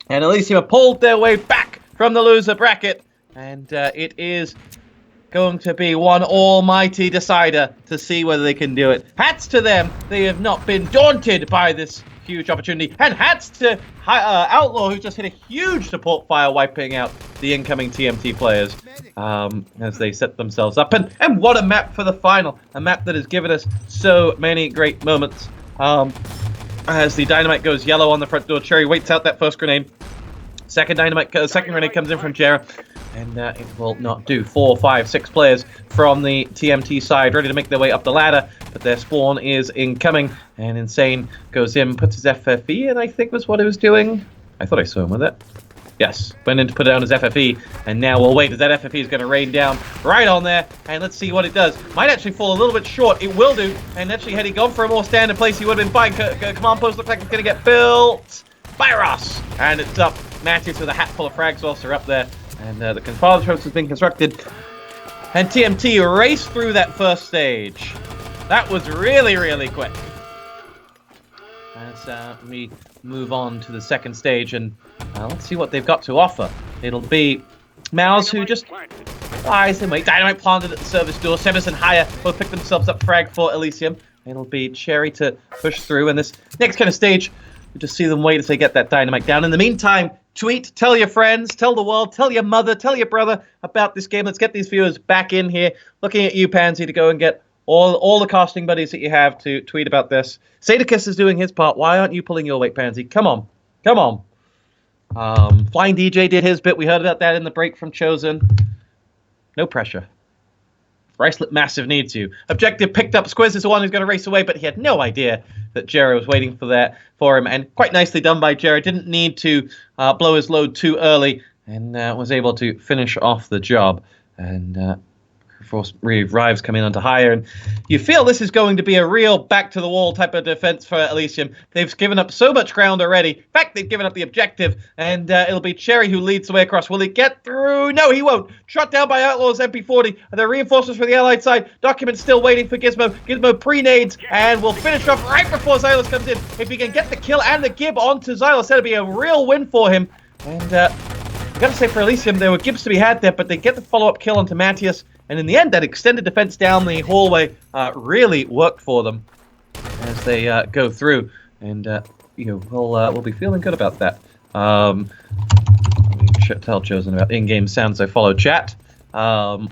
And Elysium have pulled their way back from the loser bracket. And it is going to be one almighty decider to see whether they can do it. Hats to them. They have not been daunted by this huge opportunity. And hats to Outlaw, who just hit a huge support fire, wiping out the incoming TMT players as they set themselves up. And what a map for the final. A map that has given us so many great moments. As the dynamite goes yellow on the front door, Cherry waits out that first grenade. Second grenade comes in from Jera, and it will not do. 4, 5, 6 players from the TMT side ready to make their way up the ladder, but their spawn is incoming, and Insane goes in, puts his FFE in, I think was what he was doing. I thought I saw him with it. Yes, went in to put it on his FFE, and now we'll wait as that FFE is going to rain down right on there, and let's see what it does. Might actually fall a little bit short. It will do, and actually had he gone for a more standard place, he would have been fine. Command post looks like it's going to get built by Ross, and it's up. Matthews with a hat full of frags also up there, and the control post has been constructed, and TMT raced through that first stage. That was really, really quick. As we move on to the second stage, and let's see what they've got to offer. It'll be Mouse, who just lies in wait. Dynamite planted at the service door. Sebas and Haya both pick themselves up frag for Elysium. It'll be Cherry to push through, and this next kind of stage, you just see them wait as they get that dynamite down. In the meantime, tweet, tell your friends, tell the world, tell your mother, tell your brother about this game. Let's get these viewers back in here. Looking at you, Pansy, to go and get all the casting buddies that you have to tweet about this. Sadicus is doing his part. Why aren't you pulling your weight, Pansy? Come on. Come on. Flying DJ did his bit. We heard about that in the break from Chosen. No pressure. Bracelet Massive needs you. Objective picked up. Squiz is the one who's going to race away, but he had no idea that Jera was waiting for him. And quite nicely done by Jera. Didn't need to blow his load too early, and was able to finish off the job. And Force Revives coming onto higher, and you feel this is going to be a real back-to-the-wall type of defense for Elysium. They've given up so much ground already. In fact, they've given up the objective, and it'll be Cherry who leads the way across. Will he get through? No, he won't. Shot down by Outlaw's MP40. The reinforcements for the Allied side. Document still waiting for Gizmo. Gizmo pre-nades, and will finish off right before Xylus comes in. If he can get the kill and the gib onto Xylus, that'll be a real win for him. And I've got to say, for Elysium, there were gibs to be had there, but they get the follow-up kill onto Matthias. And in the end, that extended defense down the hallway really worked for them as they go through. And we'll be feeling good about that. Let me tell Chosen about in-game sounds. I follow chat. Here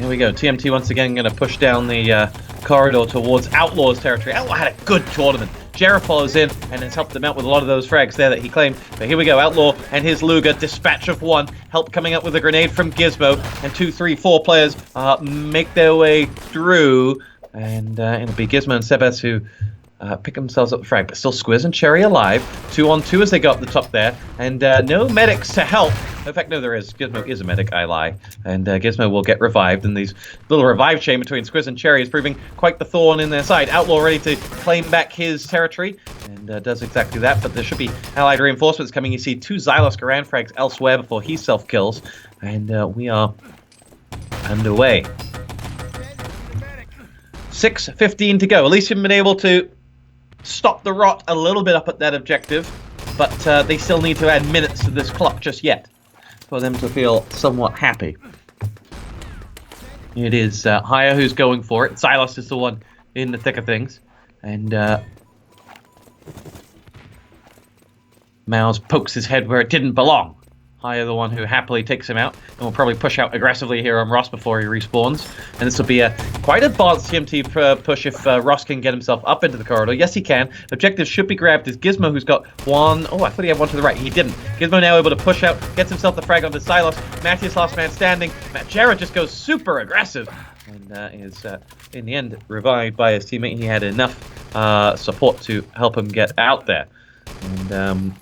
we go. TMT once again going to push down the corridor towards Outlaw's territory. Outlaw had a good tournament. Jera follows in and has helped them out with a lot of those frags there that he claimed. But here we go, Outlaw and his Luger, dispatch of one, help coming up with a grenade from Gizmo, and 2, 3, 4 players make their way through, and it'll be Gizmo and Sebas who pick themselves up the frag, but still Squiz and Cherry alive. 2 on 2 as they got up the top there, and no medics to help. In fact, no, there is. Gizmo is a medic, I lie. And Gizmo will get revived, and these little revive chain between Squiz and Cherry is proving quite the thorn in their side. Outlaw ready to claim back his territory, and does exactly that, but there should be allied reinforcements coming. You see 2 Xylos Garand frags elsewhere before he self-kills, and we are underway. 6:15 to go. Elysium been able to stop the rot a little bit up at that objective, but they still need to add minutes to this clock just yet for them to feel somewhat happy. It is Haya who's going for it. Xylos is the one in the thick of things, and Mouse pokes his head where it didn't belong. Haya the one who happily takes him out, and will probably push out aggressively here on Ross before he respawns. And this will be a quite advanced TMT push if Ross can get himself up into the corridor. Yes, he can. Objective should be grabbed as Gizmo, who's got one. Oh, I thought he had one to the right. He didn't. Gizmo now able to push out, gets himself the frag onto Silos. Matthias last man standing. Jera just goes super aggressive, and is in the end revived by his teammate. He had enough support to help him get out there. And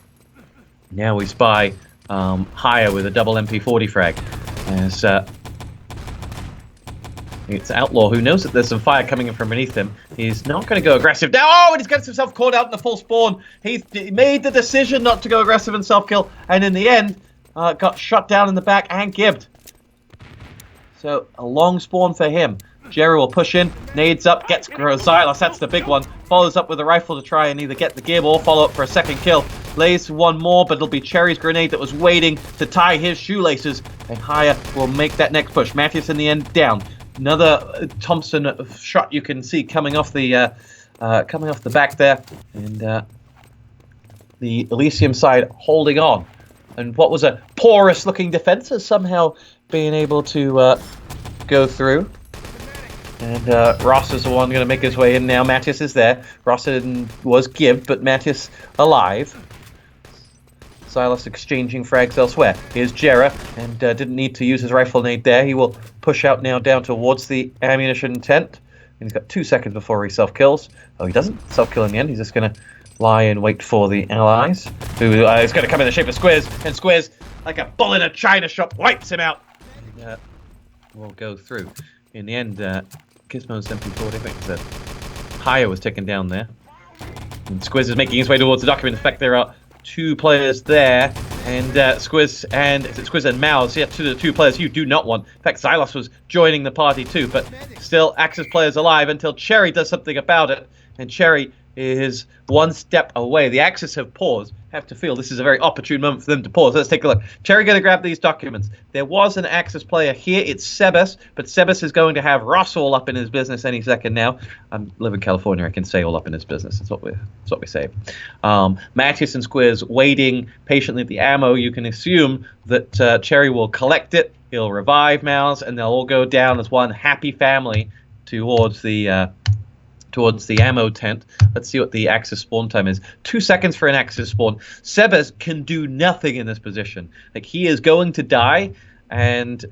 now we spy Higher with a double MP40 frag as it's Outlaw who knows that there's some fire coming in from beneath him. He's not going to go aggressive now. Oh, and he's got himself caught out in the full spawn. He made the decision not to go aggressive and self-kill, and in the end got shot down in the back and gibbed. So a long spawn for him. Jerry will push in, nades up, gets Xylos, that's the big one. Follows up with a rifle to try and either get the gib or follow up for a second kill. Lays one more, but it'll be Cherry's grenade that was waiting to tie his shoelaces. And Haya will make that next push. Matthias in the end down. Another Thompson shot you can see coming off the back there. And the Elysium side holding on. And what was a porous-looking defense has somehow been able to go through. And Ross is the one going to make his way in now. Matthias is there. Ross was gibbed, but Matthias alive. Silas exchanging frags elsewhere. Here's Jera, and didn't need to use his rifle nade there. He will push out now down towards the ammunition tent. And he's got 2 seconds before he self-kills. Oh, he doesn't self-kill in the end. He's just going to lie and wait for the allies. Who is going to come in the shape of Squiz. And Squiz, like a bull in a china shop, wipes him out. And we'll go through. In the end, Gizmo's MP40, I think that Haya was taken down there. And Squiz is making his way towards the document. In fact, there are 2 players there, and Squiz and Mouse, yeah, two players you do not want. In fact, Xylos was joining the party too, but still Axis players alive until Cherry does something about it, and Cherry is one step away. The Axis have paused. Have to feel this is a very opportune moment for them to pause. Let's take a look. Cherry going to grab these documents. There was an Axis player here. It's Sebas, but Sebas is going to have Ross all up in his business any second now. I live in California. I can say all up in his business. That's what we say. Matthias and Squiz waiting patiently at the ammo. You can assume that Cherry will collect it. He'll revive Mouse, and they'll all go down as one happy family towards the ammo tent. Let's see what the Axis spawn time is. 2 seconds for an Axis spawn. Sebas can do nothing in this position. Like, he is going to die, and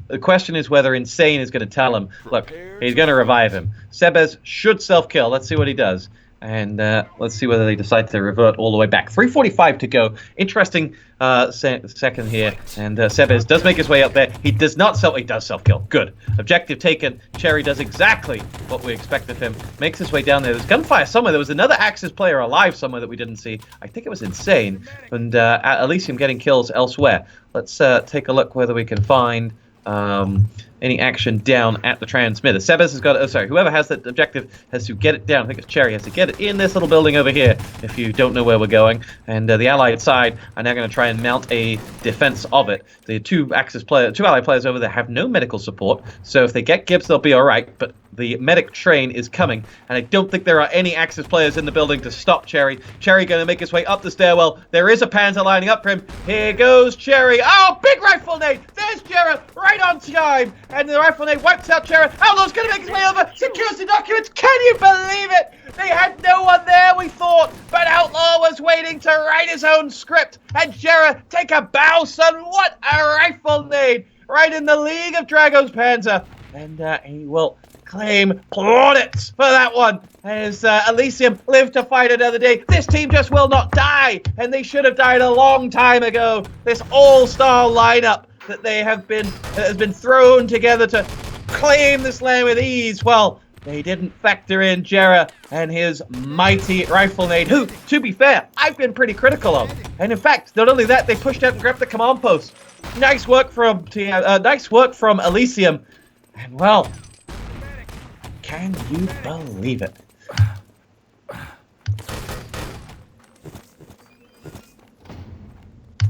the question is whether Insane is going to tell him, look, he's going to revive him. Sebas should self-kill. Let's see what he does. And let's see whether they decide to revert all the way back. 3:45 to go. Interesting second here. And Sebas does make his way up there. He does not he does self-kill. Good. Objective taken. Cherry does exactly what we expect of him. Makes his way down there. There's gunfire somewhere. There was another Axis player alive somewhere that we didn't see. I think it was Insane. And Elysium getting kills elsewhere. Let's take a look whether we can find any action down at the transmitter. Sebas has got, whoever has that objective has to get it down. I think it's Cherry has to get it in this little building over here, if you don't know where we're going. And the Allied side are now going to try and mount a defense of it. The two Allied players over there have no medical support, so if they get Gibbs, they'll be all right, but the medic train is coming, and I don't think there are any Axis players in the building to stop Cherry. Cherry going to make his way up the stairwell. There is a Panzer lining up for him. Here goes Cherry. Oh, big rifle nade. There's Cherry right on time, and the rifle nade wipes out Cherry. Outlaw's going to make his way over. Secures the documents. Can you believe it? They had no one there, we thought, but Outlaw was waiting to write his own script. And Cherry, take a bow, son. What a rifle nade. Right in the League of Dragons Panzer. And he will claim plaudits for that one, as Elysium live to fight another day. This team just will not die, and they should have died a long time ago. This all-star lineup that has been thrown together to claim this land with ease. Well, they didn't factor in Jera and his mighty rifle nade, who, to be fair, I've been pretty critical of. And in fact, not only that, they pushed out and grabbed the command post. Nice work from Elysium, and well, can you believe it?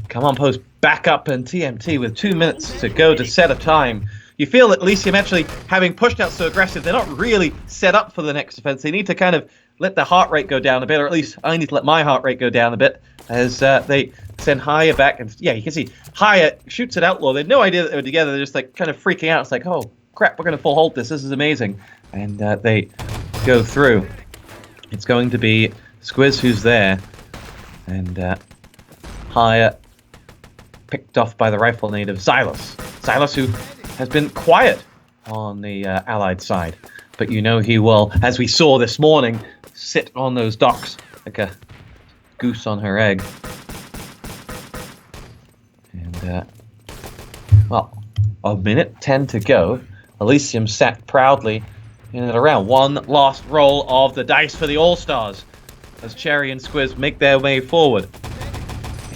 Come on, post back up in TMT with 2 minutes to go to set a time. You feel that Elysium actually, having pushed out so aggressive, they're not really set up for the next defense. They need to kind of let the heart rate go down a bit, or at least I need to let my heart rate go down a bit, as they send Haya back. And yeah, you can see Haya shoots at Outlaw. They had no idea that they were together. They're just like kind of freaking out. It's like, oh crap, we're going to full hold this. This is amazing. And they go through. It's going to be Squiz who's there, and Haya picked off by the rifle nade of Xylos. Xylos, who has been quiet on the Allied side, but you know he will, as we saw this morning, sit on those docks like a goose on her egg. And well, a minute 10 to go. Elysium sat proudly in and around. One last roll of the dice for the All-Stars as Cherry and Squiz make their way forward.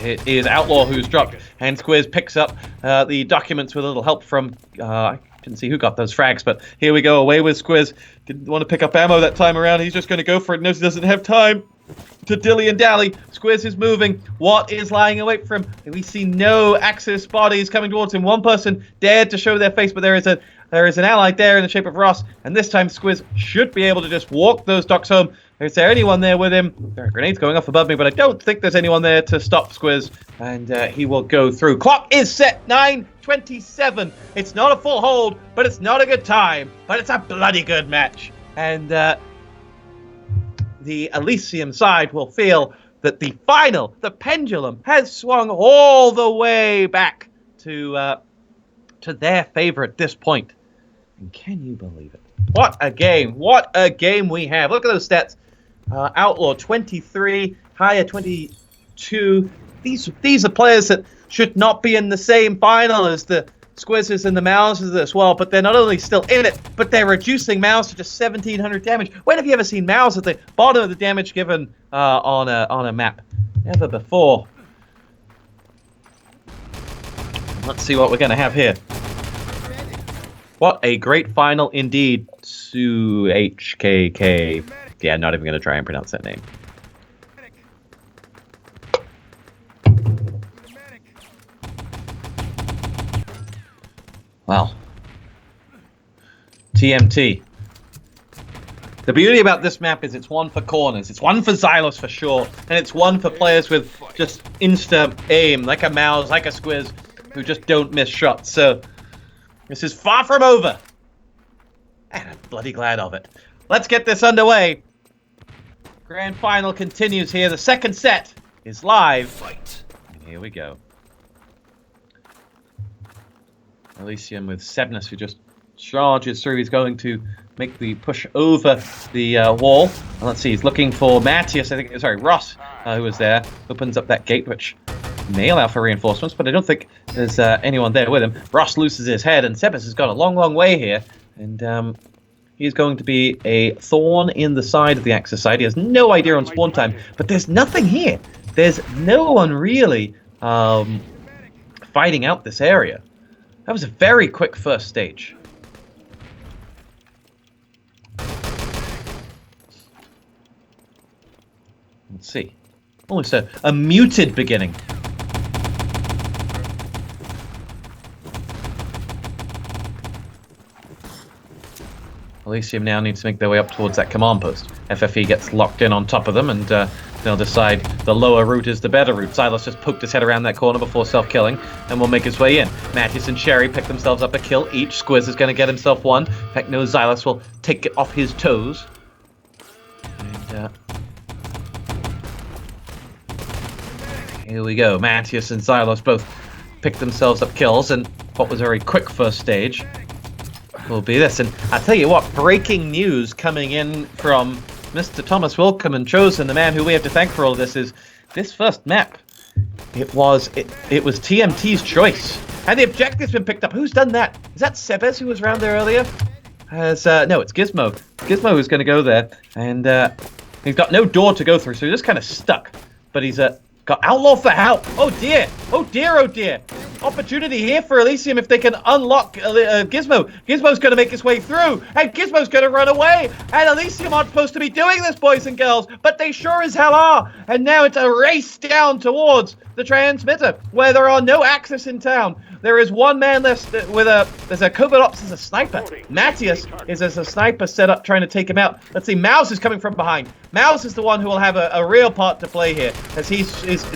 It is Outlaw who's dropped, and Squiz picks up the documents with a little help from, I Didn't see who got those frags, but here we go. Away with Squiz. Didn't want to pick up ammo that time around. He's just going to go for it. Knows he doesn't have time to dilly and dally. Squiz is moving. What is lying await for him? We see no Axis bodies coming towards him. One person dared to show their face, but there is an ally there in the shape of Ross. And this time Squiz should be able to just walk those docks home. Is there anyone there with him? There are grenades going off above me, but I don't think there's anyone there to stop Squiz. And he will go through. Clock is set 9:27. It's not a full hold, but it's not a good time. But it's a bloody good match. And the Elysium side will feel that the pendulum has swung all the way back to their favor at this point. And can you believe it? What a game. What a game we have. Look at those stats. Outlaw 23, Higher 22. These are players that should not be in the same final as the Squizzes and the Mouses as well, but they're not only still in it, but they're reducing Mouse to just 1,700 damage. When have you ever seen Mouse at the bottom of the damage given on a map? Never before. Let's see what we're going to have here. What a great final indeed. HKK. Yeah, not even going to try and pronounce that name. Well, TMT. The beauty about this map is it's one for corners, it's one for Xylos for sure, and it's one for players with just insta aim, like a Mouse, like a Squiz, who just don't miss shots. So this is far from over, and I'm bloody glad of it. Let's get this underway. Grand final continues here. The second set is live. Fight. And here we go. Elysium with Sebnus, who just charges through. He's going to make the push over the wall. And let's see, he's looking for Matthias, Ross, who was there. Opens up that gate, which may allow for reinforcements, but I don't think there's anyone there with him. Ross loses his head, and Sebnus has got a long, long way here. And he's going to be a thorn in the side of the Axis side. He has no idea on spawn time, but there's nothing here. There's no one really fighting out this area. That was a very quick first stage. Let's see. Almost a muted beginning. Elysium now needs to make their way up towards that command post. FFE gets locked in on top of them, and they'll decide the lower route is the better route. Silas just poked his head around that corner before self-killing, and will make his way in. Mattis and Sherry pick themselves up a kill. Each Squiz is going to get himself one. In fact, no, Xylos will take it off his toes. And here we go. Mattias and Xylos both pick themselves up kills, and what was a very quick first stage will be this. And I'll tell you what, breaking news coming in from Mr. Thomas Wilcom and Chosen, the man who we have to thank for all this, is this first map. It was TMT's choice. And the objective's been picked up. Who's done that? Is that Sebes who was around there earlier? No, it's Gizmo. Gizmo who's going to go there. And he's got no door to go through, so he's just kind of stuck. But he's got Outlaw for help. Oh dear. Oh dear, oh dear. Opportunity here for Elysium if they can unlock Gizmo. Gizmo's going to make his way through, and Gizmo's going to run away. And Elysium aren't supposed to be doing this, boys and girls, but they sure as hell are. And now it's a race down towards the transmitter, where there are no Axis in town. There is one man left with there's a Covert Ops as a sniper. Matthias is as a sniper set up trying to take him out. Let's see, Mouse is coming from behind. Mouse is the one who will have a real part to play here, as he's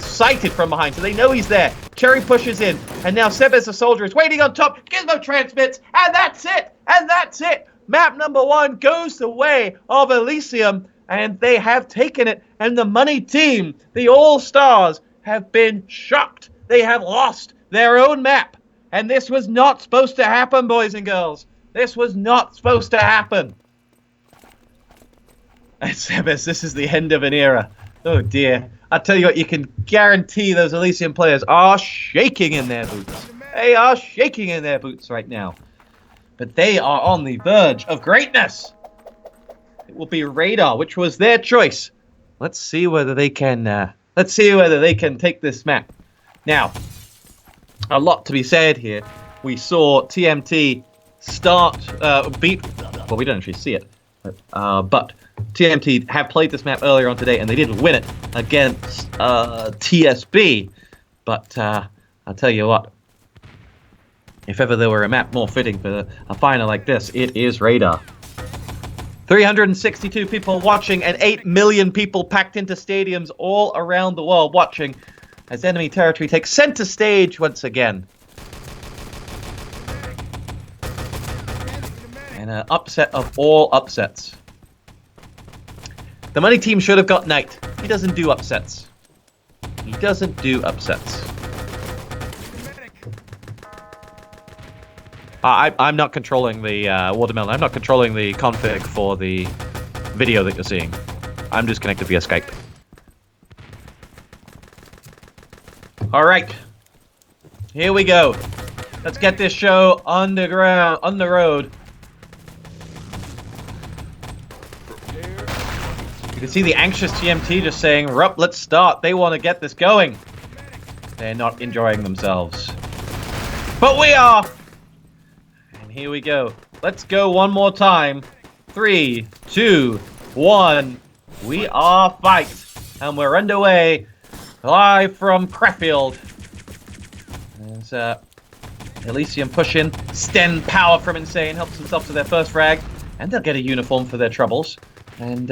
sighted from behind, so they know he's there. Cherry pushes in, and now Sebes the soldier is waiting on top. Gizmo transmits, and that's it! And that's it! Map number 1 goes the way of Elysium, and they have taken it, and the money team, the All-Stars, have been shocked. They have lost their own map, and this was not supposed to happen, boys and girls. This was not supposed to happen. And Sebes, this is the end of an era. Oh dear. I tell you what, you can guarantee those Elysium players are shaking in their boots. They are shaking in their boots right now. But they are on the verge of greatness. It will be Radar, which was their choice. Let's see whether they can take this map. Now, a lot to be said here. We saw TMT start, beat. Well, we don't actually see it, but TMT have played this map earlier on today, and they did win it against TSB. But I'll tell you what, if ever there were a map more fitting for a final like this, it is Radar. 362 people watching and 8 million people packed into stadiums all around the world watching as enemy territory takes center stage once again. And an upset of all upsets. The Money Team should have got Knight. He doesn't do upsets. He doesn't do upsets. I'm not controlling the Watermelon. I'm not controlling the config for the video that you're seeing. I'm just connected via Skype. All right. Here we go. Let's get this show on the road. You can see the anxious TMT just saying, "Rup, let's start." They want to get this going. They're not enjoying themselves. But we are! And here we go. Let's go one more time. 3, 2, 1. We are fight. And we're underway. Live from Krefeld. There's Elysium pushing. Sten power from Insane. Helps himself to their first frag. And they'll get a uniform for their troubles. And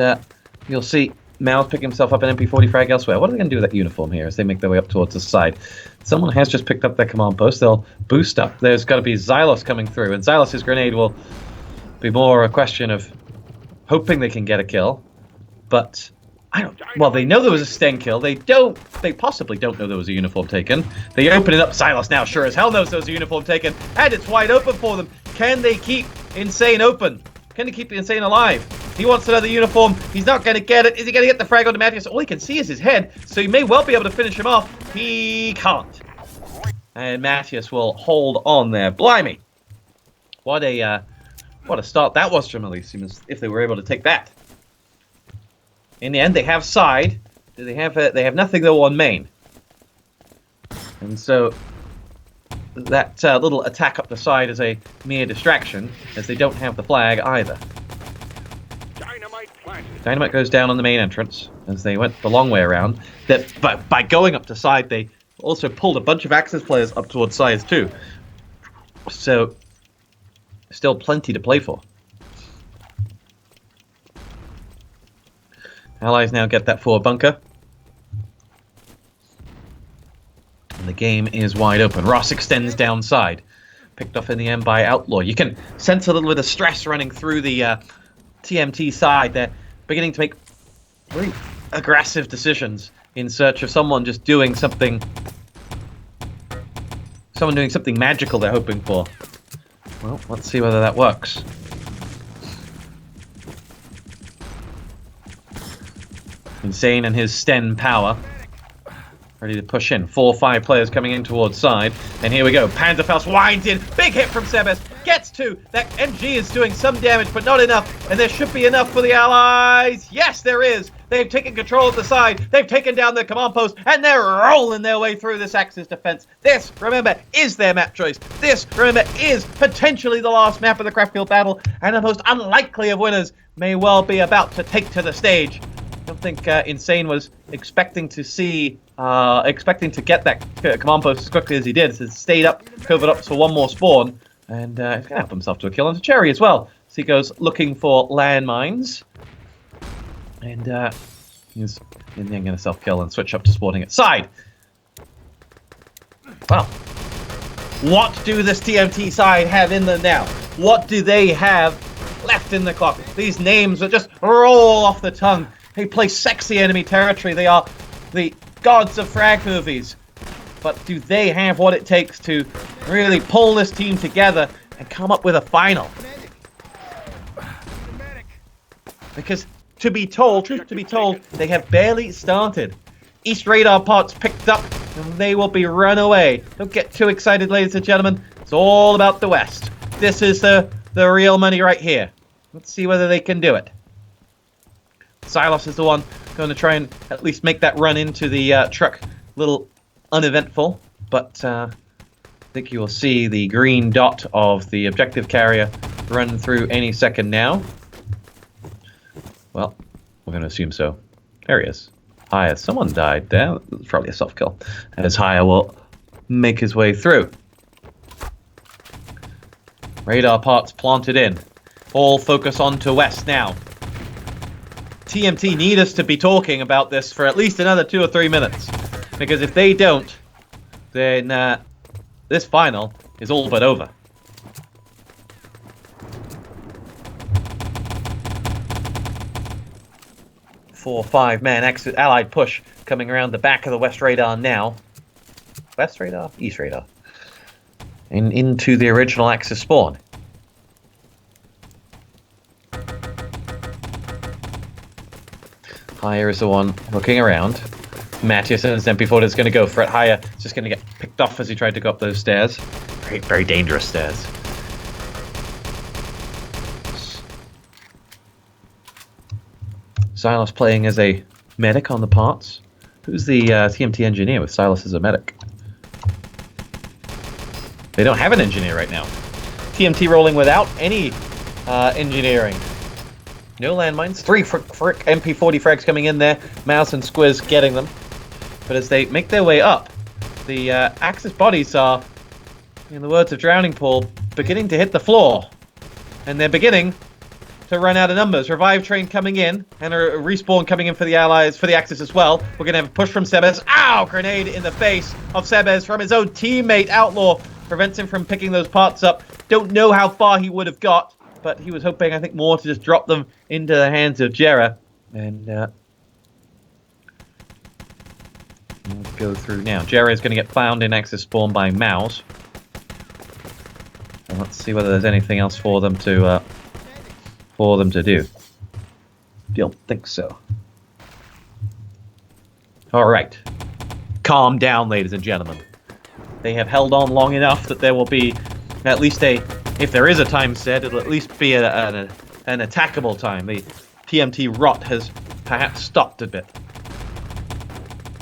you'll see Mal's picking himself up an MP40 frag elsewhere. What are they going to do with that uniform here as they make their way up towards the side? Someone has just picked up their command post. They'll boost up. There's got to be Xylos coming through. And Xylos' grenade will be more a question of hoping they can get a kill. But I don't... Well, they know there was a Sten kill. They possibly don't know there was a uniform taken. They open it up. Xylos now sure as hell knows there was a uniform taken. And it's wide open for them. Can they keep Insane open? Can they keep Insane alive? He wants another uniform. He's not going to get it. Is he going to get the frag onto Matthias? All he can see is his head, so he may well be able to finish him off. He can't. And Matthias will hold on there. Blimey. What a start that was from Elysium, if they were able to take that. In the end, they have side. They have nothing, though, on main. And so that little attack up the side is a mere distraction, as they don't have the flag either. Dynamite goes down on the main entrance, as they went the long way around. But by going up to side, they also pulled a bunch of Axis players up towards sides too. So, still plenty to play for. Allies now get that forward bunker. And the game is wide open. Ross extends downside. Picked off in the end by Outlaw. You can sense a little bit of stress running through the TMT side. They're beginning to make very aggressive decisions in search of someone just doing something. Someone doing something magical they're hoping for. Well, let's see whether that works. Insane and his Sten power. Ready to push in. 4 or 5 players coming in towards side. And here we go. Panzerfaust winds in. Big hit from Sebes. Gets 2. That MG is doing some damage, but not enough. And there should be enough for the Allies. Yes, there is. They've taken control of the side. They've taken down their command post. And they're rolling their way through this Axis defense. This, remember, is their map choice. This, remember, is potentially the last map of the Krefeld battle. And the most unlikely of winners may well be about to take to the stage. I don't think Insane was expecting to get that command post as quickly as he did. So he stayed up, covered up for one more spawn, and he's going to help himself to a kill onto Cherry as well. So he goes looking for landmines, and he's going to self-kill and switch up to spawning at side. Well, what do this TMT side have in them now? What do they have left in the clock? These names that just roll off the tongue. They play sexy enemy territory. They are the gods of frag movies. But do they have what it takes to really pull this team together and come up with a final? Because truth to be told, they have barely started. East radar parts picked up, and they will be run away. Don't get too excited, ladies and gentlemen. It's all about the West. This is the real money right here. Let's see whether they can do it. Xylos is the one going to try and at least make that run into the truck a little uneventful, but I think you will see the green dot of the objective carrier run through any second now. Well, we're going to assume so. There he is. Haya, someone died there. It's probably a self-kill. As Haya will make his way through. Radar parts planted in. All focus on to west now. TMT need us to be talking about this for at least another 2 or 3 minutes. Because if they don't, then this final is all but over. Four, 5-man allied push coming around the back of the west radar now. West radar? East radar. Into the original Axis spawn. Haya is the one looking around. Matthias and his MP40 is going to go for it. Haya is just going to get picked off as he tried to go up those stairs. Very, very dangerous stairs. Silas playing as a medic on the parts. Who's the TMT engineer with Silas as a medic? They don't have an engineer right now. TMT rolling without any engineering. No landmines. 3 frick MP40 frags coming in there. Mouse and Squiz getting them. But as they make their way up, the Axis bodies are, in the words of Drowning Pool, beginning to hit the floor. And they're beginning to run out of numbers. Revive train coming in, and a respawn coming in for the Allies, for the Axis as well. We're going to have a push from Sebes. Ow! Grenade in the face of Sebes from his own teammate, Outlaw. Prevents him from picking those parts up. Don't know how far he would have got, but he was hoping, I think, more to just drop them into the hands of Jera. And we'll go through now. Jera is going to get found in Axis spawn by Mouse. And let's see whether there's anything else for them to do. Don't think so. All right. Calm down, ladies and gentlemen. They have held on long enough that there will be at least if there is a time set, it'll at least be an attackable time. The TMT rot has perhaps stopped a bit.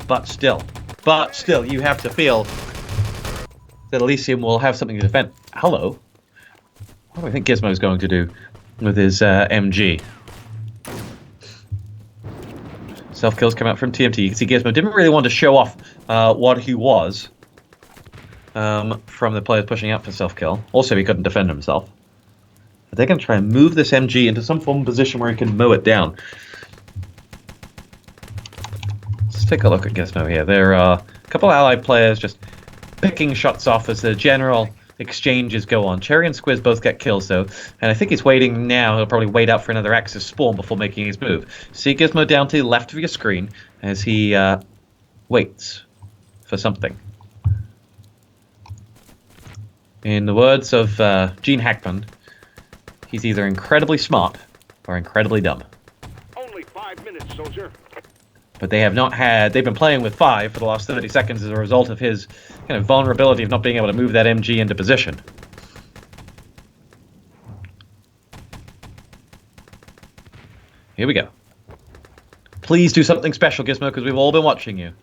But still, you have to feel that Elysium will have something to defend. Hello? What do I think Gizmo's going to do with his MG? Self-kills come out from TMT. You can see Gizmo didn't really want to show off what he was from the players pushing out for self-kill. Also, he couldn't defend himself. But they're going to try and move this MG into some form of position where he can mow it down. Let's take a look at Gizmo here. There are a couple of allied players just picking shots off as the general exchanges go on. Cherry and Squiz both get kills, though. And I think he's waiting now. He'll probably wait out for another Axis spawn before making his move. See Gizmo down to the left of your screen as he waits for something. In the words of Gene Hackman, he's either incredibly smart or incredibly dumb. Only 5 minutes, soldier. But they have not had... They've been playing with 5 for the last 30 seconds as a result of his kind of vulnerability of not being able to move that MG into position. Here we go. Please do something special, Gizmo, because we've all been watching you.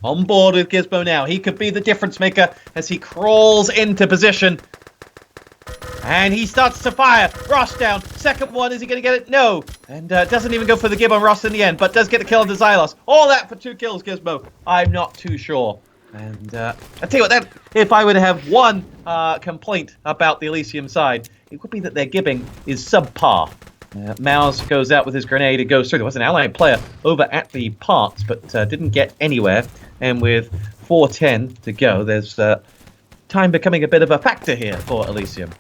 On board with Gizmo now. He could be the difference maker as he crawls into position. And he starts to fire. Ross down. Second one. Is he going to get it? No. And doesn't even go for the gib on Ross in the end, but does get the kill on Xylos. All that for 2 kills, Gizmo. I'm not too sure. And I tell you what, if I were to have one complaint about the Elysium side, it would be that their gibbing is subpar. Mouse goes out with his grenade. It goes through. There was an allied player over at the parts, but didn't get anywhere. And with 4:10 to go, there's time becoming a bit of a factor here for Elysium.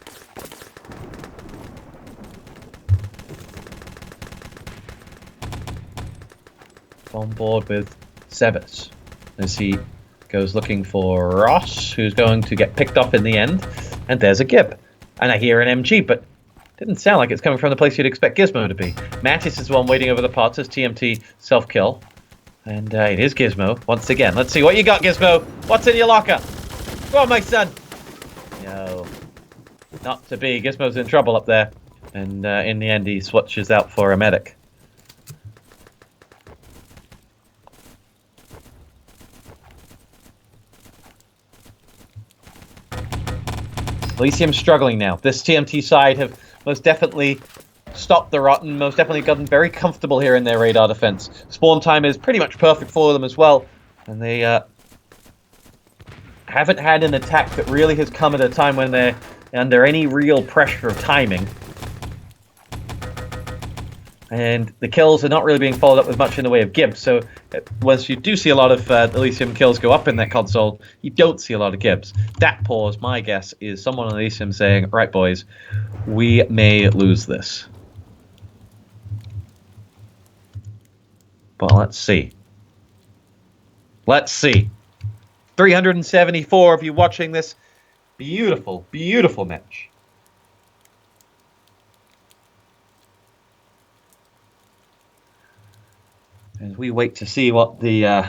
On board with Sebes as he goes looking for Ross, who's going to get picked off in the end. And there's a gib. And I hear an MG, but didn't sound like it's coming from the place you'd expect Gizmo to be. Mattis is the one waiting over the parts as TMT self-kill. And it is Gizmo once again. Let's see what you got, Gizmo. What's in your locker? Go on, my son. No. Not to be. Gizmo's in trouble up there. And in the end, he switches out for a medic. Elysium struggling now. This TMT side have most definitely stopped the rotten, most definitely gotten very comfortable here in their radar defense. Spawn time is pretty much perfect for them as well, and they haven't had an attack that really has come at a time when they're under any real pressure of timing. And the kills are not really being followed up with much in the way of Gibbs, so once you do see a lot of Elysium kills go up in that console, you don't see a lot of Gibbs. That pause, my guess, is someone on Elysium saying, right boys, we may lose this. But let's see. Let's see. 374 of you watching this beautiful, beautiful match. As we wait to see what the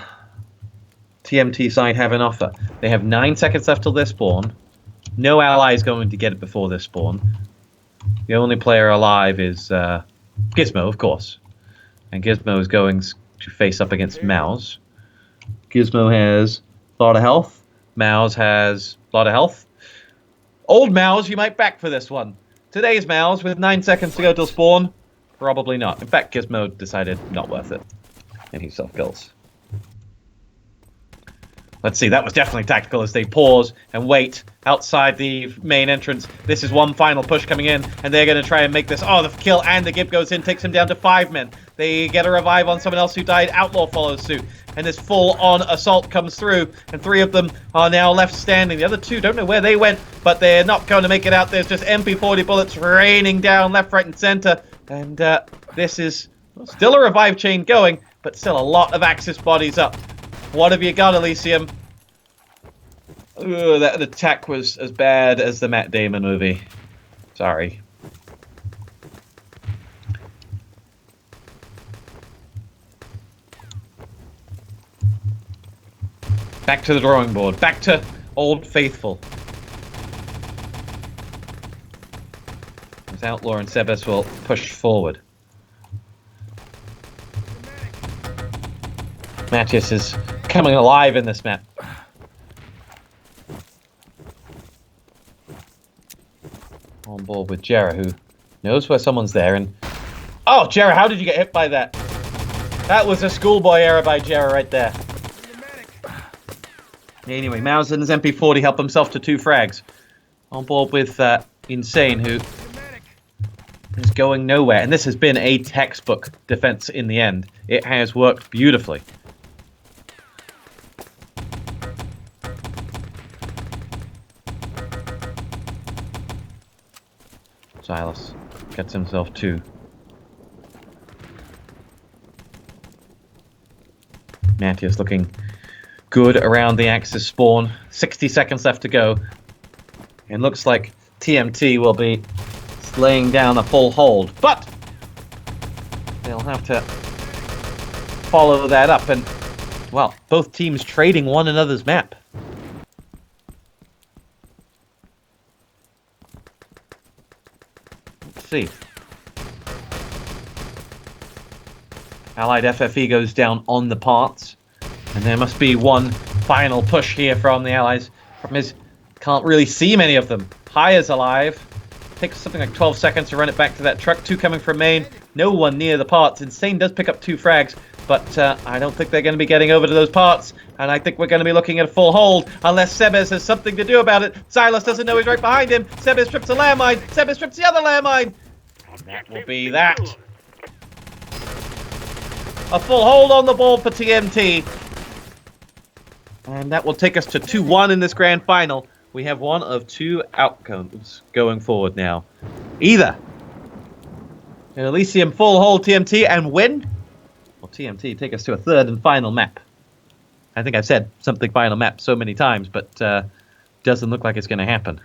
TMT side have in offer. They have 9 seconds left till their spawn. No ally is going to get it before their spawn. The only player alive is Gizmo, of course. And Gizmo is going to face up against Mouse. Gizmo has a lot of health. Mouse has a lot of health. Old Mouse, you might back for this one. Today's Mouse, with 9 seconds to go till spawn, probably not. In fact, Gizmo decided not worth it. And he self-kills. Let's see, that was definitely tactical as they pause and wait outside the main entrance. This is one final push coming in, and they're going to try and make this. Oh, the kill and the Gib goes in, takes him down to 5 men. They get a revive on someone else who died. Outlaw follows suit, and this full-on assault comes through, and 3 of them are now left standing. The other 2 don't know where they went, but they're not going to make it out. There's just MP40 bullets raining down left, right, and center, and this is still a revive chain going, but still a lot of Axis bodies up. What have you got, Elysium? Ooh, that attack was as bad as the Matt Damon movie. Sorry. Back to the drawing board. Back to Old Faithful. As Outlaw and Sebes will push forward. Matthias is coming alive in this map. On board with Jera, who knows where someone's there, and... Oh, Jera, how did you get hit by that? That was a schoolboy error by Jera right there. Anyway, Mouse and his MP40 help himself to 2 frags. On board with Insane, who is going nowhere. And this has been a textbook defense in the end. It has worked beautifully. Silas gets himself 2. Matthias looking good around the Axis spawn. 60 seconds left to go. And looks like TMT will be laying down a full hold. But they'll have to follow that up. And, well, both teams trading one another's map. See. Allied FFE goes down on the parts, and there must be one final push here from the Allies. Problem is, can't really see many of them. Hire's alive. Takes something like 12 seconds to run it back to that truck. 2 coming from main. No one near the parts. Insane does pick up 2 frags, but I don't think they're going to be getting over to those parts, and I think we're going to be looking at a full hold, unless Sebes has something to do about it. Silas doesn't know he's right behind him. Sebes trips a landmine. Sebes trips the other landmine. And that will be that. A full hold on the ball for TMT. And that will take us to 2-1 in this grand final. We have one of 2 outcomes going forward now. Either an Elysium full hold TMT and win, or TMT take us to a 3rd and final map. I think I've said something final map so many times, but doesn't look like it's going to happen.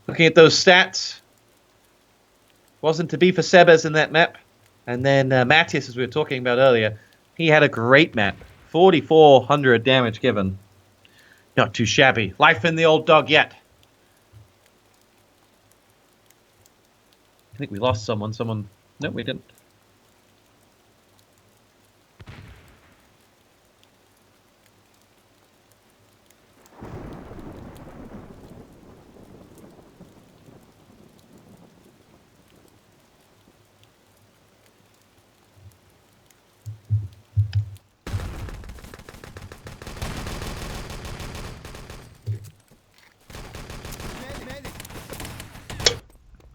Looking at those stats, wasn't to be for Sebes in that map. And then Matthias, as we were talking about earlier, he had a great map. 4,400 damage given. Not too shabby. Life in the old dog yet. I think we lost someone. No, we didn't.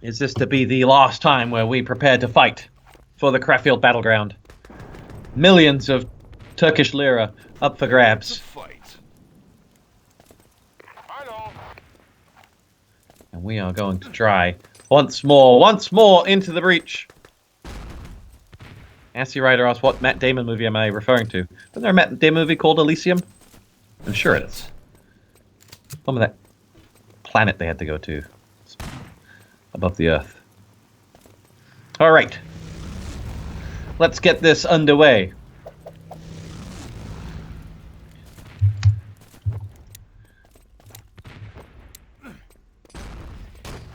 Is this to be the last time where we prepare to fight for the Krefeld battleground? Millions of Turkish lira up for grabs. And we are going to try once more into the breach. Assy Rider asks, what Matt Damon movie am I referring to? Isn't there a Matt Damon movie called Elysium? I'm sure it is. Some of that planet they had to go to. Above the Earth. Alright. Let's get this underway.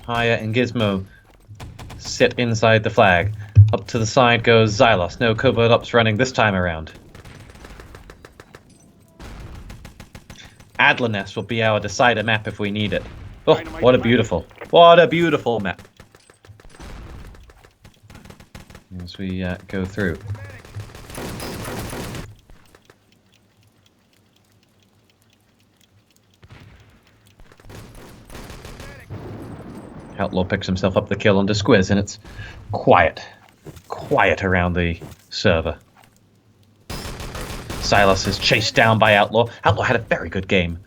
Haya and Gizmo sit inside the flag. Up to the side goes Xylos. No covert ops running this time around. Adlanest will be our decider map if we need it. Oh, what a beautiful map. As we go through. Outlaw picks himself up the kill onto Squiz, and it's quiet around the server. Xylos is chased down by Outlaw. Outlaw had a very good game.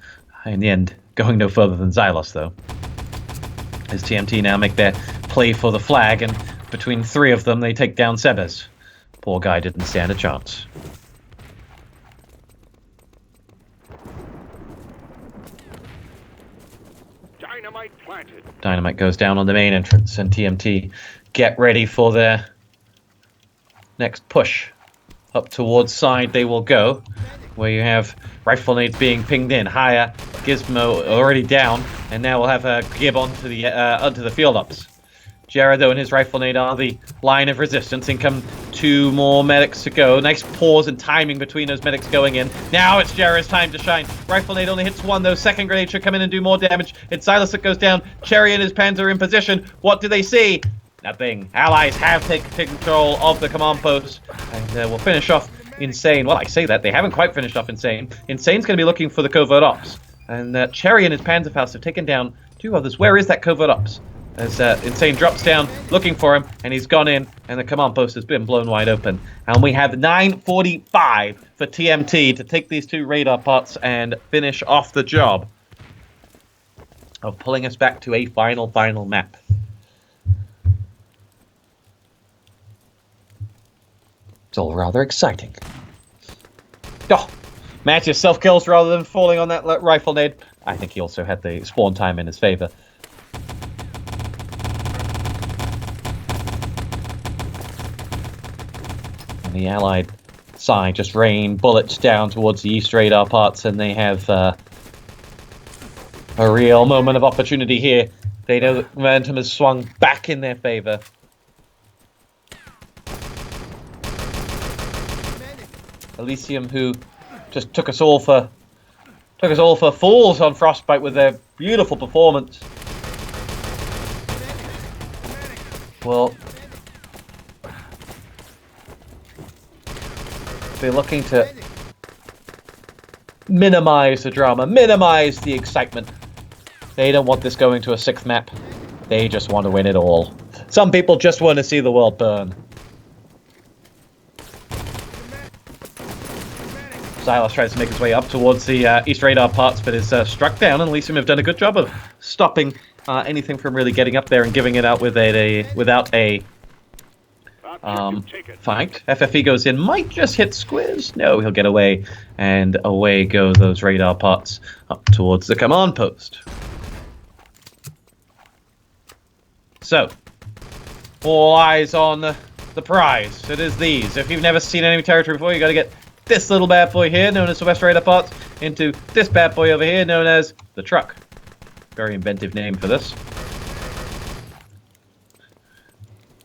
In the end, going no further than Xylos, though. As TMT now make their play for the flag, and between three of them, they take down Sebes. Poor guy didn't stand a chance. Dynamite planted. Dynamite goes down on the main entrance, and TMT get ready for their next push. Up towards side they will go, where you have rifle nades being pinged in. Haya, Gizmo already down, and now we'll have a Gib onto the field ops. Jared, though, and his rifle nade are the line of resistance. In come two more medics to go. Nice pause and timing between those medics going in. Now it's Jared's time to shine. Rifle nade only hits one, though. Second grenade should come in and do more damage. It's Xylos that goes down. Cherry and his Panzer in position. What do they see? Nothing. Allies have taken control of the command post. And we'll finish off Insane. Well, I say that. They haven't quite finished off Insane. Insane's going to be looking for the covert ops. And Cherry and his Panzerfaust have taken down two others. Where is that covert ops? As Insane drops down, looking for him, and he's gone in, and the command post has been blown wide open. And we have 9:45 for TMT to take these two radar pots and finish off the job of pulling us back to a final map. It's all rather exciting. Oh, Matches self-kills rather than falling on that rifle nade. I think he also had the spawn time in his favor. And the allied side just rain bullets down towards the east radar parts, and they have a real moment of opportunity here. They know that momentum has swung back in their favor. Elysium, who just took us all for fools on Frostbite with their beautiful performance. Well, they're looking to minimize the drama, minimize the excitement. They don't want this going to a sixth map. They just want to win it all. Some people just want to see the world burn. Xylos tries to make his way up towards the east radar parts, but is struck down, and Elysium have done a good job of stopping anything from really getting up there and giving it out with without a fight. FFE goes in, might just hit Squiz. No, he'll get away, and away go those radar parts up towards the command post. So, all eyes on the prize. It is these. If you've never seen enemy territory before, you got to get this little bad boy here, known as the West Radar Parts, into this bad boy over here, known as the Truck. Very inventive name for this.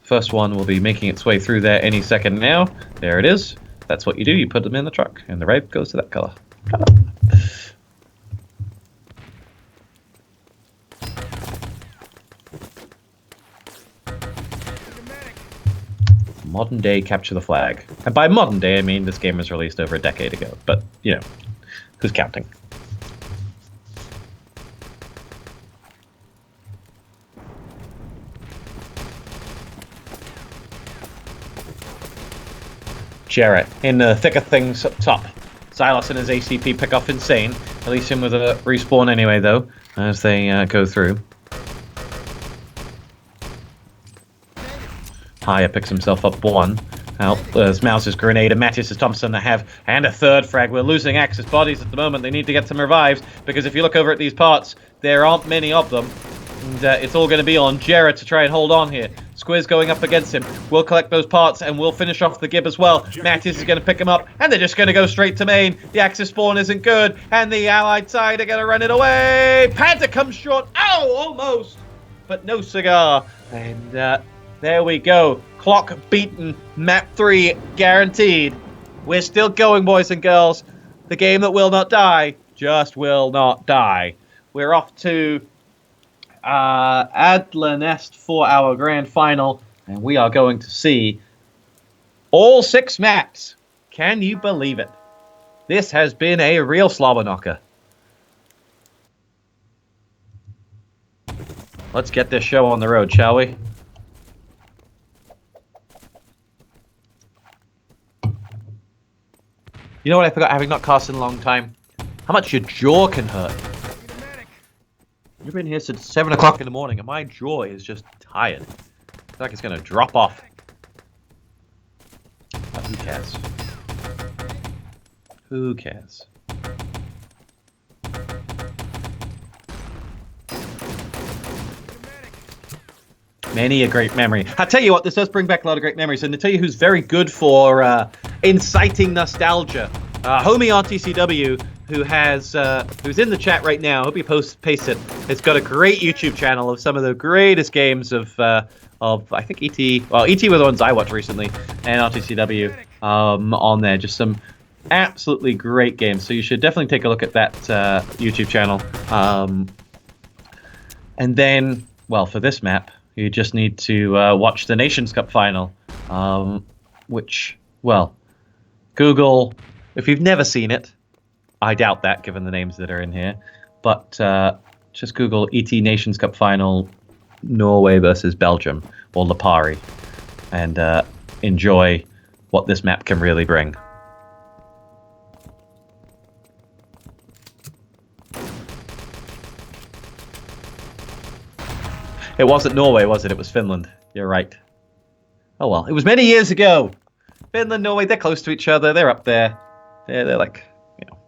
First one will be making its way through there any second now. There it is. That's what you do. You put them in the truck, and the red goes to that color. Modern day capture the flag. And by modern day, I mean this game was released over a decade ago. But, you know, who's counting? Jarrett in the thick of things up top. Xylos and his ACP pick off Insane. Elysium with a respawn anyway, though, as they go through. Haya picks himself up one. Out, there's Mouse's grenade and Matthias' Thompson that have, and a third frag. We're losing Axis bodies at the moment. They need to get some revives, because if you look over at these parts, there aren't many of them. And it's all going to be on Jarrett to try and hold on here. Squiz going up against him. We'll collect those parts and we'll finish off the Gib as well. Matthias is going to pick him up, and they're just going to go straight to main. The Axis spawn isn't good, and the Allied side are going to run it away. Panther comes short. Oh, almost. But no cigar. And there we go. Clock beaten. Map 3 guaranteed. We're still going, boys and girls. The game that will not die just will not die. We're off to Adler Nest for our grand final, and we are going to see all 6 maps. Can you believe it? This has been a real slobber knocker. Let's get this show on the road, shall we? You know what I forgot, having not cast in a long time? How much your jaw can hurt. You've been here since 7 o'clock in the morning, and my jaw is just tired. I feel like it's going to drop off. But who cares? Who cares? Many a great memory. I tell you what, this does bring back a lot of great memories, and to tell you who's very good for inciting nostalgia, homie RTCW, who's in the chat right now. I hope he paste it. It's got a great YouTube channel of some of the greatest games of I think ET. Well, ET were the ones I watched recently, and RTCW on there. Just some absolutely great games. So you should definitely take a look at that YouTube channel. And then, well, for this map, you just need to watch the Nations Cup final, which, well, Google. If you've never seen it, I doubt that, given the names that are in here. But just Google ET Nations Cup final, Norway versus Belgium, or Lipari, and enjoy what this map can really bring. It wasn't Norway, was it? It was Finland. You're right. Oh well, it was many years ago. Finland, Norway, they're close to each other. They're up there. They're like, you know.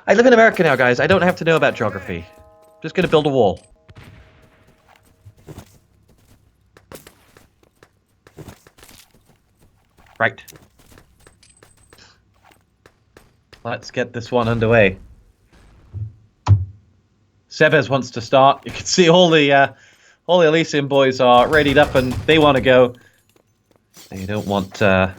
I live in America now, guys. I don't have to know about geography. I'm just gonna build a wall. Right. Let's get this one underway. Sebes wants to start. You can see all the Elysium boys are readied up and they want to go. They don't want to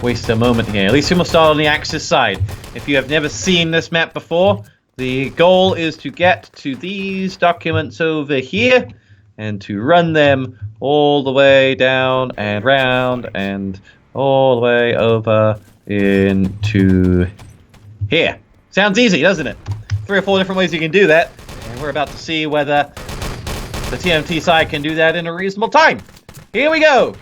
waste a moment here. Elysium will start on the Axis side. If you have never seen this map before, the goal is to get to these documents over here and to run them all the way down and round and all the way over into here. Sounds easy, doesn't it? 3 or 4 different ways you can do that, and we're about to see whether the TMT side can do that in a reasonable time. Here we go.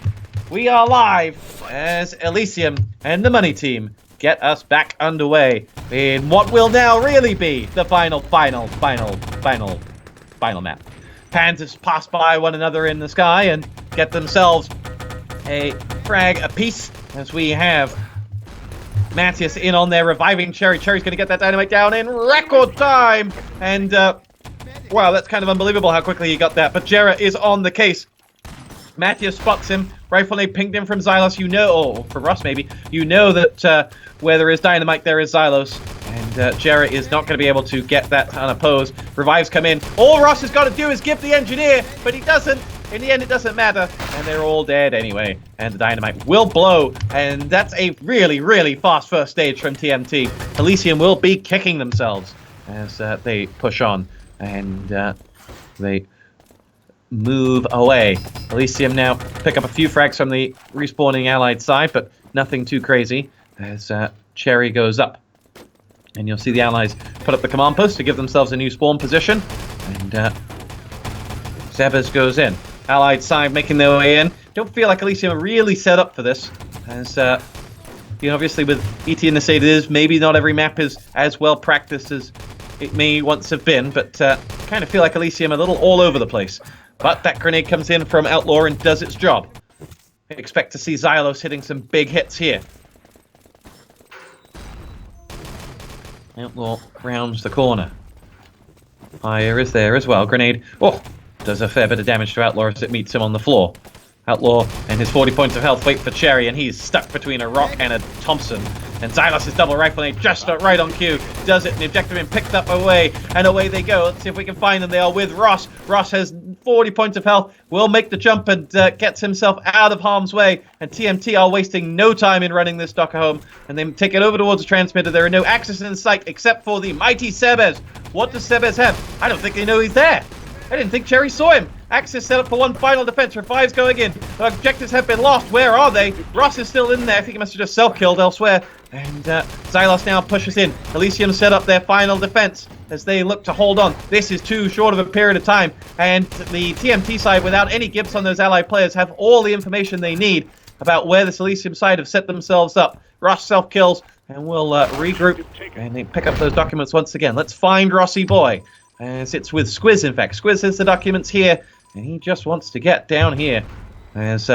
We are live as Elysium and the Money Team get us back underway in what will now really be the final map. Panzers pass by one another in the sky and get themselves a frag apiece, as we have Matthias in on there, reviving Cherry. Cherry's going to get that dynamite down in record time. And, wow, that's kind of unbelievable how quickly he got that. But Jarrett is on the case. Matthias spots him. Rightfully pinged him from Xylos. You know, or from Russ maybe. You know that where there is dynamite, there is Xylos. And Jarrett is not going to be able to get that unopposed. Revives come in. All Russ has got to do is give the engineer, but he doesn't. In the end, it doesn't matter, and they're all dead anyway. And the dynamite will blow, and that's a really, really fast first stage from TMT. Elysium will be kicking themselves as they push on, and they move away. Elysium now pick up a few frags from the respawning Allied side, but nothing too crazy as Cherry goes up. And you'll see the Allies put up the command post to give themselves a new spawn position, and Sebes goes in. Allied side making their way in. Don't feel like Elysium are really set up for this. As, obviously with ET in the state it is, maybe not every map is as well practiced as it may once have been, but kind of feel like Elysium a little all over the place. But that grenade comes in from Outlaw and does its job. I expect to see Xylos hitting some big hits here. Outlaw rounds the corner. Fire is there as well. Grenade, does a fair bit of damage to Outlaw as it meets him on the floor. Outlaw and his 40 points of health wait for Cherry, and he's stuck between a rock and a Thompson. And Xylos' double rifle nade just right on cue. Does it, and the objective being picked up away, and away they go. Let's see if we can find them. They are with Ross. Ross has 40 points of health, will make the jump and gets himself out of harm's way. And TMT are wasting no time in running this Docker home, and they take it over towards the transmitter. There are no access in sight except for the mighty Sebes. What does Sebes have? I don't think they know he's there. I didn't think Cherry saw him. Axis set up for one final defense. Revive's going in. The objectives have been lost. Where are they? Ross is still in there. I think he must have just self-killed elsewhere. And Xylos now pushes in. Elysium set up their final defense as they look to hold on. This is too short of a period of time. And the TMT side, without any gips on those allied players, have all the information they need about where this Elysium side have set themselves up. Ross self-kills, and we'll regroup and they pick up those documents once again. Let's find Rossi Boy. As it's with Squiz, in fact. Squiz has the documents here, and he just wants to get down here. As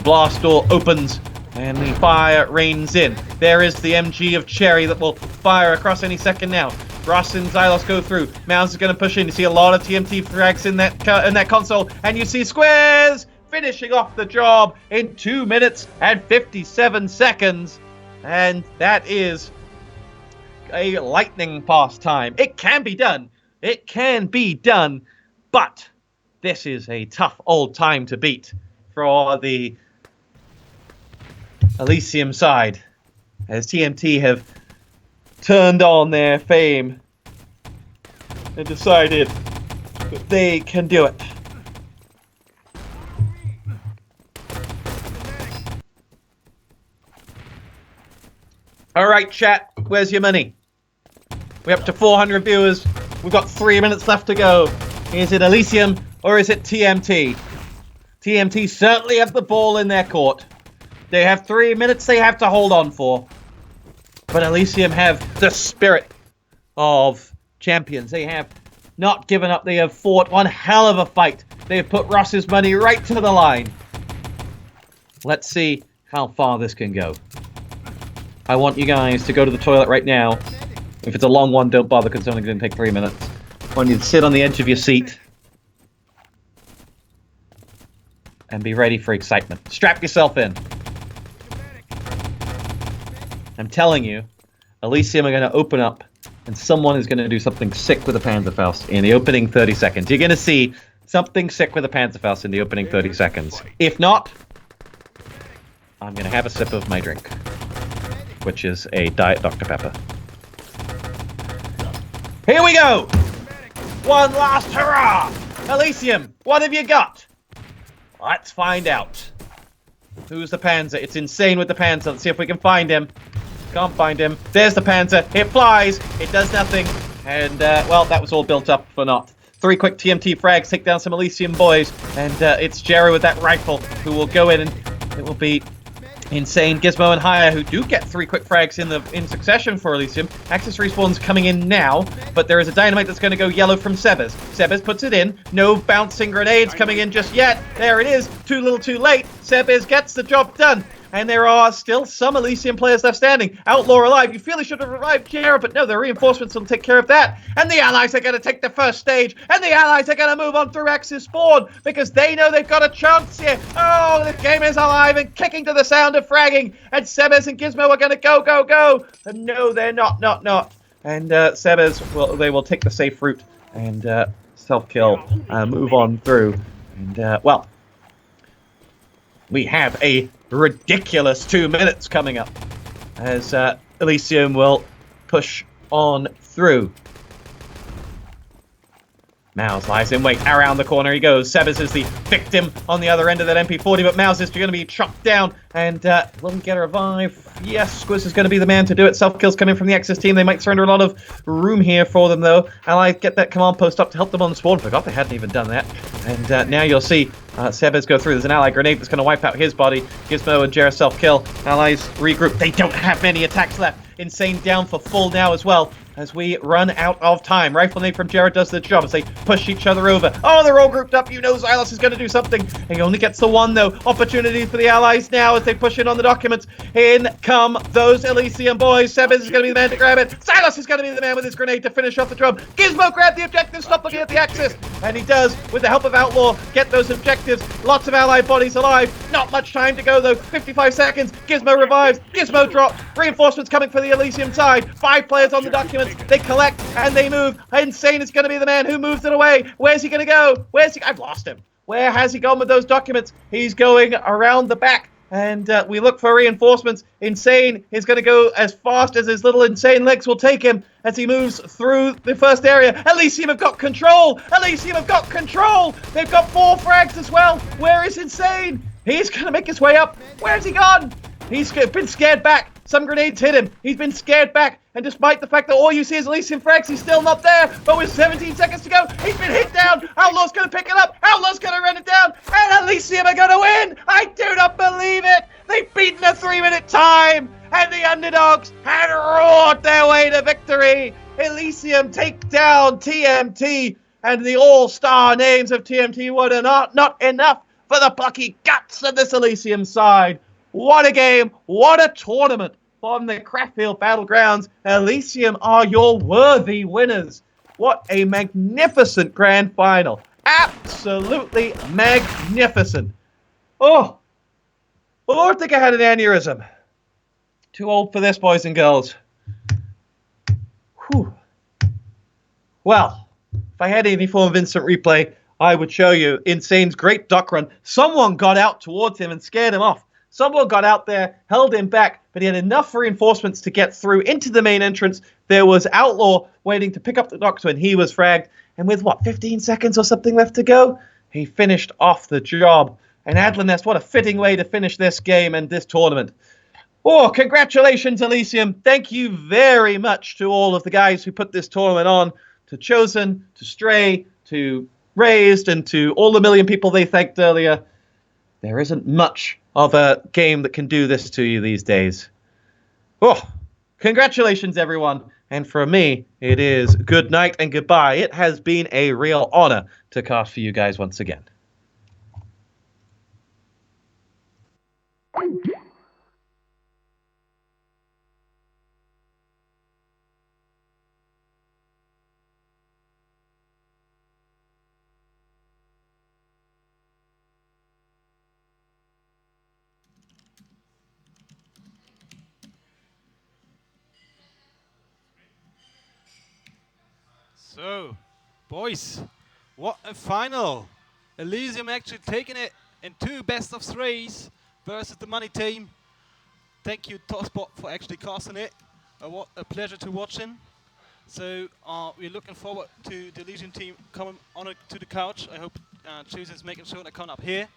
blast door opens, and the fire rains in. There is the MG of Cherry that will fire across any second now. Ross and Xylos go through. Mouse is going to push in. You see a lot of TMT frags in that console, and you see Squiz finishing off the job in 2 minutes and 57 seconds. And that is a lightning fast time. It can be done. It can be done, but this is a tough old time to beat for the Elysium side, as TMT have turned on their fame and decided that they can do it. All right, chat, where's your money? We're up to 400 viewers. We've got 3 minutes left to go. Is it Elysium or is it TMT? TMT certainly have the ball in their court. They have 3 minutes they have to hold on for. But Elysium have the spirit of champions. They have not given up. They have fought one hell of a fight. They have put Ross's money right to the line. Let's see how far this can go. I want you guys to go to the toilet right now. If it's a long one, don't bother because it's only going to take 3 minutes. I want you to sit on the edge of your seat and be ready for excitement. Strap yourself in. I'm telling you, Elysium are going to open up and someone is going to do something sick with a Panzerfaust in the opening 30 seconds. You're going to see something sick with a Panzerfaust in the opening 30 seconds. If not, I'm going to have a sip of my drink, which is a Diet Dr. Pepper. Here we go! One last hurrah! Elysium, what have you got? Let's find out. Who's the Panzer? It's insane with the Panzer. Let's see if we can find him. Can't find him. There's the Panzer. It flies. It does nothing. And, well, that was all built up for naught. 3 quick TMT frags take down some Elysium boys. And it's Jerry with that rifle who will go in and it will be insane. Gizmo and Haya, who do get 3 quick frags in succession for Elysium. Axis respawns coming in now, but there is a dynamite that's going to go yellow from Sebes. Sebes puts it in. No bouncing grenades coming in just yet. There it is. Too little too late. Sebes gets the job done. And there are still some Elysium players left standing. Outlaw alive. You feel he should have revived Jera, but no, the reinforcements will take care of that. And the Allies are going to take the first stage. And the Allies are going to move on through Axis spawn because they know they've got a chance here. Oh, the game is alive and kicking to the sound of fragging. And Sebes and Gizmo are going to go, go, go. And no, they're not. And Sebes, they will take the safe route and self-kill, move on through. And, well, we have a ridiculous 2 minutes coming up as Elysium will push on through. Mouse lies in wait. Around the corner he goes. Sebes is the victim on the other end of that MP40, but Mouse is going to be chopped down And will he get a revive? Yes, Squiz is going to be the man to do it. Self-kills coming from the Axis team. They might surrender a lot of room here for them, though. Allies get that command post up to help them on the spawn. Forgot they hadn't even done that. And now you'll see Sebes go through. There's an ally grenade that's going to wipe out his body. Gizmo and Jera self-kill. Allies regroup. They don't have many attacks left. Insane down for full now as well, as we run out of time. Rifle nade from Jared does the job as they push each other over. Oh, they're all grouped up. You know Xylos is going to do something. He only gets the one, though. Opportunity for the allies now as they push in on the documents. In come those Elysium boys. Sebes is going to be the man to grab it. Xylos is going to be the man with his grenade to finish off the drum. Gizmo grab the objective. Stop looking at the axis. And he does, with the help of Outlaw, get those objectives. Lots of allied bodies alive. Not much time to go, though. 55 seconds. Gizmo revives. Gizmo drops. Reinforcements coming for the Elysium side. 5 players on the documents. They collect and they move. Insane is going to be the man who moves it away. Where's he going to go? I've lost him. Where has he gone with those documents? He's going around the back. And we look for reinforcements. Insane is going to go as fast as his little insane legs will take him as he moves through the first area. Elysium have got control. Elysium have got control. They've got 4 frags as well. Where is Insane? He's going to make his way up. Where's he gone? He's been scared back. Some grenades hit him. He's been scared back. And despite the fact that all you see is Elysium frags, he's still not there. But with 17 seconds to go, he's been hit down. Outlaw's going to pick it up. Outlaw's going to run it down. And Elysium are going to win. I do not believe it. They've beaten a 3-minute time. And the underdogs had roared their way to victory. Elysium take down TMT. And the all-star names of TMT were not enough for the plucky guts of this Elysium side. What a game. What a tournament from the Krefeld Battlegrounds. Elysium are your worthy winners. What a magnificent grand final. Absolutely magnificent. Oh, I think I had an aneurysm. Too old for this, boys and girls. Whew. Well, if I had any form of instant replay, I would show you Insane's great duck run. Someone got out towards him and scared him off. Someone got out there, held him back, but he had enough reinforcements to get through into the main entrance. There was Outlaw waiting to pick up the doctor, and he was fragged. And with, 15 seconds or something left to go, he finished off the job. And Adlanest, what a fitting way to finish this game and this tournament. Oh, congratulations, Elysium. Thank you very much to all of the guys who put this tournament on, to Chosen, to Stray, to Raised, and to all the million people they thanked earlier. There isn't much of a game that can do this to you these days. Oh, congratulations, everyone. And for me, it is good night and goodbye. It has been a real honor to cast for you guys once again. So, boys, what a final! Elysium actually taking it in 2 best-of-3s versus the Money Team. Thank you, TosspoT, for actually casting it. What a pleasure to watch him. So, we're looking forward to the Elysium team coming on to the couch. I hope Chosen's making sure they come up here.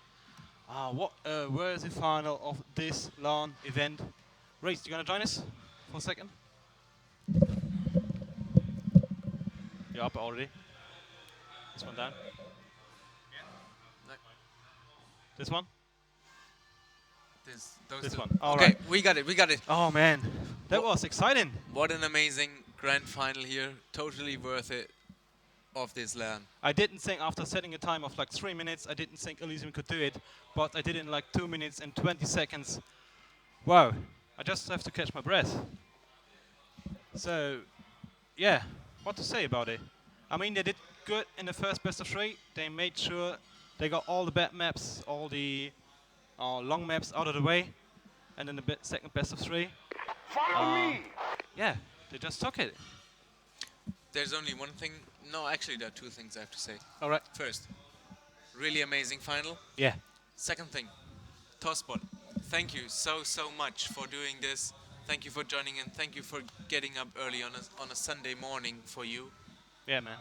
What a worthy final of this LAN event. Race, you gonna join us for a second? You're up already. This one down. No. This one? This one. Okay, All right. we got it. Oh man, that was exciting. What an amazing grand final here. Totally worth it of this LAN. I didn't think after setting a time of like 3 minutes, I didn't think Elysium could do it, but I did it in like 2 minutes and 20 seconds. Wow, I just have to catch my breath. So, yeah, what to say about it? I mean, they did good in the first best of 3. They made sure they got all the bad maps, all the long maps out of the way, and then the second best of 3. Follow me! Yeah, they just took it. There's only one thing. No, actually, there are 2 things I have to say. All right. First, really amazing final. Yeah. Second thing, TosspoT, thank you so much for doing this. Thank you for joining in. Thank you for getting up early on a Sunday morning for you. Yeah, man.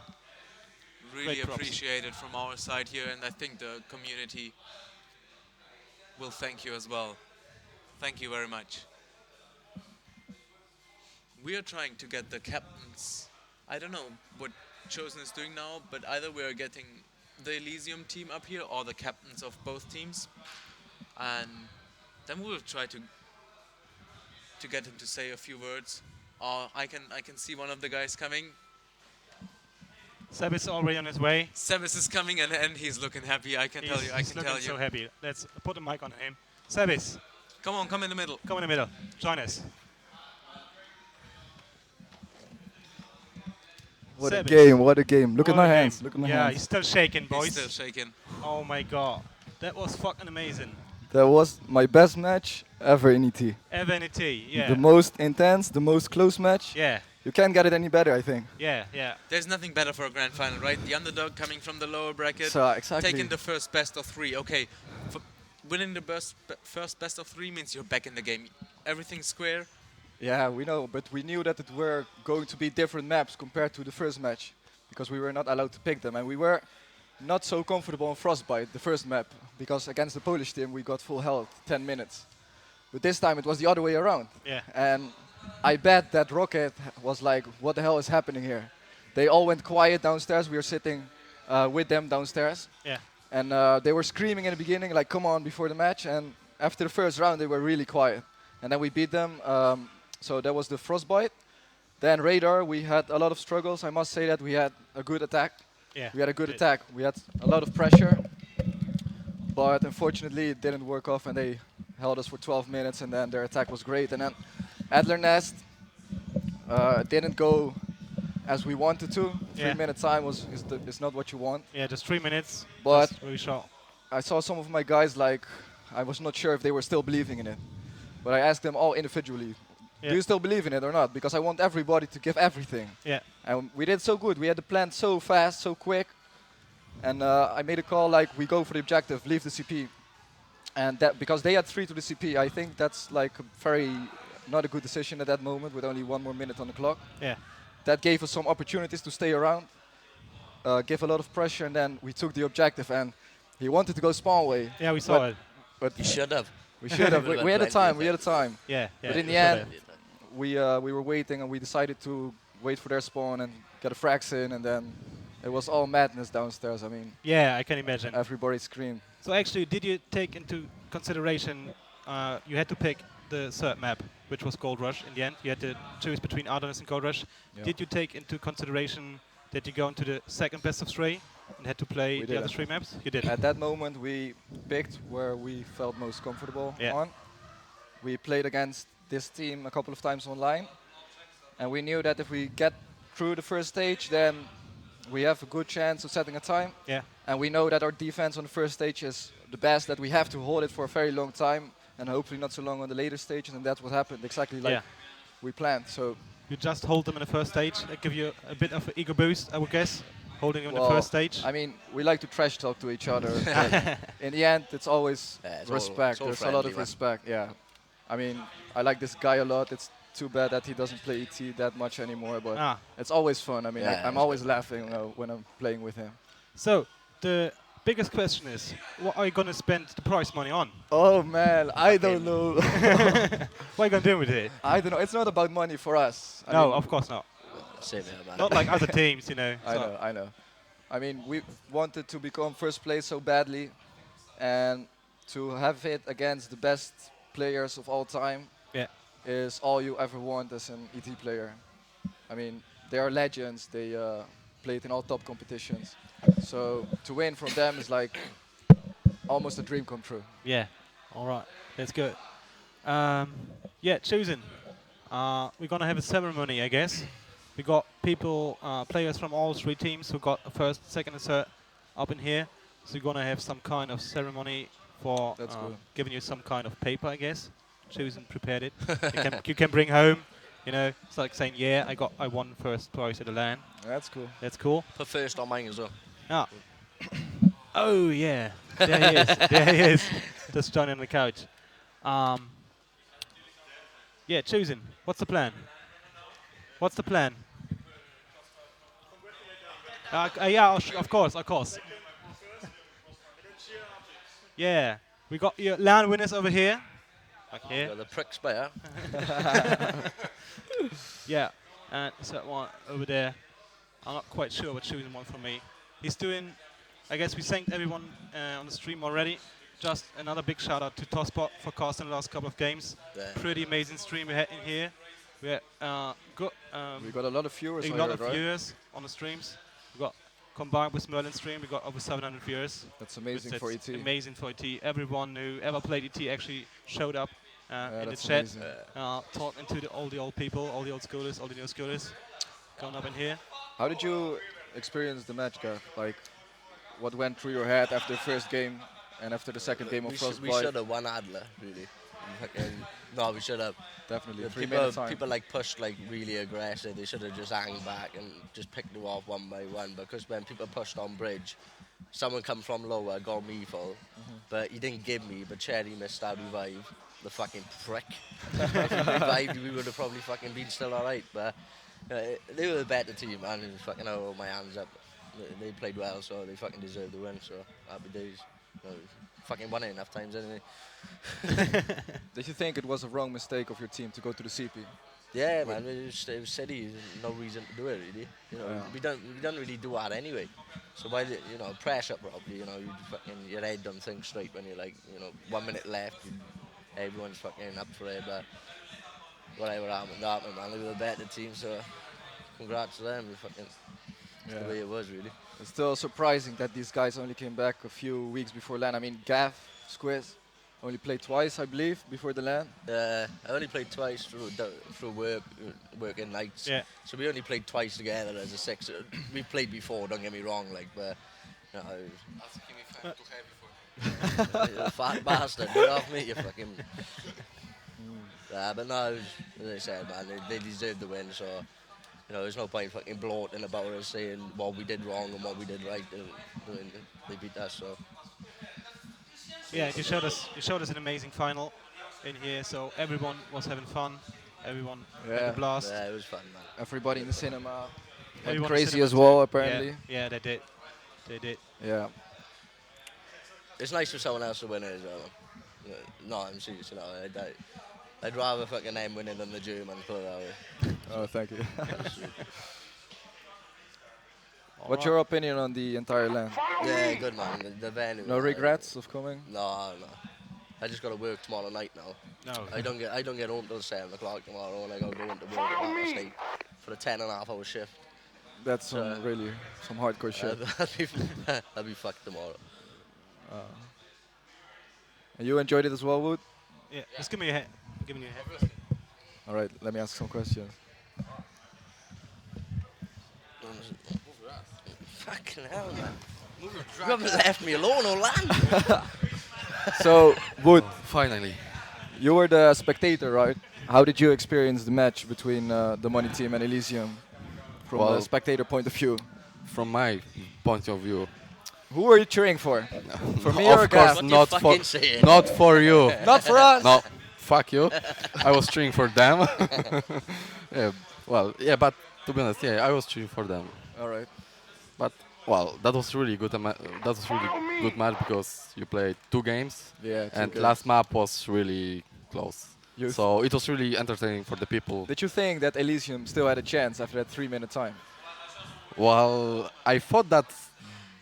Really Great props. appreciate it from our side here, and I think the community will thank you as well. Thank you very much. We are trying to get the captains. I don't know what Chosen is doing now, but either we are getting the Elysium team up here or the captains of both teams, and then we will try to get him to say a few words. Or I can see one of the guys coming. Seb is already on his way. Sebas is coming and he's looking happy. I can tell you. I He's can looking tell you. so happy. Let's put a mic on him. Sebis, Come on, come in the middle. come in the middle. Join us. What a Sebis. game, what a game. Look at What my a game. hands, look at my Yeah, hands. he's still shaking, boys. He's still shaking. Oh my god. That was fucking amazing. That was my best match ever in ET. Ever in ET, yeah. The most intense, the most close match. Yeah, You can't get it any better, I think. yeah. There's nothing better for a grand final, right? The underdog coming from the lower bracket, So exactly. taking the first best of 3. Okay, winning the first best of 3 means you're back in the game. Everything's square. Yeah, we know, but we knew that it were going to be different maps compared to the first match, because we were not allowed to pick them, and we were not so comfortable on Frostbite, the first map, because against the Polish team we got full health, 10 minutes. But this time it was the other way around. Yeah. And I bet that Rocket was like, what the hell is happening here? They all went quiet downstairs. We were sitting with them downstairs. Yeah. And they were screaming in the beginning, like, come on, before the match. And after the first round, they were really quiet. And then we beat them. So that was the Frostbite. Then Radar, we had a lot of struggles. I must say that we had a good attack. Yeah. We had a good attack. We had a lot of pressure. But unfortunately, it didn't work off, and they held us for 12 minutes, and then their attack was great. And then Adler Nest didn't go as we wanted to. 3-minute time is not what you want. Yeah, just 3 minutes. But just really short. I saw some of my guys, like, I was not sure if they were still believing in it. But I asked them all individually, Yeah. do you still believe in it or not? Because I want everybody to give everything. Yeah. And we did so good. We had the plan so fast, so quick. And I made a call like, we go for the objective, leave the CP. And that because they had 3 to the CP, I think that's like not a good decision at that moment with only 1 more minute on the clock. Yeah. That gave us some opportunities to stay around, give a lot of pressure, and then we took the objective. And he wanted to go spawn way. Yeah, we saw it. But You should have. we should have. We had a time. We had a time. Yeah. But in we the saw end, that. we were waiting, and we decided to wait for their spawn and get a frags in, and then it was all madness downstairs. I mean, Yeah, I can imagine. everybody screamed. So actually, did you take into consideration, you had to pick the third map, which was Gold Rush in the end. You had to choose between Artemis and Gold Rush. Yeah. Did you take into consideration that you go into the second best of 3 and had to play We the other didn't. 3 maps? You did. At that moment, we picked where we felt most comfortable Yeah. on. We played against this team a couple of times online, and we knew that if we get through the first stage, then we have a good chance of setting a time. Yeah. And we know that our defense on the first stage is the best, that we have to hold it for a very long time, and hopefully not so long on the later stages, and that's what happened, exactly like Yeah. we planned. So, You just hold them in the first stage. That give you a bit of an ego boost, I would guess, holding them in well, the first stage. I mean, we like to trash talk to each other. But in the end, it's always Yeah, it's all- respect. it's all There's a lot friendly, of man. respect, yeah. I mean, I like this guy a lot. It's too bad that he doesn't play ET that much anymore, but Ah. it's always fun. I mean, Yeah, I'm it's always laughing when I'm playing with him. So, the biggest question is, what are you going to spend the prize money on? Oh man, I don't know. What are you going to do with it? I don't know. It's not about money for us. I No, mean, of course not. Same here, man. Not like other teams, you know. I So- know, I know. I mean, we wanted to become first place so badly, and to have it against the best players of all time Yeah. is all you ever want as an ET player. I mean, they are legends. They played in all top competitions. So to win from them is like almost a dream come true. Yeah. All right. That's good. Yeah, chosen. We're gonna have a ceremony, I guess. We got people, players from all 3 teams who got a first, second, and third up in here. So we're gonna have some kind of ceremony for That's cool. giving you some kind of paper, I guess. Chosen prepared it. you can bring home. You know, it's like saying, yeah, I won first prize at the LAN. That's cool. That's cool. Put first on mine as well. Ah. Oh yeah, there he is. There he is. Just joining on the couch. Yeah, choosing. What's the plan? What's the plan? Yeah, of course, of course. Yeah, we got your LAN winners over here. like here. You're the prick spare. Yeah, and so one over there. I'm not quite sure what choosing one for me. He's doing. I guess we thanked everyone on the stream already. Just another big shout out to TosspoT for casting the last couple of games. Yeah. Pretty amazing stream we had in here. We had, We got a lot of viewers. a I lot heard, of right? viewers on the streams. We got combined with Merlin's stream, we got over 700 viewers. That's amazing Which for is ET. Amazing for ET. Everyone who ever played ET actually showed up in the that's chat, amazing. talking to all the old people, all the old schoolers, all the new schoolers, going up in here. How did you experience the match, Gav? Like, what went through your head after the first game and after the second game of We Frostbite? should have won Adler, really. No, we should have. Definitely. Yeah, 3 minute time. people like pushed like really aggressive. They should have just hung back and just picked it off one by one. Because when people pushed on bridge, someone come from lower, got me full, but he didn't give me. But Cherry missed that revive. The fucking prick. If he revived, we would have probably fucking been still alright. But they were the better team, man. And fucking hold my hands up. They played well, so they fucking deserved the win. So happy days. Fucking won it enough times anyway. Did you think it was a wrong mistake of your team to go to the CP? Yeah, man, it was silly. There's no reason to do it, really. We don't really do that anyway. So why, press up properly. Your head don't think straight when you're like, 1 minute left. Everyone's fucking up for it, but whatever happened, man. They were the better team, so congrats to them. That's the way it was, really. It's still surprising that these guys only came back a few weeks before LAN. I mean, Gav, Squiz, only played twice, I believe, before the LAN. I only played twice through working nights. Yeah. So we only played twice together as a six. We played before, don't get me wrong, but you're a fat bastard. Get off me, you fucking. But no, as I said, man, they deserved the win. So there's no point fucking bloating about us saying what we did wrong and what we did right. They beat us, so. Yeah, you showed us an amazing final in here, so everyone was having fun. Everyone had a blast. Yeah, it was fun, man. Everybody in the cinema went Everyone in the crazy cinema as well, too. apparently. Yeah, they did. They did. Yeah. It's nice for someone else to win it as well. No, I'm serious. I'd rather fucking them winning than the Germans, put it that way. Oh, thank you. What's your opinion on the entire LAN? Yeah, good man. The venue. No regrets of coming? No. I just got to work tomorrow night now. No. I don't get home till 7 o'clock tomorrow, and I got to go into work at half past 8 for a 10.5-hour shift. That's some hardcore shit. I'll be fucked tomorrow. And you enjoyed it as well, Wood? Yeah, just give me your hat. Give me your hat. All right, let me ask some questions. Fucking hell, man. You haven't left me alone or land. So, Wood, Finally. you were the spectator, right? How did you experience the match between TheMoneyTeam and Elysium from a spectator point of view? From my point of view. Who were you cheering for? For me Of or course, Gav? not you for, fucking saying? not for you. Not for us! No, fuck you. I was cheering for them. But to be honest, I was cheering for them. All right. But that was really good. That was really good match because you played 2 games, Yeah, and last map was really close. So it was really entertaining for the people. Did you think that Elysium still had a chance after that 3-minute time? Well, I thought that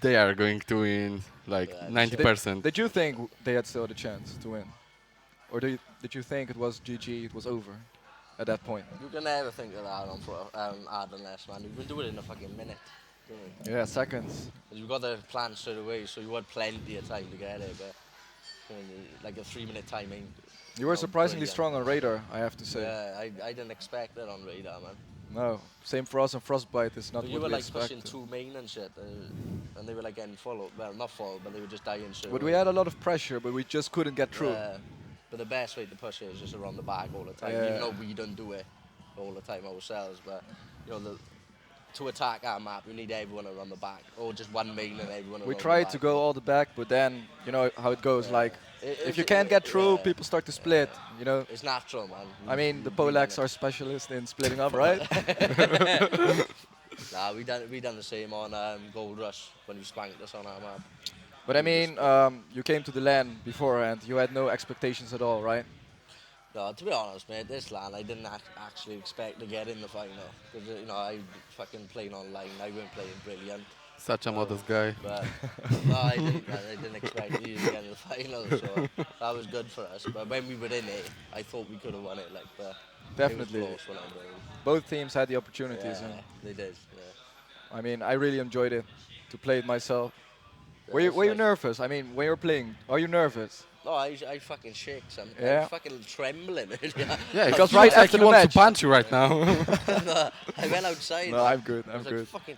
they are going to win like 90%. Did you think they had still the chance to win? Or did you think it was GG, it was over at that point? You can never think of that on Ardennes, man. You've been doing it in a fucking minute. Yeah, seconds. You got the plan straight away, so you had plenty of time to get it, but like a 3-minute timing. You were surprisingly strong on radar, I have to say. Yeah, I didn't expect that on radar, man. No, same for us on Frostbite. It's not But what you were we like expected. pushing 2 main and shit, and they were like getting full. Well, not full, but they were just dying straight But away. we had a lot of pressure, but we just couldn't get through. Yeah, but the best way to push it is just around the back all the time. Yeah. Even though we don't do it all the time ourselves, but to attack our map, we need everyone around the back, or just one main and everyone. We around tried the to back. go all the back, but then you know how it goes. Like, if you can't get through, people start to split. You know. It's natural, man. I mean, the Polacks are specialists in splitting up, right? Nah, we done the same on Gold Rush when we spanked us on our map. But I mean, you came to the LAN beforehand. You had no expectations at all, right? No, to be honest, mate, this LAN I didn't actually expect to get in the final. Because, I fucking playing online, I weren't playing brilliant. Such a modest guy. But no, I didn't expect to get in the final, so that was good for us. But when we were in it, I thought we could have won it, but Definitely. it was close when I did. Both teams had the opportunities. Yeah, And they did, yeah. I mean, I really enjoyed it to play it myself. Were you It's nervous? I mean, when you're playing, are you nervous? No, I fucking shake. I'm fucking trembling. Yeah, because right after he the wants match, to punch you right now. No, I went outside. No, I'm good. I'm was good. Like, fucking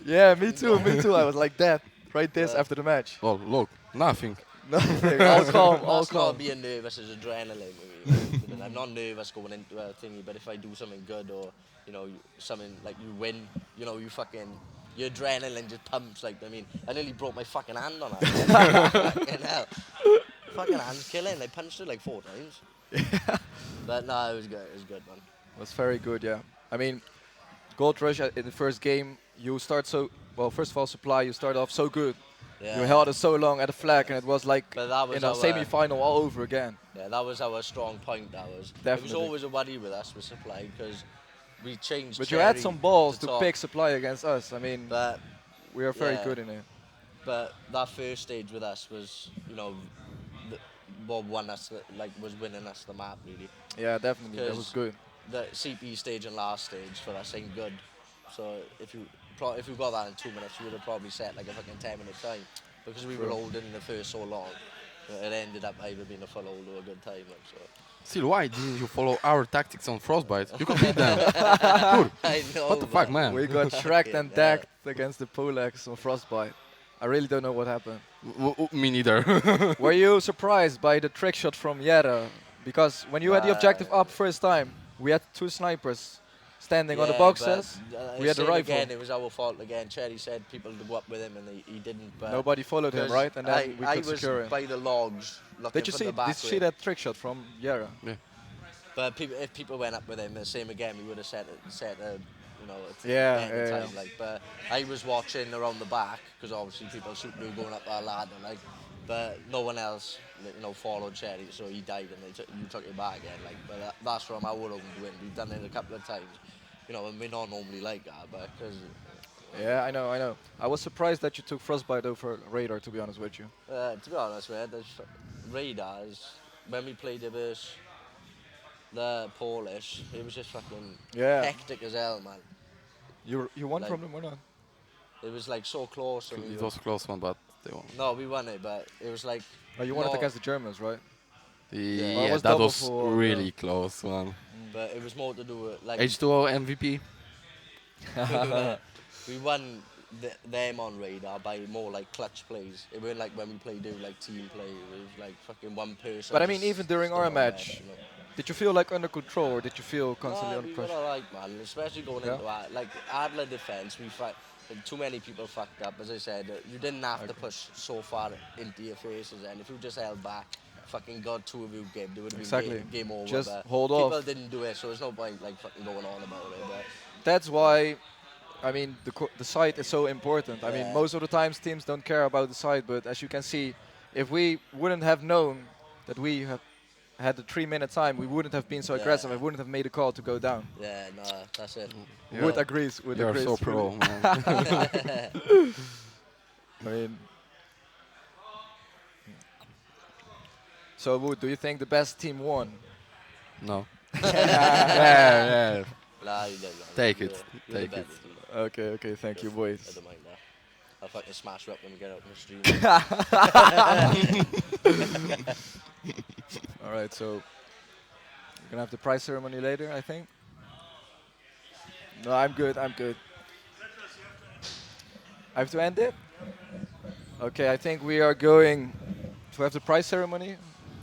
Yeah, me too. Me too. I was like that right this after the match. Oh, look, nothing. Nothing. All calm. All That's calm. not being nervous, it's adrenaline. With me. I'm not nervous going into a thingy, but if I do something good or something like you win, your adrenaline just pumps. I nearly broke my fucking hand on it. Fucking hell. Fucking hand's killing. I punched it like 4 times. But no, it was good. It was good, man. It was very good. Yeah. I mean, Gold Rush in the first game, you start so well. First of all, Supply, you start off so good. Yeah. You held it so long at the flag, and it was like Was semi-final all over again. Yeah, that was our strong point. That was. Definitely. It was always a worry with us with Supply because we changed. But you had some balls to top. pick Supply against us. I mean, But we are very good in it. But that first stage with us was, what won us, was winning us the map really. Yeah, definitely. That was good. The CP stage and last stage for us ain't good. So if you got that in 2 minutes, we would have probably set like a fucking 10-minute time because we were holding in the first so long. It ended up either being a full hold or a good time. So. Still, why didn't you follow our tactics on Frostbite? You could beat them. Dude, I know. what the fuck, man? We got tracked and dagged against the Polacks on Frostbite. I really don't know what happened. Me neither. Were you surprised by the trick shot from Yera? Because when you had the objective up first time, we had 2 snipers standing on the boxes. We had the rifle. Again, it was our fault again. Cherry said people to go up with him and he didn't. But nobody followed him, right? And then we could secure him. By the logs. Did you see that trick shot from Yera? Yeah. But if people went up with him, the same again, we would have set a Yeah. But I was watching around the back because obviously people shooting were going up that ladder, but no one else, followed Cherry, so he died and you took it back again, But that's from our own doing. We've done it a couple of times, and we're not normally like that, but because. Yeah, I know. I was surprised that you took Frostbite over Radar, to be honest with you. To be honest, man, Radars, when we played versus the Polish, it was just fucking hectic as hell, man. You won from them or not? It was so close. It was a close one, but they won. No, we won it, but it was like. Oh, you won it against the Germans, right? Yeah, that was really close one. But it was more to do with H2O MVP. We won them on Radar by more clutch plays. It weren't like when we played team play. It was fucking one person. But I mean, even during our match, did you feel under control or did you feel constantly under pressure? We were alright, man. Especially going into Adler defense, too many people fucked up. As I said, you didn't have to push so far into your faces, and if you just held back, fucking got 2 of you game, it would have been game over. Just but hold off. People didn't do it, so there's no point fucking going on about it. But that's why. I mean, the site is so important. I mean, most of the times teams don't care about the site, but as you can see, if we wouldn't have known that we have had the 3-minute time, we wouldn't have been so aggressive. I wouldn't have made a call to go down. Yeah, no, that's it. Wood agrees. You're so pro, man. I mean, so Wood, do you think the best team won? No. yeah. Nah, you don't know. Take it. Okay, thank you, boys. I don't mind that. I'll fucking smash you up when we get out in the stream. Alright, so we're gonna have the prize ceremony later, I think. No, I'm good. I have to end it? Okay, I think we are going to have the prize ceremony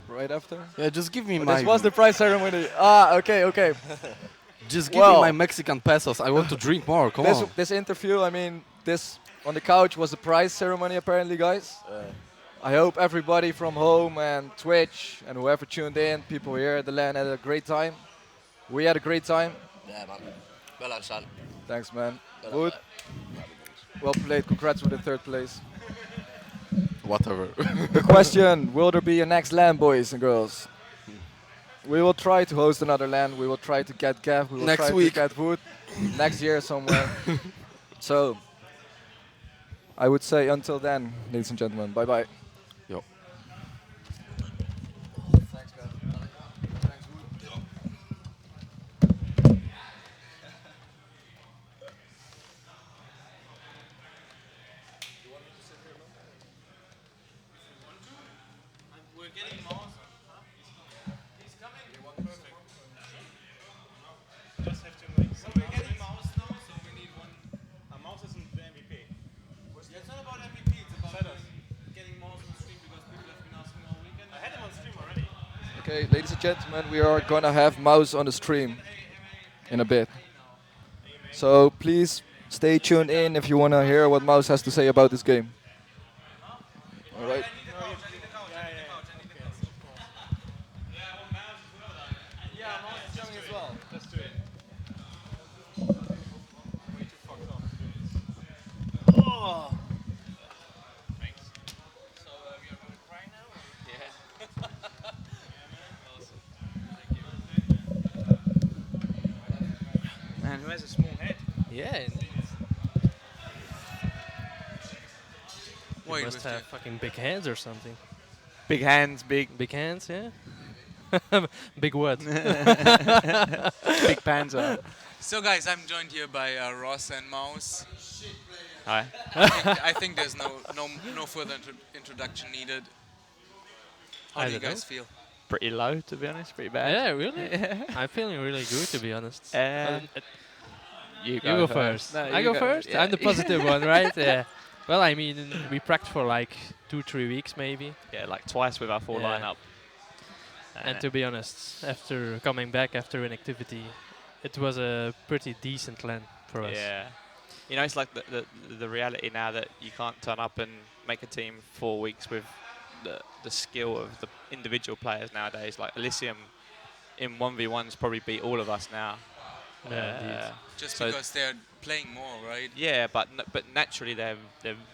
right after. Yeah, just give me my... This was the prize ceremony. Okay. Just give me my Mexican pesos. I want to drink more. Come on. This interview, I mean, this on the couch was the prize ceremony apparently, guys. I hope everybody from home and Twitch and whoever tuned in, people here at the LAN had a great time. We had a great time. Yeah, man. Well done, son. Thanks, man. Good. Well played. Congrats with the 3rd place. Whatever. The question, will there be a next LAN, boys and girls? We will try to host another LAN. We will try to get Gav. We will Next try week. to get Wood next year somewhere. So I would say until then, ladies and gentlemen, bye bye. Yo. We're getting Mars. He's coming. Perfect. Just have to wait. So we're getting Mouse now, so we need one. Mouse isn't the MVP. Yeah, it's not about MVP, it's about getting Mouse on the stream because people have been asking all weekend. I had him on stream already. Okay, ladies and gentlemen, we are gonna have Mouse on the stream in a bit. So please stay tuned in if you wanna hear what Mouse has to say about this game. All right. Yeah, Mouse is coming as well. Let's do it. Way too fucked up to do this. Oh! Thanks. So, we are going to cry now? Yeah. Awesome. Thank you. Man, who has a small head? Yeah. Wait, Must have fucking big hands or something. Big hands, big hands, yeah. Big words. big panzer. So guys, I'm joined here by Ross and Mouse. Hi. I think there's no further introduction needed. How do you guys feel? Pretty low, to be honest. Pretty bad. Yeah, really? I'm feeling really good, to be honest. You go first. No, I you go first? Yeah. I'm the positive one, right? Yeah. Well, I mean, we practiced for like 2-3 weeks, maybe. Yeah, like twice with our full Yeah. lineup. And to be honest, after coming back after inactivity, it was a pretty decent LAN for us. Yeah. You know, it's like the reality now that you can't turn up and make a team 4 weeks with the skill of the individual players nowadays. Like Elysium in 1v1s probably beat all of us now. Yeah, indeed. Just because they're playing more, right? Yeah, but naturally they're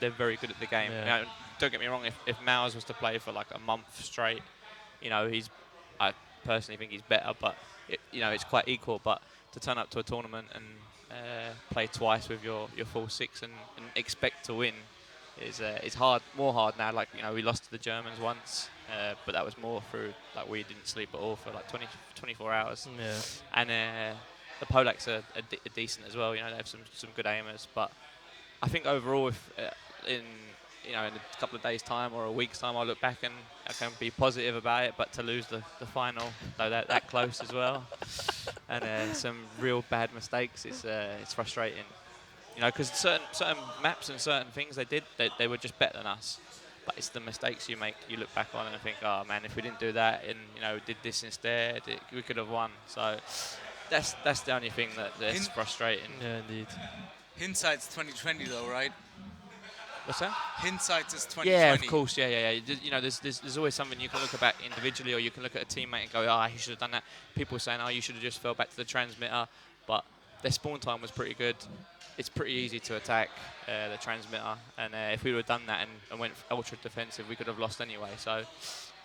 very good at the game. Yeah. You know, don't get me wrong. If Mowers was to play for like a month straight, you know, I personally think he's better. But you know, it's quite equal. But to turn up to a tournament and play twice with your full six and expect to win is hard. More hard now. Like, you know, we lost to the Germans once, but that was more through like we didn't sleep at all for like 24 hours. Yeah. And the Polacks are decent as well. You know, they have some good aimers. But I think overall, if in a couple of days' time or a week's time, I'll look back and I can be positive about it. But to lose the final, though that close as well, and some real bad mistakes, it's frustrating. You know, because certain maps and certain things they were just better than us. But it's the mistakes you make, you look back on and think, oh man, if we didn't do that and, you know, did this instead, we could have won. So that's the only thing that's frustrating. Yeah, indeed. Hindsight's 2020 though, right? What's that? Hindsight is 2020. Yeah, of course. Yeah. You know, there's always something you can look at individually, or you can look at a teammate and go, oh, he should have done that. People saying, oh, you should have just fell back to the transmitter. But their spawn time was pretty good. It's pretty easy to attack the transmitter, and if we would have done that and went ultra defensive, we could have lost anyway. So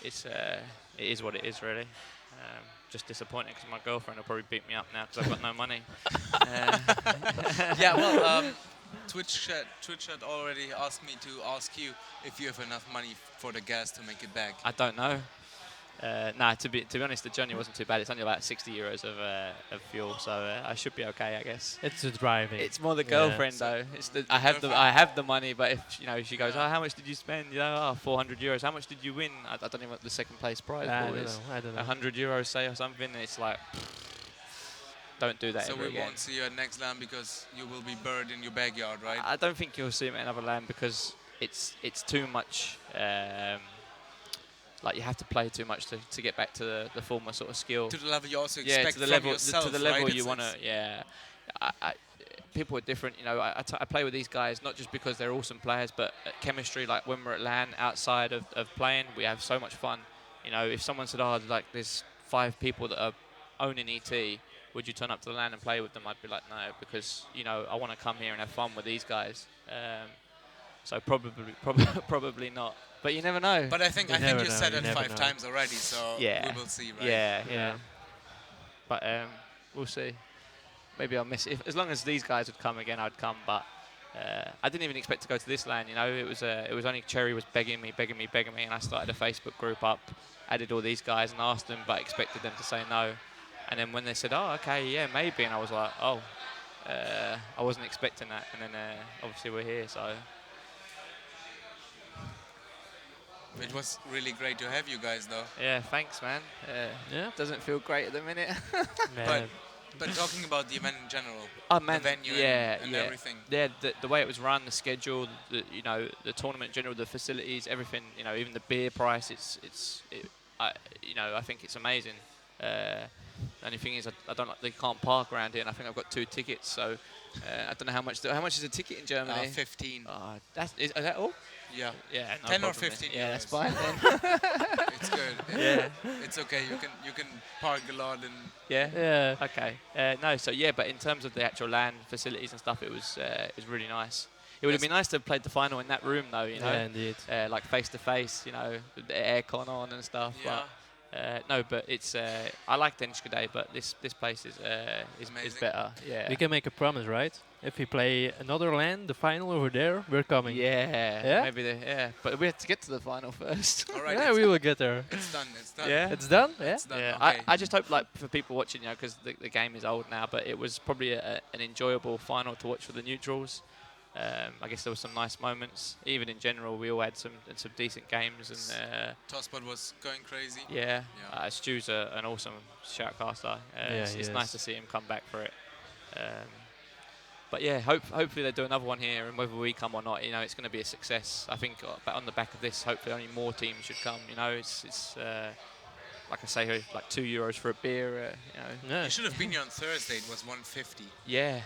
it is what it is, really. Just disappointing because my girlfriend will probably beat me up now because I've got no money. Yeah, well, Twitch chat already asked me to ask you if you have enough money for the gas to make it back. I don't know. Nah, to be honest, the journey wasn't too bad. It's only about 60 euros of fuel, so I should be okay, I guess. It's the driving. It's more the girlfriend though. It's I have the money, but if she goes, oh, how much did you spend? You know, oh, 400 euros. How much did you win? I don't even know what the second place prize pool is. I don't know. 100 euros, say, or something. And it's like, don't do that. So ever we again. won't see you at next LAN because you will be buried in your backyard, right? I don't think you'll see him at another LAN because it's too much. Like you have to play too much to get back to the former sort of skill. To the level you also Yeah, expect to the from level yourself, to the level right? you want to. Yeah, people are different. You know, I play with these guys not just because they're awesome players, but chemistry. Like when we're at LAN, outside of playing, we have so much fun. You know, if someone said, "Oh, like there's 5 people that are owning ET, would you turn up to the LAN and play with them?" I'd be like, "No," because you know I want to come here and have fun with these guys. So probably not. But you never know. But I think you said it 5 times already, so we will see, right? Yeah. But we'll see. Maybe I'll miss it. As long as these guys would come again, I'd come. But I didn't even expect to go to this LAN. You know, it was only Cherry was begging me, and I started a Facebook group up, added all these guys, and asked them, but expected them to say no. And then when they said, "Oh, okay, yeah, maybe," and I was like, "Oh, I wasn't expecting that." And then obviously we're here, so. It was really great to have you guys, though. Yeah, thanks, man. Doesn't feel great at the minute. But talking about the event in general, the venue and everything. Yeah, the way it was run, the schedule, the tournament in general, the facilities, everything. You know, even the beer price. I think it's amazing. The only thing is, I don't like they can't park around here, and I think I've got 2 tickets, so I don't know how much. How much is a ticket in Germany? 15. Is that all? Yeah. Yeah. No 10 or problem 15. Yeah, euros. that's fine then. It's good. Yeah. It's okay. You can park a lot and. Yeah. Okay. No. So yeah, but in terms of the actual LAN facilities and stuff, it was really nice. It would have been nice to have played the final in that room, though. You know. Yeah, indeed. Like face to face, you know, with the aircon on and stuff. Yeah. But no, but it's I like Enschede, but this place is better. Yeah. We can make a promise, right? If we play another LAN, the final over there, we're coming. Yeah. Maybe but we have to get to the final first. All right. Yeah, we will get there. It's done. Yeah. It's done. Yeah. It's done. Yeah. Okay. I just hope, like, for people watching, you know, because the game is old now, but it was probably an enjoyable final to watch for the neutrals. I guess there were some nice moments. Even in general, we all had some decent games. And TosspoT was going crazy. Yeah. Stu's an awesome shoutcaster. It's nice to see him come back for it. But yeah, hopefully they do another one here, and whether we come or not, you know, it's going to be a success. I think on the back of this, hopefully only more teams should come. You know, it's like I say, like €2 for a beer. You know. You should have been here on Thursday. It was 150. Yeah.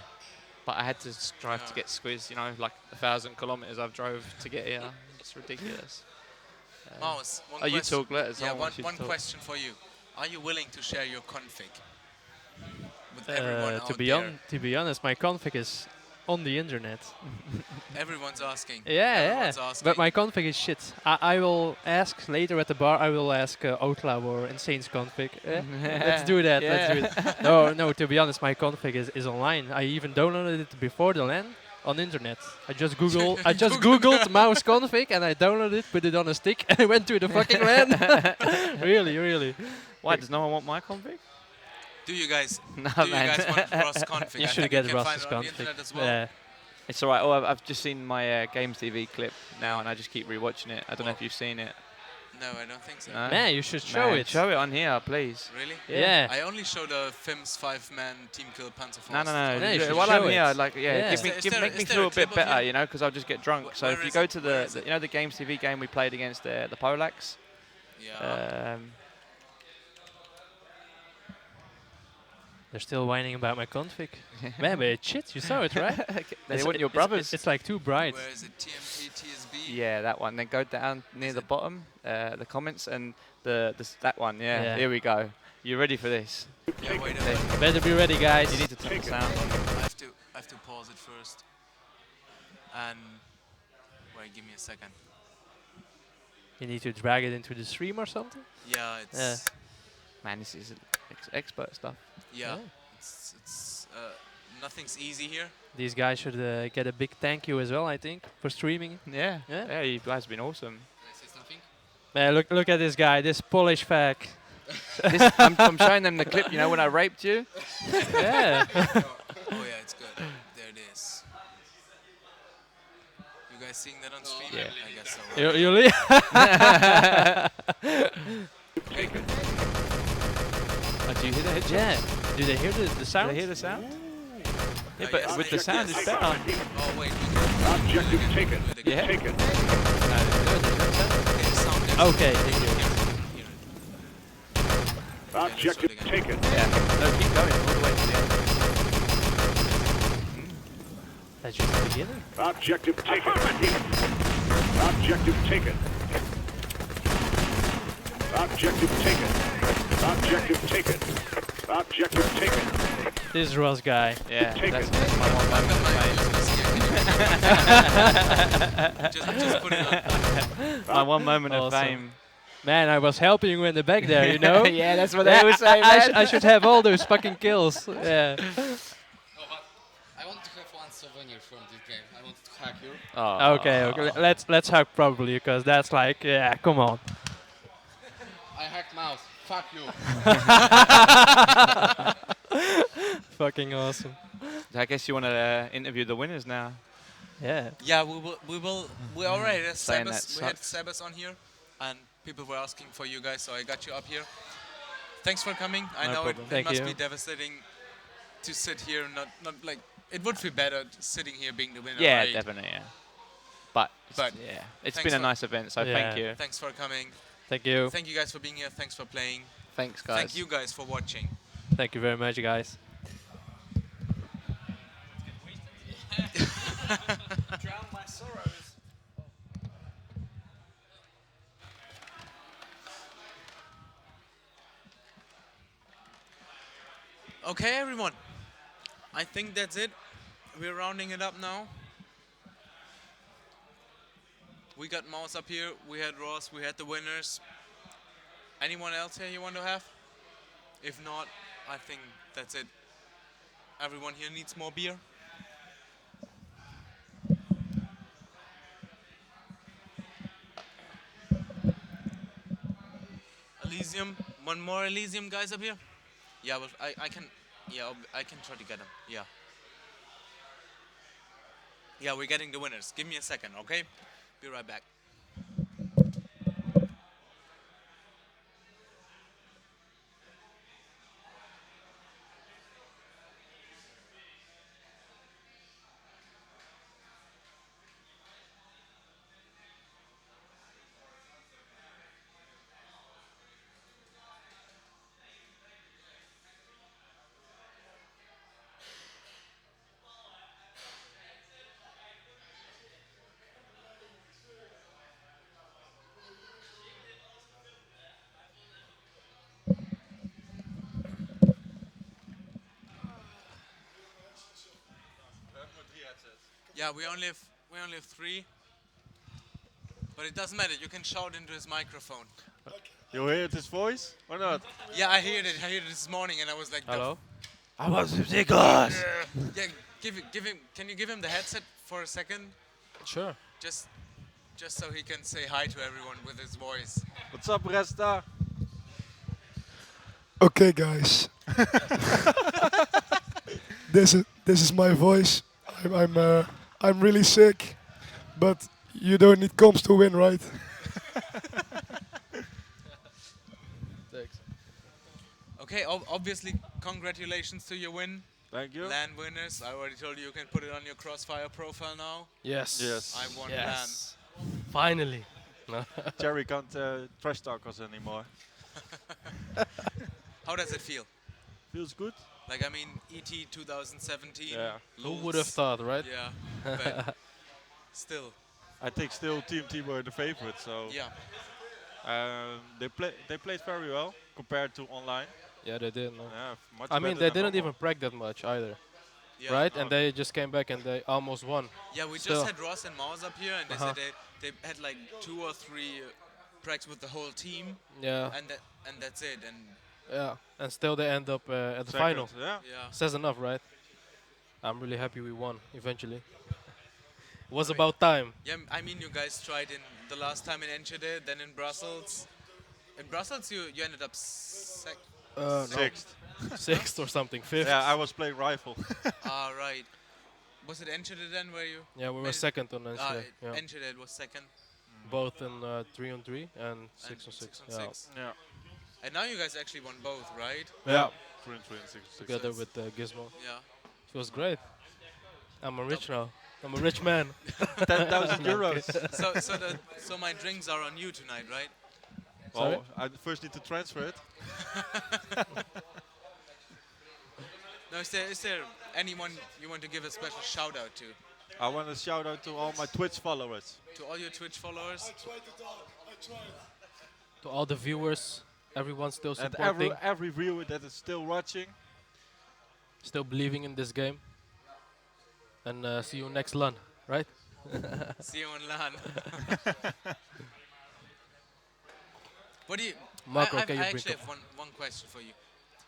But I had to drive to get squeezed, you know, like 1,000 kilometers I've drove to get here. It's ridiculous. Mouse, you talk, let us. Yeah, one question for you. Are you willing to share your config with everyone out there? To be honest, my config is on the internet. Everyone's asking. Yeah. But my config is shit. I will ask later at the bar. I will ask Outlaw or Insane's config. Let's do that. Yeah. Let's do it. No. To be honest, my config is online. I even downloaded it before the LAN on internet. I just googled mouse config and I downloaded it, put it on a stick, and I went to the fucking LAN. Really. Why does no one want my config? Do you guys No, want Ross config? You should get Ross's config. As well. Yeah. It's alright. Oh, I've just seen my Games TV clip now, and I just keep rewatching it. I don't know if you've seen it. No, I don't think so. No? Man, you should show it. Show it on here, please. Really? Yeah. I only show the FIMS 5-man team kill Panzerfaust. No. Yeah, you should While show I'm here, it. like, make me feel a bit better, you know, because I'll just get drunk. So if you go to the you know, the Games TV game we played against the Polacks. Yeah. They're still whining about my config. Man, but it's shit. You saw it, right? They want your brothers. It's like too bright. Where is it? TMT, TSB? Yeah, that one. Then go down near the bottom, the comments, and that one. Yeah, here we go. You ready for this? Yeah, wait a Okay. minute. Better be ready, guys. You need to turn the sound on. I have to pause it first. And wait, give me a second. You need to drag it into the stream or something? Yeah, it's Man, this is expert stuff. yeah. It's nothing's easy here. These guys should get a big thank you as well, I think, for streaming. Yeah, you guys have been awesome. Can I say something? Man, look at this guy, this Polish fag. I'm showing them the clip, you know, when I raped you. Yeah. Oh yeah, it's good. There it is. You guys seeing that on stream? Yeah. I guess so. Do you hear the headshot? Yeah. Do they hear the sound? Do they hear the sound? Yeah, Oh, but yes, with the sound, it's better. Oh wait. Objective taken. Yeah. Taken. Okay, thank you. Objective taken. Yeah. No, keep going all the way to the end. That's just the beginning. Objective taken. Objective taken. Objective taken. Objective taken. Objective taken. This is Ross guy. Yeah, Take that's it. my one moment, mate. just put it on. My one moment of Awesome. fame. Man, I was helping you in the back there, you know? Yeah, that's what they always say, I man. should have all those fucking kills. Yeah. I want to have one souvenir from this game. I want to hack you. Oh. Okay. Let's hug probably, because that's like, yeah, come on. I hacked mouse. Fuck you. Fucking awesome. I guess you want to interview the winners now. Yeah. Yeah, we already had Saying Sebas, that we had sucks. Sebas on here, and people were asking for you guys, so I got you up here. Thanks for coming. I No know problem. it Thank must you. be devastating to sit here, not like it would feel better sitting here being the winner. Yeah, right? definitely, yeah. But But yeah, it's thanks been a for- nice event, so Yeah. thank you. Thanks for coming. Thank you. Thank you guys for being here. Thanks for playing. Thanks, guys. Thank you guys for watching. Thank you very much, guys. Drown my sorrows. Okay, everyone. I think that's it. We're rounding it up now. We got Mouse up here. We had Ross. We had the winners. Anyone else here you want to have? If not, I think that's it. Everyone here needs more beer. Elysium. One more Elysium guys up here? Yeah, but I can. Yeah, I can try to get them. Yeah. Yeah, we're getting the winners. Give me a second, okay? Be right back. Yeah, we only have three. But it doesn't matter. You can shout into his microphone. You heard his voice or not? Yeah, I heard it. I heard it this morning, and I was like, Hello? I was ridiculous. Yeah, give him. Can you give him the headset for a second? Sure. Just so he can say hi to everyone with his voice. What's up, Resta? Okay, guys. this is my voice. I'm really sick, but you don't need comps to win, right? Thanks. Okay, obviously, congratulations to your win. Thank you. LAN winners. I already told you you can put it on your Crossfire profile now. Yes. Yes. I won Yes. Finally. No. Jerry can't trash talk us anymore. LAN. How does it feel? Feels good. Like, I mean, ET 2017. Yeah. Who would have thought, right? Yeah, but still. I think still TMT were the favorite, so Yeah. they played very well compared to online. Yeah, they did. No. Yeah, much I mean, better they than didn't normal. even practice that much either, Yeah. right? No. And they just came back and they almost won. Yeah, we Still. just had Ross and Maus up here, and they Uh-huh. said they had like 2 or 3 pracs with the whole team, Yeah. and that's it. And Yeah. And still they end up at the Second, final. Yeah. yeah, Says enough, right? I'm really happy we won eventually. It was about time. yeah. I mean, you guys tried in the last time in Enschede, then in Brussels. In Brussels, you ended up No. Sixth. Sixth or something, fifth. Yeah, I was playing rifle. Ah, right. Was it Enschede then where you? Yeah, we were made it? second on Enschede. Yeah. Enschede was second. Both in 3-on-3 and 6-on-6. 6 on Yeah. 6. Yeah. And now you guys actually won both, right? Yeah. 3 and 3 and 6. Together with Gizmo. Yeah. It was great. I'm a rich now. I'm a rich man. 10,000 euros. So my drinks are on you tonight, right? Well, I first need to transfer it. Now, is there anyone you want to give a special shout out to? I want to shout out to all my Twitch followers. To all your Twitch followers? To all the viewers, everyone still And supporting, every viewer that is still watching. still believing in this game. And see you next LAN. right? See you on LAN. What do you? Marco, I can you bring actually up- have one question for you.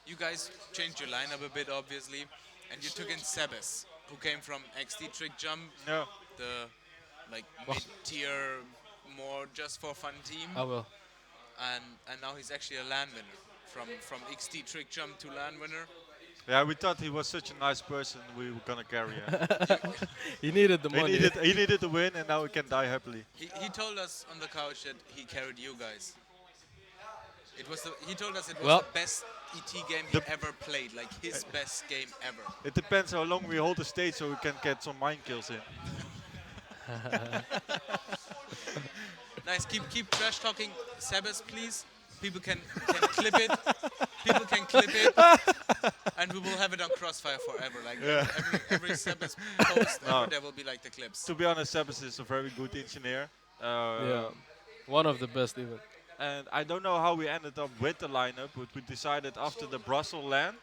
You guys changed your lineup a bit, obviously, and you took in Sebes, who came from XD Trick Jump, Yeah. the like mid-tier, more just for fun team. I will. And now he's actually a LAN winner, from XD Trick Jump to LAN winner. Yeah, we thought he was such a nice person. We were gonna carry him. He needed the money. He needed to win, and now he can die happily. He told us on the couch that he carried you guys. He told us it was Well- the best ET game he ever played, like his best game ever. It depends how long we hold the stage, so we can get some mind kills in. Nice. Keep trash talking Sebes, please. People can clip it. People can clip it, and we will have it on Crossfire forever. Like every Sebes post, No. there will be like the clips. To be honest, Sebas is a very good engineer. Yeah, one of the best even. And I don't know how we ended up with the lineup, but we decided after the Brussels LAN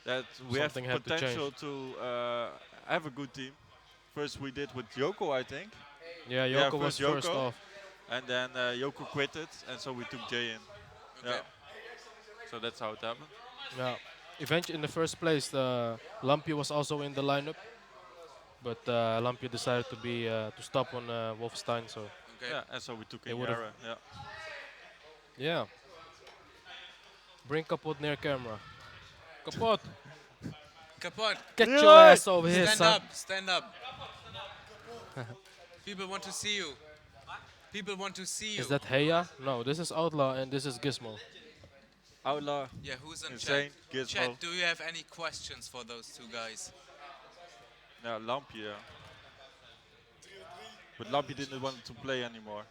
that we Something have had to potential to have a good team. First we did with Yoko, I think. Yeah, Yoko was first off. And then Yoko quit it, and so we took Jay in. Okay. Yeah. So that's how it happened. Yeah. Eventually, in the first place, Lampje was also in the lineup, but Lampje decided to stop on Wolfenstein. So Okay. Yeah, and so we took They in would've- Yara. Yeah. yeah. Bring KaPoT near camera. KaPoT, KaPoT. get your ass over here, Stand son. up. Stand up. People want to see you. People want to see you. Is that Heya? No, this is Outlaw and this is Gizmo. Outlaw. Yeah, who's on Insane. chat? Gizmo. Chat, do you have any questions for those two guys? Yeah, Lampje. Yeah. But Lampje didn't want to play anymore.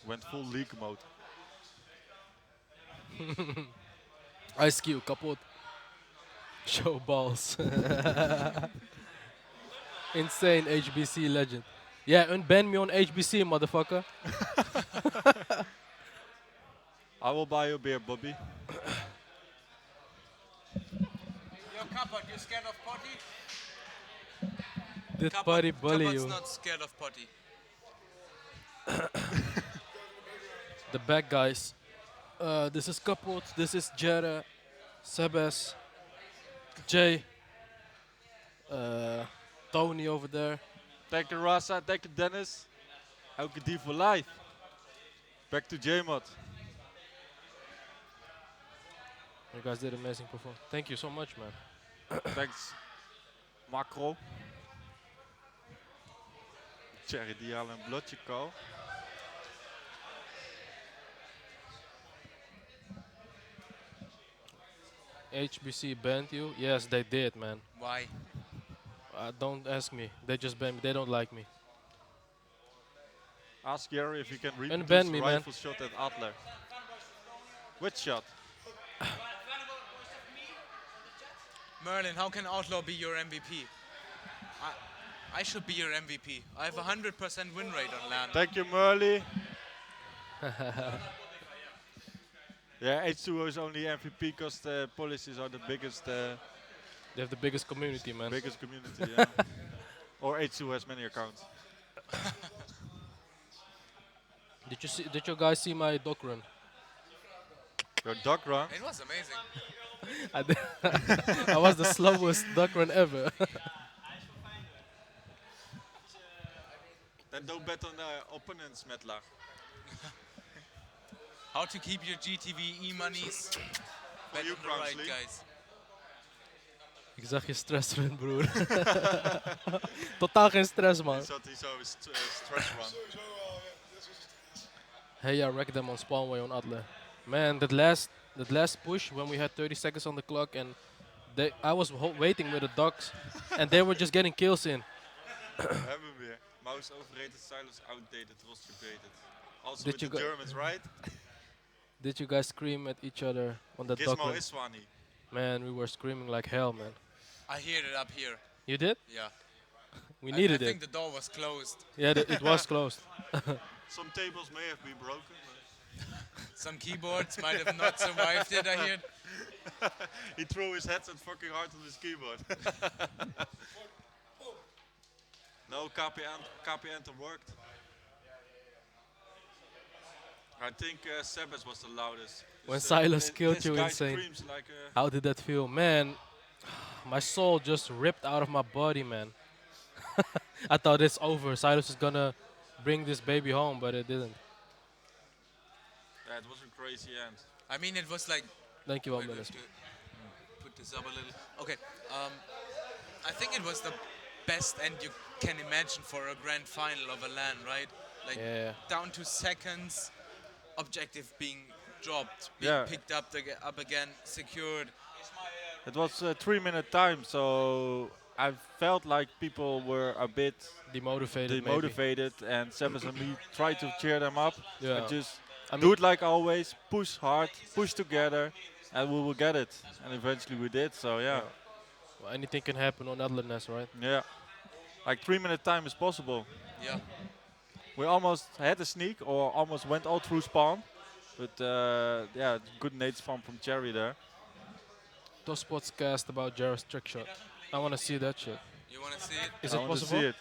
Went full league mode. Ice Cube, KaPoT. Show balls. Insane HBC legend. Yeah, unban me on HBC, motherfucker. I will buy you a beer, Bobby. Yo, KaPoT, you scared of potty? Did KaPoT- Potty bully KaPoT's you? not scared of potty. The back guys. This is KaPoT, this is Jere, Sebes, Jay, Tony over there. Thank you, Rasa. Thank you, Dennis. Elke die for life. Back to JMod. You guys did amazing performance. Thank you so much, man. Thanks, Macro. Cherry die al een blotje kou. HBC banned you? Yes, they did, man. Why? Don't ask me. They just banned me. They don't like me. Ask Gary if he can Unban reproduce me, the man. rifle shot at Adler. Which shot? Merlin, how can Outlaw be your MVP? I should be your MVP. I have 100% win rate on LAN. Thank you, Merly. Yeah, H2O is only MVP because the policies are the biggest. They have the biggest community, man. Biggest community, yeah. Or H2 has many accounts. Did you guys see my dock run? Your dog run? It was amazing. I was the slowest duck run ever. Then don't bet on the opponents, Metla. How to keep your GTV e-monies? Bet you, on the right Crunchley. guys. Ik zag je stress run, broer. Totaal geen stress, man. Is dat hij zo stress run? Hey, yeah, wreck them on spawnway on Adler. Man, that last push when we had 30 seconds on the clock and I was waiting with the dogs and they were just getting kills in. We hebben hem weer. Mouse overrated, silence outdated, roster baited. Also Did with you the go- Germans, right? Did you guys scream at each other on that duck Gizmo run? is Swani. Man, we were screaming like hell, man. I hear it up here. You did? Yeah. We needed I it. think the door was closed. Yeah, it was closed. Some tables may have been broken. Some keyboards might have not survived it, I hear. He threw his headset fucking hard on his keyboard. No, KP enter worked. I think Sebas was the loudest. When This, Silas killed this you, guy insane. screams like How did that feel? Man, my soul just ripped out of my body, man. I thought it's over. Silas is gonna bring this baby home, but it didn't. Yeah, it was a crazy end. I mean, it was like. Thank you, Wait, we Omnius. have to put this up a little. Okay. I think it was the best end you can imagine for a grand final of a LAN, right? Like down to seconds, objective being dropped, being picked up again, secured. It was a 3-minute time, so I felt like people were a bit demotivated, and Sebas and me tried to cheer them up. Yeah. And just I do mean- it like always, push hard, push together, and we will get it. And eventually we did, so yeah. Well, anything can happen on Netherlands, right? Yeah. Like 3-minute time is possible. Yeah. We almost had a sneak or almost went all through spawn. But yeah, good nade spawn from Cherry there. TosspoT's cast about Jared's trick shot. I want to see that shit. You want to see it? Is I it want to possible? see it.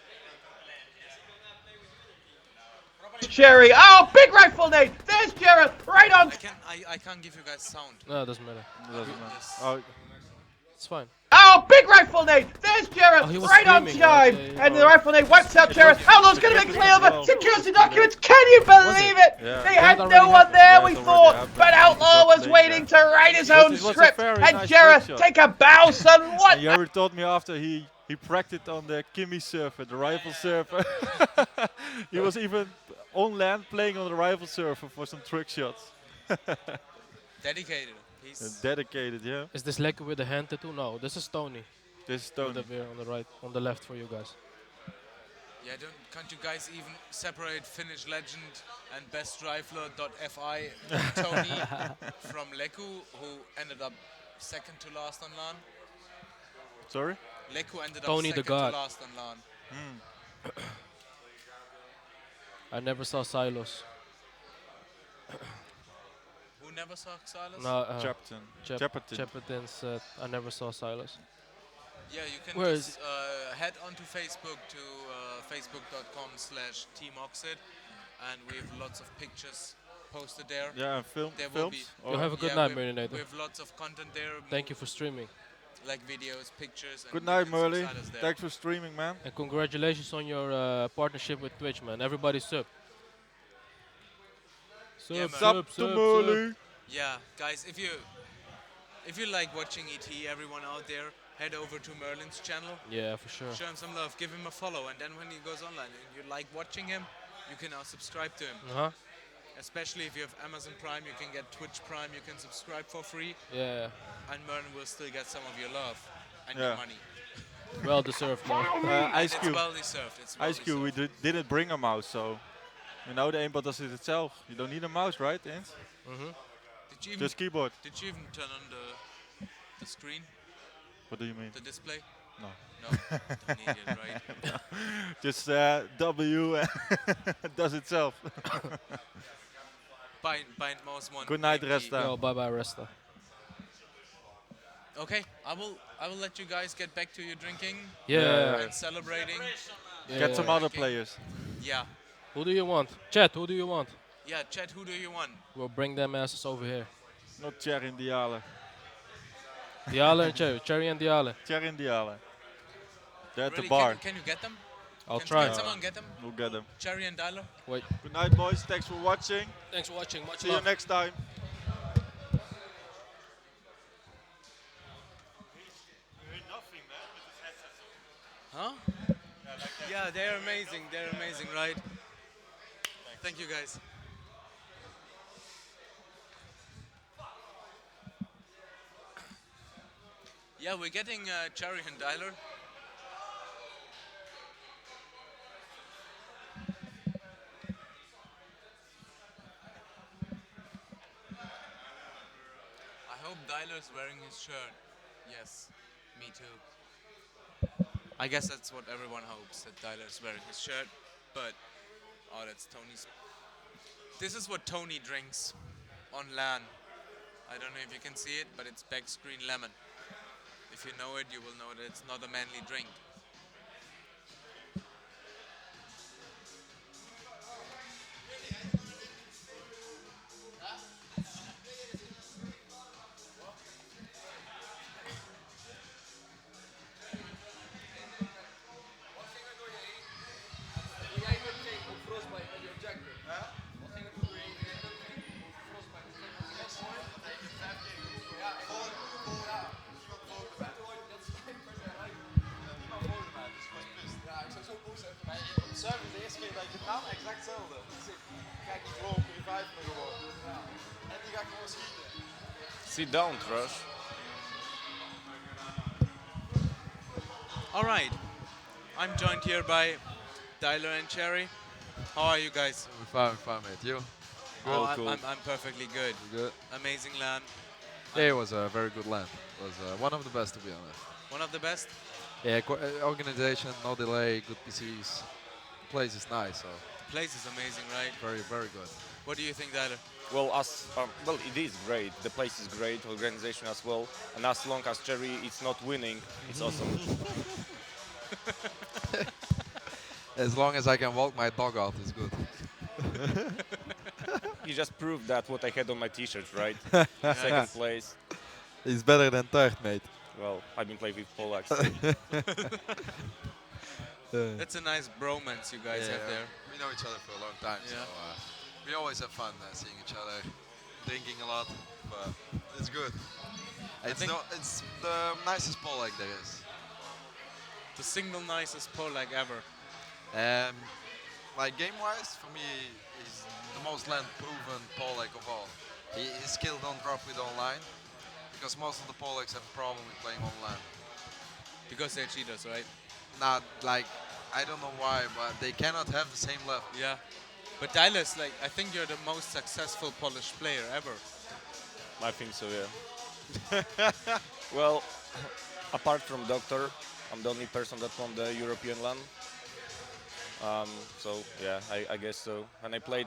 Cherry. Oh, big rifle nade. There's Jared. Right on. I can't give you guys sound. No, it doesn't matter. Oh, It's fine. Oh, big rifle nade. There's Jared. Oh, he was Right on screaming, time. okay, And the rifle nade wipes out Jared. Outlaws going to make play over. Secures the documents. Can you believe it? Yeah. They That had already no one happened. there, Yeah, we it already thought. happened. But Outlaw was waiting to write his own It was a script. very And nice Jared, trick shot. take a bow, son. What? And Jari told me after he practiced on the Kimmy server, the rifle server. He was even on land playing on the rifle server for some trick shots. Dedicated. He's Dedicated, yeah. Is this Lekker with the hand tattoo? No, this is Tony. This is Tony. With the beer on the right, on the left for you guys. Yeah, can't you guys even separate Finnish legend and best rifler.fi Tony from Leku, who ended up second to last on LAN? Sorry? Leku ended Tony up the second God. to last on LAN. I never saw Silos. Who never saw Silas? No, Chapperton said I never saw Silos. Yeah, you can Where just head onto Facebook to facebook.com/teamoxid, and we have lots of pictures posted there. Yeah, and There will films. be- You have a good yeah, night, we Marinator. have lots of content there. Thank you for streaming. Like videos, pictures. And Good you night, can see Merly. Silas there. Thanks for streaming, man. And congratulations on your partnership with Twitch, man. Everybody sub. Sub, Yeah, sub, man. sub, Merly. Yeah, guys, if you like watching ET, everyone out there, head over to Merlin's channel. Yeah, for sure. Show him some love, give him a follow, and then when he goes online and you like watching him, you can now subscribe to him. Especially if you have Amazon Prime, you can get Twitch Prime, you can subscribe for free. Yeah. And Merlin will still get some of your love and Yeah. your money. Well deserved, man. Ice Cube. It's well deserved. It's well Ice Cube, we didn't bring a mouse, so you know the aimbot does it itself. You don't need a mouse, right, Ins? Did you even, Just keyboard. Did you even turn on the screen? What do you mean? The display? No. No. Don't need it, right? No. Just W does itself. Bind mouse one. Good night, AMD. Resta. Yo, bye bye, Resta. Okay, I will let you guys get back to your drinking. Yeah. And celebrating. Yeah. Get some other players. Yeah. Who do you want? Chat, who do you want? Yeah, chat, who do you want? We'll bring them asses over here. Not Cherry and Diale. Diale and Cherry. Cherry and Diale. Cherry and Diale. They're at Really, the bar. Can you get them? I'll Can try. someone get them? We'll get them. Cherry and Dialer? Wait. Good night, boys. Thanks for watching. Thanks for watching. Much See love. you next time. Huh? Yeah, they're amazing. They're amazing, right? Thank you, guys. Yeah, we're getting Cherry and Dialer. I hope Dialer's wearing his shirt. Yes, me too. I guess that's what everyone hopes, that Tyler's wearing his shirt, but oh, that's Tony's. This is what Tony drinks on LAN. I don't know if you can see it, but it's Beck's Green Lemon. If you know it, you will know that it's not a manly drink. Sit down, Trash. All right. I'm joined here by Dyler and Cherry. How are you guys? We're fine, mate. You? Oh, I'm perfectly good. Good. Amazing LAN. Yeah, it was a very good land. It was one of the best, to be honest. One of the best? Yeah, organization, no delay, good PCs. The place is nice, so. The place is amazing, right? Very, very good. What do you think, Dyler? Well, well, it is great. The place is great, organization as well. And as long as Cherry is not winning, it's awesome. As long as I can walk my dog out, it's good. He just proved that what I had on my t-shirt, right? Second place. It's better than third, mate. Well, I've been playing with Polacks. That's a nice bromance you guys have there. We know each other for a long time, so we always have fun seeing each other, drinking a lot, but it's good. It's the nicest Polak there is. The single nicest Polak ever. Like game-wise, for me, he's the most land-proven Polak of all. His skill don't drop with online, because most of the Polacks have a problem with playing online. Because they're cheaters, right? Not like, I don't know why, but they cannot have the same level. Yeah. But Dylas, like, I think you're the most successful Polish player ever. I think so, yeah. Well, apart from Doctor, I'm the only person that won the European LAN. So, yeah, I guess so. And I played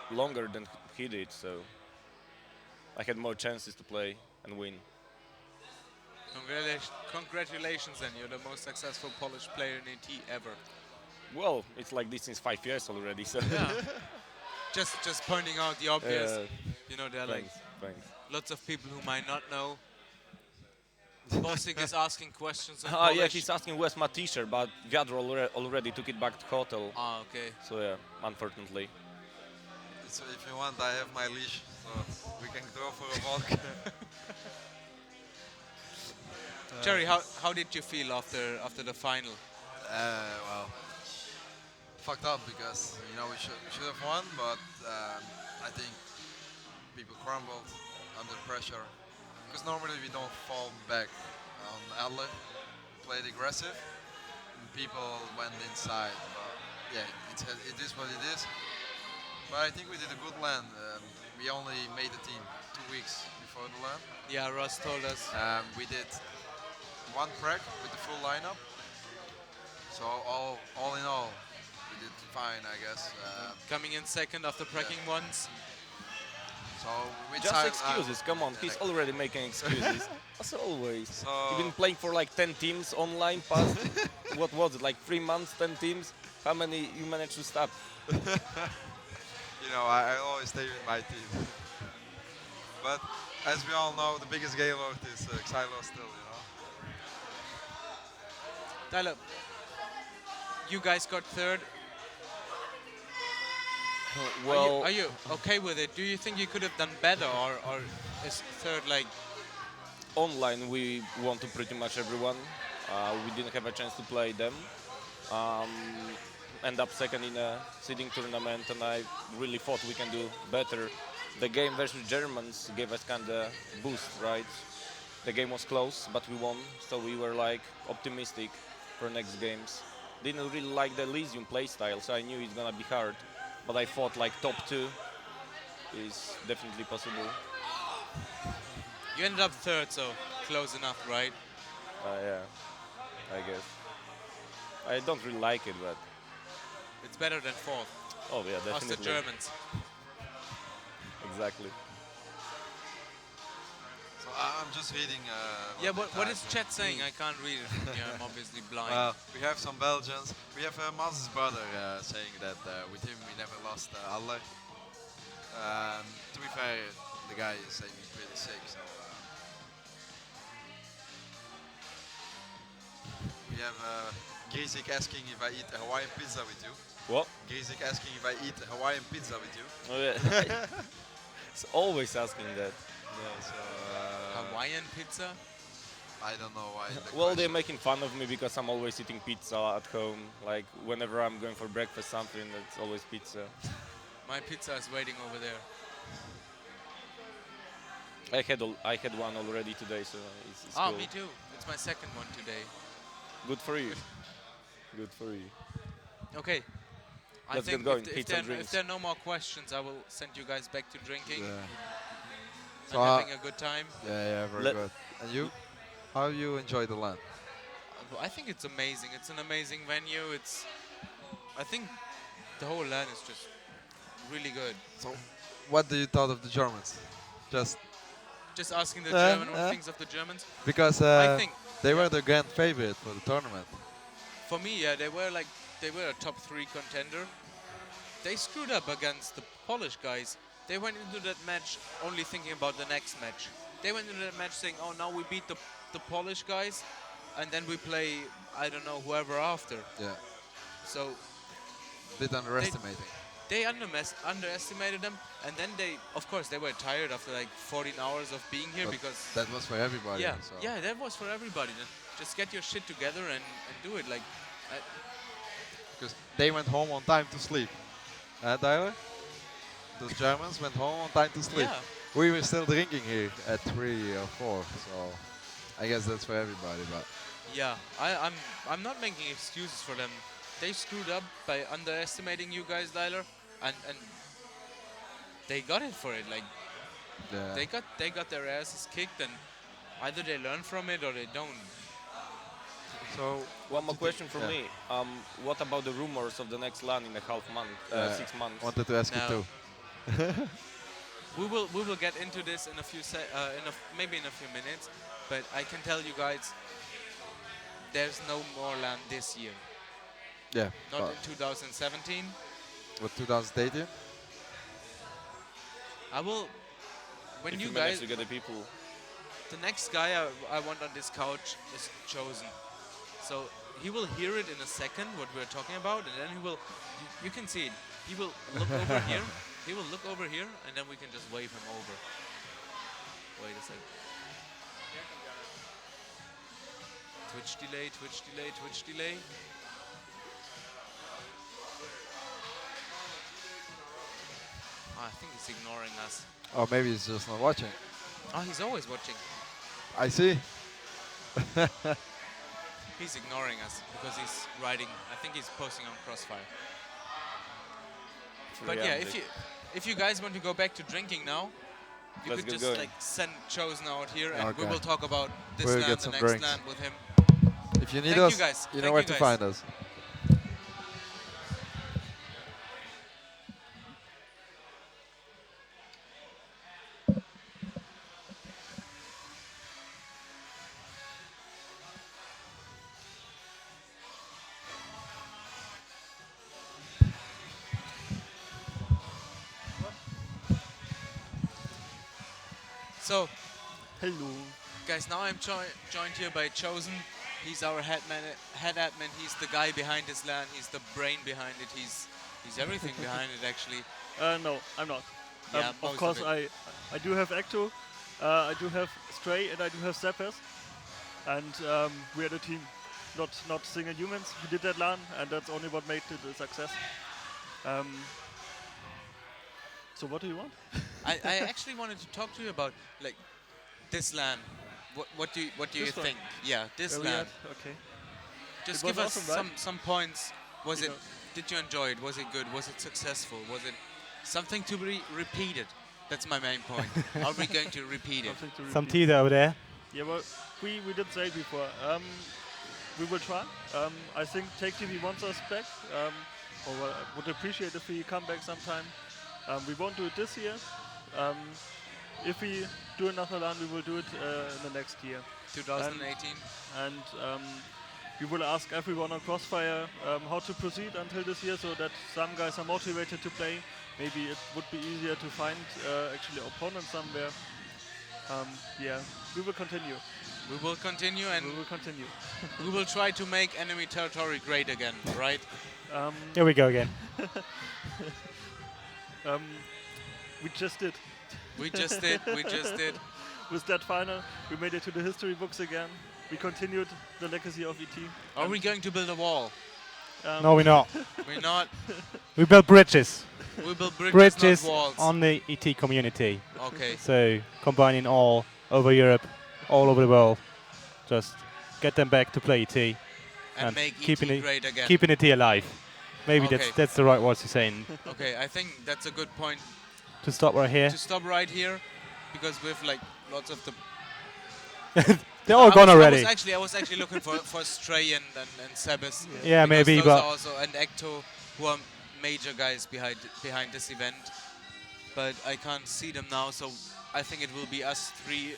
longer than he did, so I had more chances to play and win. Congratulations, then. You're the most successful Polish player in AT ever. Well, it's like this since 5 years already, so... Yeah. just pointing out the obvious. You know, there are like lots of people who might not know. Bosik is asking questions in Polish. Yeah, he's asking where's my t-shirt, but Viadro already took it back to hotel. Ah, okay. So yeah, unfortunately. So if you want, I have my leash, so we can go for a walk. Jerry, how did you feel after the final? Well, fucked up because we should have won, but I think people crumbled under pressure. Because normally we don't fall back on Adler, played aggressive, and people went inside. But yeah, it is what it is. But I think we did a good LAN. We only made the team 2 weeks before the LAN. Yeah, Russ told us. We did one preg with the full lineup. So all in all, we did fine, I guess. Coming in second after pregging once. So just excuses, come on, he's already making excuses. As always. So you've been playing for like 10 teams online past, what was it, like 3 months, 10 teams? How many you managed to stop? I always stay with my team. But as we all know, the biggest Gaylord is Xylo still, Tyler, you guys got third. Well, are you okay with it? Do you think you could have done better, or is third like? Online, we won to pretty much everyone. We didn't have a chance to play them. End up second in a seeding tournament, and I really thought we can do better. The game versus Germans gave us kind of boost, right? The game was close, but we won, so we were like optimistic for next games. Didn't really like the Elysium playstyle, so I knew it's gonna be hard. But I thought like top 2 is definitely possible. You ended up third, so close enough, right? Yeah, I guess. I don't really like it, but it's better than fourth. Oh yeah, definitely. Us the Germans. Exactly. So I'm just reading. Yeah, what is chat saying? I can't read it. Yeah, I'm obviously blind. We have some Belgians. We have Maz's brother saying that with him we never lost Adler. To be fair, the guy is saying he's pretty sick. So we have Grizik asking if I eat a Hawaiian pizza with you. What? Grizik asking if I eat a Hawaiian pizza with you. Oh yeah. It's always asking that. Yeah, so, Hawaiian pizza? I don't know why. Well, they're making fun of me because I'm always eating pizza at home. Like whenever I'm going for breakfast, something, it's always pizza. My pizza is waiting over there. I had one already today, so it's Oh, cool. me too. It's my second one today. Good for you. Good for you. Okay. I Let's think get going. if Pizza drinks. there are no more questions, I will send you guys back to drinking Yeah. and So, having a good time. Yeah, very Let- good. And you? How you enjoy the LAN? I think it's amazing. It's an amazing venue. I think the whole LAN is just really good. So, what do you thought of the Germans? Just Just asking the German what uh. thinks of the Germans. because I think they were the grand favorite for the tournament. for me, yeah, they were a top 3 contender. They screwed up against the Polish guys. They went into that match only thinking about the next match. They went into that match saying, "Oh, now we beat the Polish guys, and then we play I don't know whoever after." Yeah. So Bit underestimating. they underestimated them, and then of course, they were tired after like 14 hours of being here But because that was for everybody. yeah, So. yeah, that was for everybody. Then just get your shit together and do it. Like, Because they went home on time to sleep. Tyler? Those Germans went home on time to sleep. Yeah. We were still drinking here at 3 or 4, so I guess that's for everybody. But yeah, I'm not making excuses for them. They screwed up by underestimating you guys, Dyler, and they got it for it. Like, yeah. they got their asses kicked, and either they learn from it or they don't. So one more question from yeah. me. What about the rumors of the next LAN in a half month, 6 months? Wanted to ask you too. We will get into this in a few maybe in a few minutes, but I can tell you guys, there's no more LAN this year. Yeah. Not in 2017. What 2018? I will. When If you manage guys to get the people. The next guy I want on this couch is Chosen. So he will hear it in a second what we're talking about, and then he will. You can see it. He will look over here. He will look over here, and then we can just wave him over. Wait a second. Twitch delay, Twitch delay, Twitch delay. Oh, I think he's ignoring us. Or maybe he's just not watching. Oh, he's always watching. I see. He's ignoring us because he's writing. I think he's posting on Crossfire. But yeah, if you guys want to go back to drinking now, you Let's could get just going. like send Chosen out here, and we Okay. will talk about this We'll LAN, get the some next drinks. LAN with him. If you need Thank us, you guys. you know Thank where you to guys. find us. So, hello, guys. Now I'm joined here by Chosen. He's our head admin. He's the guy behind this LAN. He's the brain behind it. He's everything behind it, actually. No, I'm not. Yeah, of course, I do have Ecto, I do have Stray, and I do have Zappers. And we are the team, not single humans. We did that LAN, and that's only what made it a success. So what do you want? I actually wanted to talk to you about like this LAN. What do you This one? think? Yeah, this Where we LAN. at? Okay. Just It was give us awesome, right? some points. You know. Did you enjoy it? Was it good? Was it successful? Was it something to be repeated? That's my main point. Are we going to repeat it? Something to Some repeat. teeth over there. Yeah, well, we did say it before. We will try. I think Take TV wants us back. Or well, I would appreciate if we come back sometime. We won't do it this year. If we do another LAN, we will do it in the next year. 2018. And we will ask everyone on Crossfire how to proceed until this year, so that some guys are motivated to play. Maybe it would be easier to find actually opponents somewhere. Yeah, we will continue. We will continue, and we will continue. we will try to make enemy territory great again, right? Here we go again. We just did. We just did. We just did. With that final, we made it to the history books again. We continued the legacy of ET. Are we going to build a wall? No, we're not. We're not. We build bridges. We build bridges, not walls. On the ET community. Okay. So combining all over Europe, all over the world, just get them back to play ET And make keeping ET great again. keeping ET alive. Maybe Okay. that's the right words you're saying. Okay, I think that's a good point. To stop right here. To stop right here, because with like lots of the. They're all gone already. I was actually looking for Stray and Sebas. Yeah, maybe, those but are also and Ecto, who are major guys behind this event. But I can't see them now, so I think it will be us three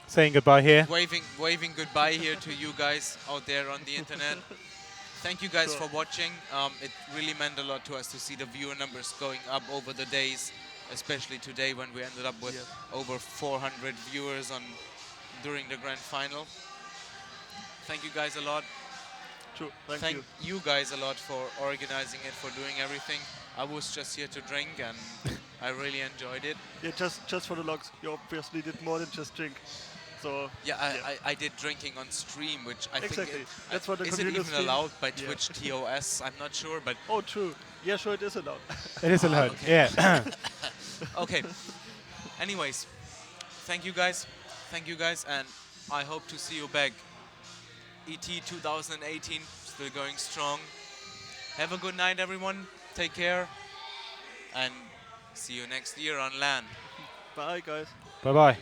saying goodbye here. waving goodbye here to you guys out there on the internet. Thank you guys for watching. It really meant a lot to us to see the viewer numbers going up over the days, especially today when we ended up with over 400 viewers during the grand final. Thank you guys a lot. True. Thank you guys a lot for organizing it, for doing everything. I was just here to drink and I really enjoyed it. Yeah, just for the logs, you obviously did more than just drink. So yeah, I did drinking on stream, which I exactly. think that's what the is it computer even allowed by Twitch TOS? I'm not sure, but oh, true. Yeah, sure, it is allowed. It is allowed. Okay. Yeah. Okay. Anyways, thank you guys, and I hope to see you back. ET 2018 still going strong. Have a good night, everyone. Take care, and see you next year on LAN. Bye, guys. Bye bye.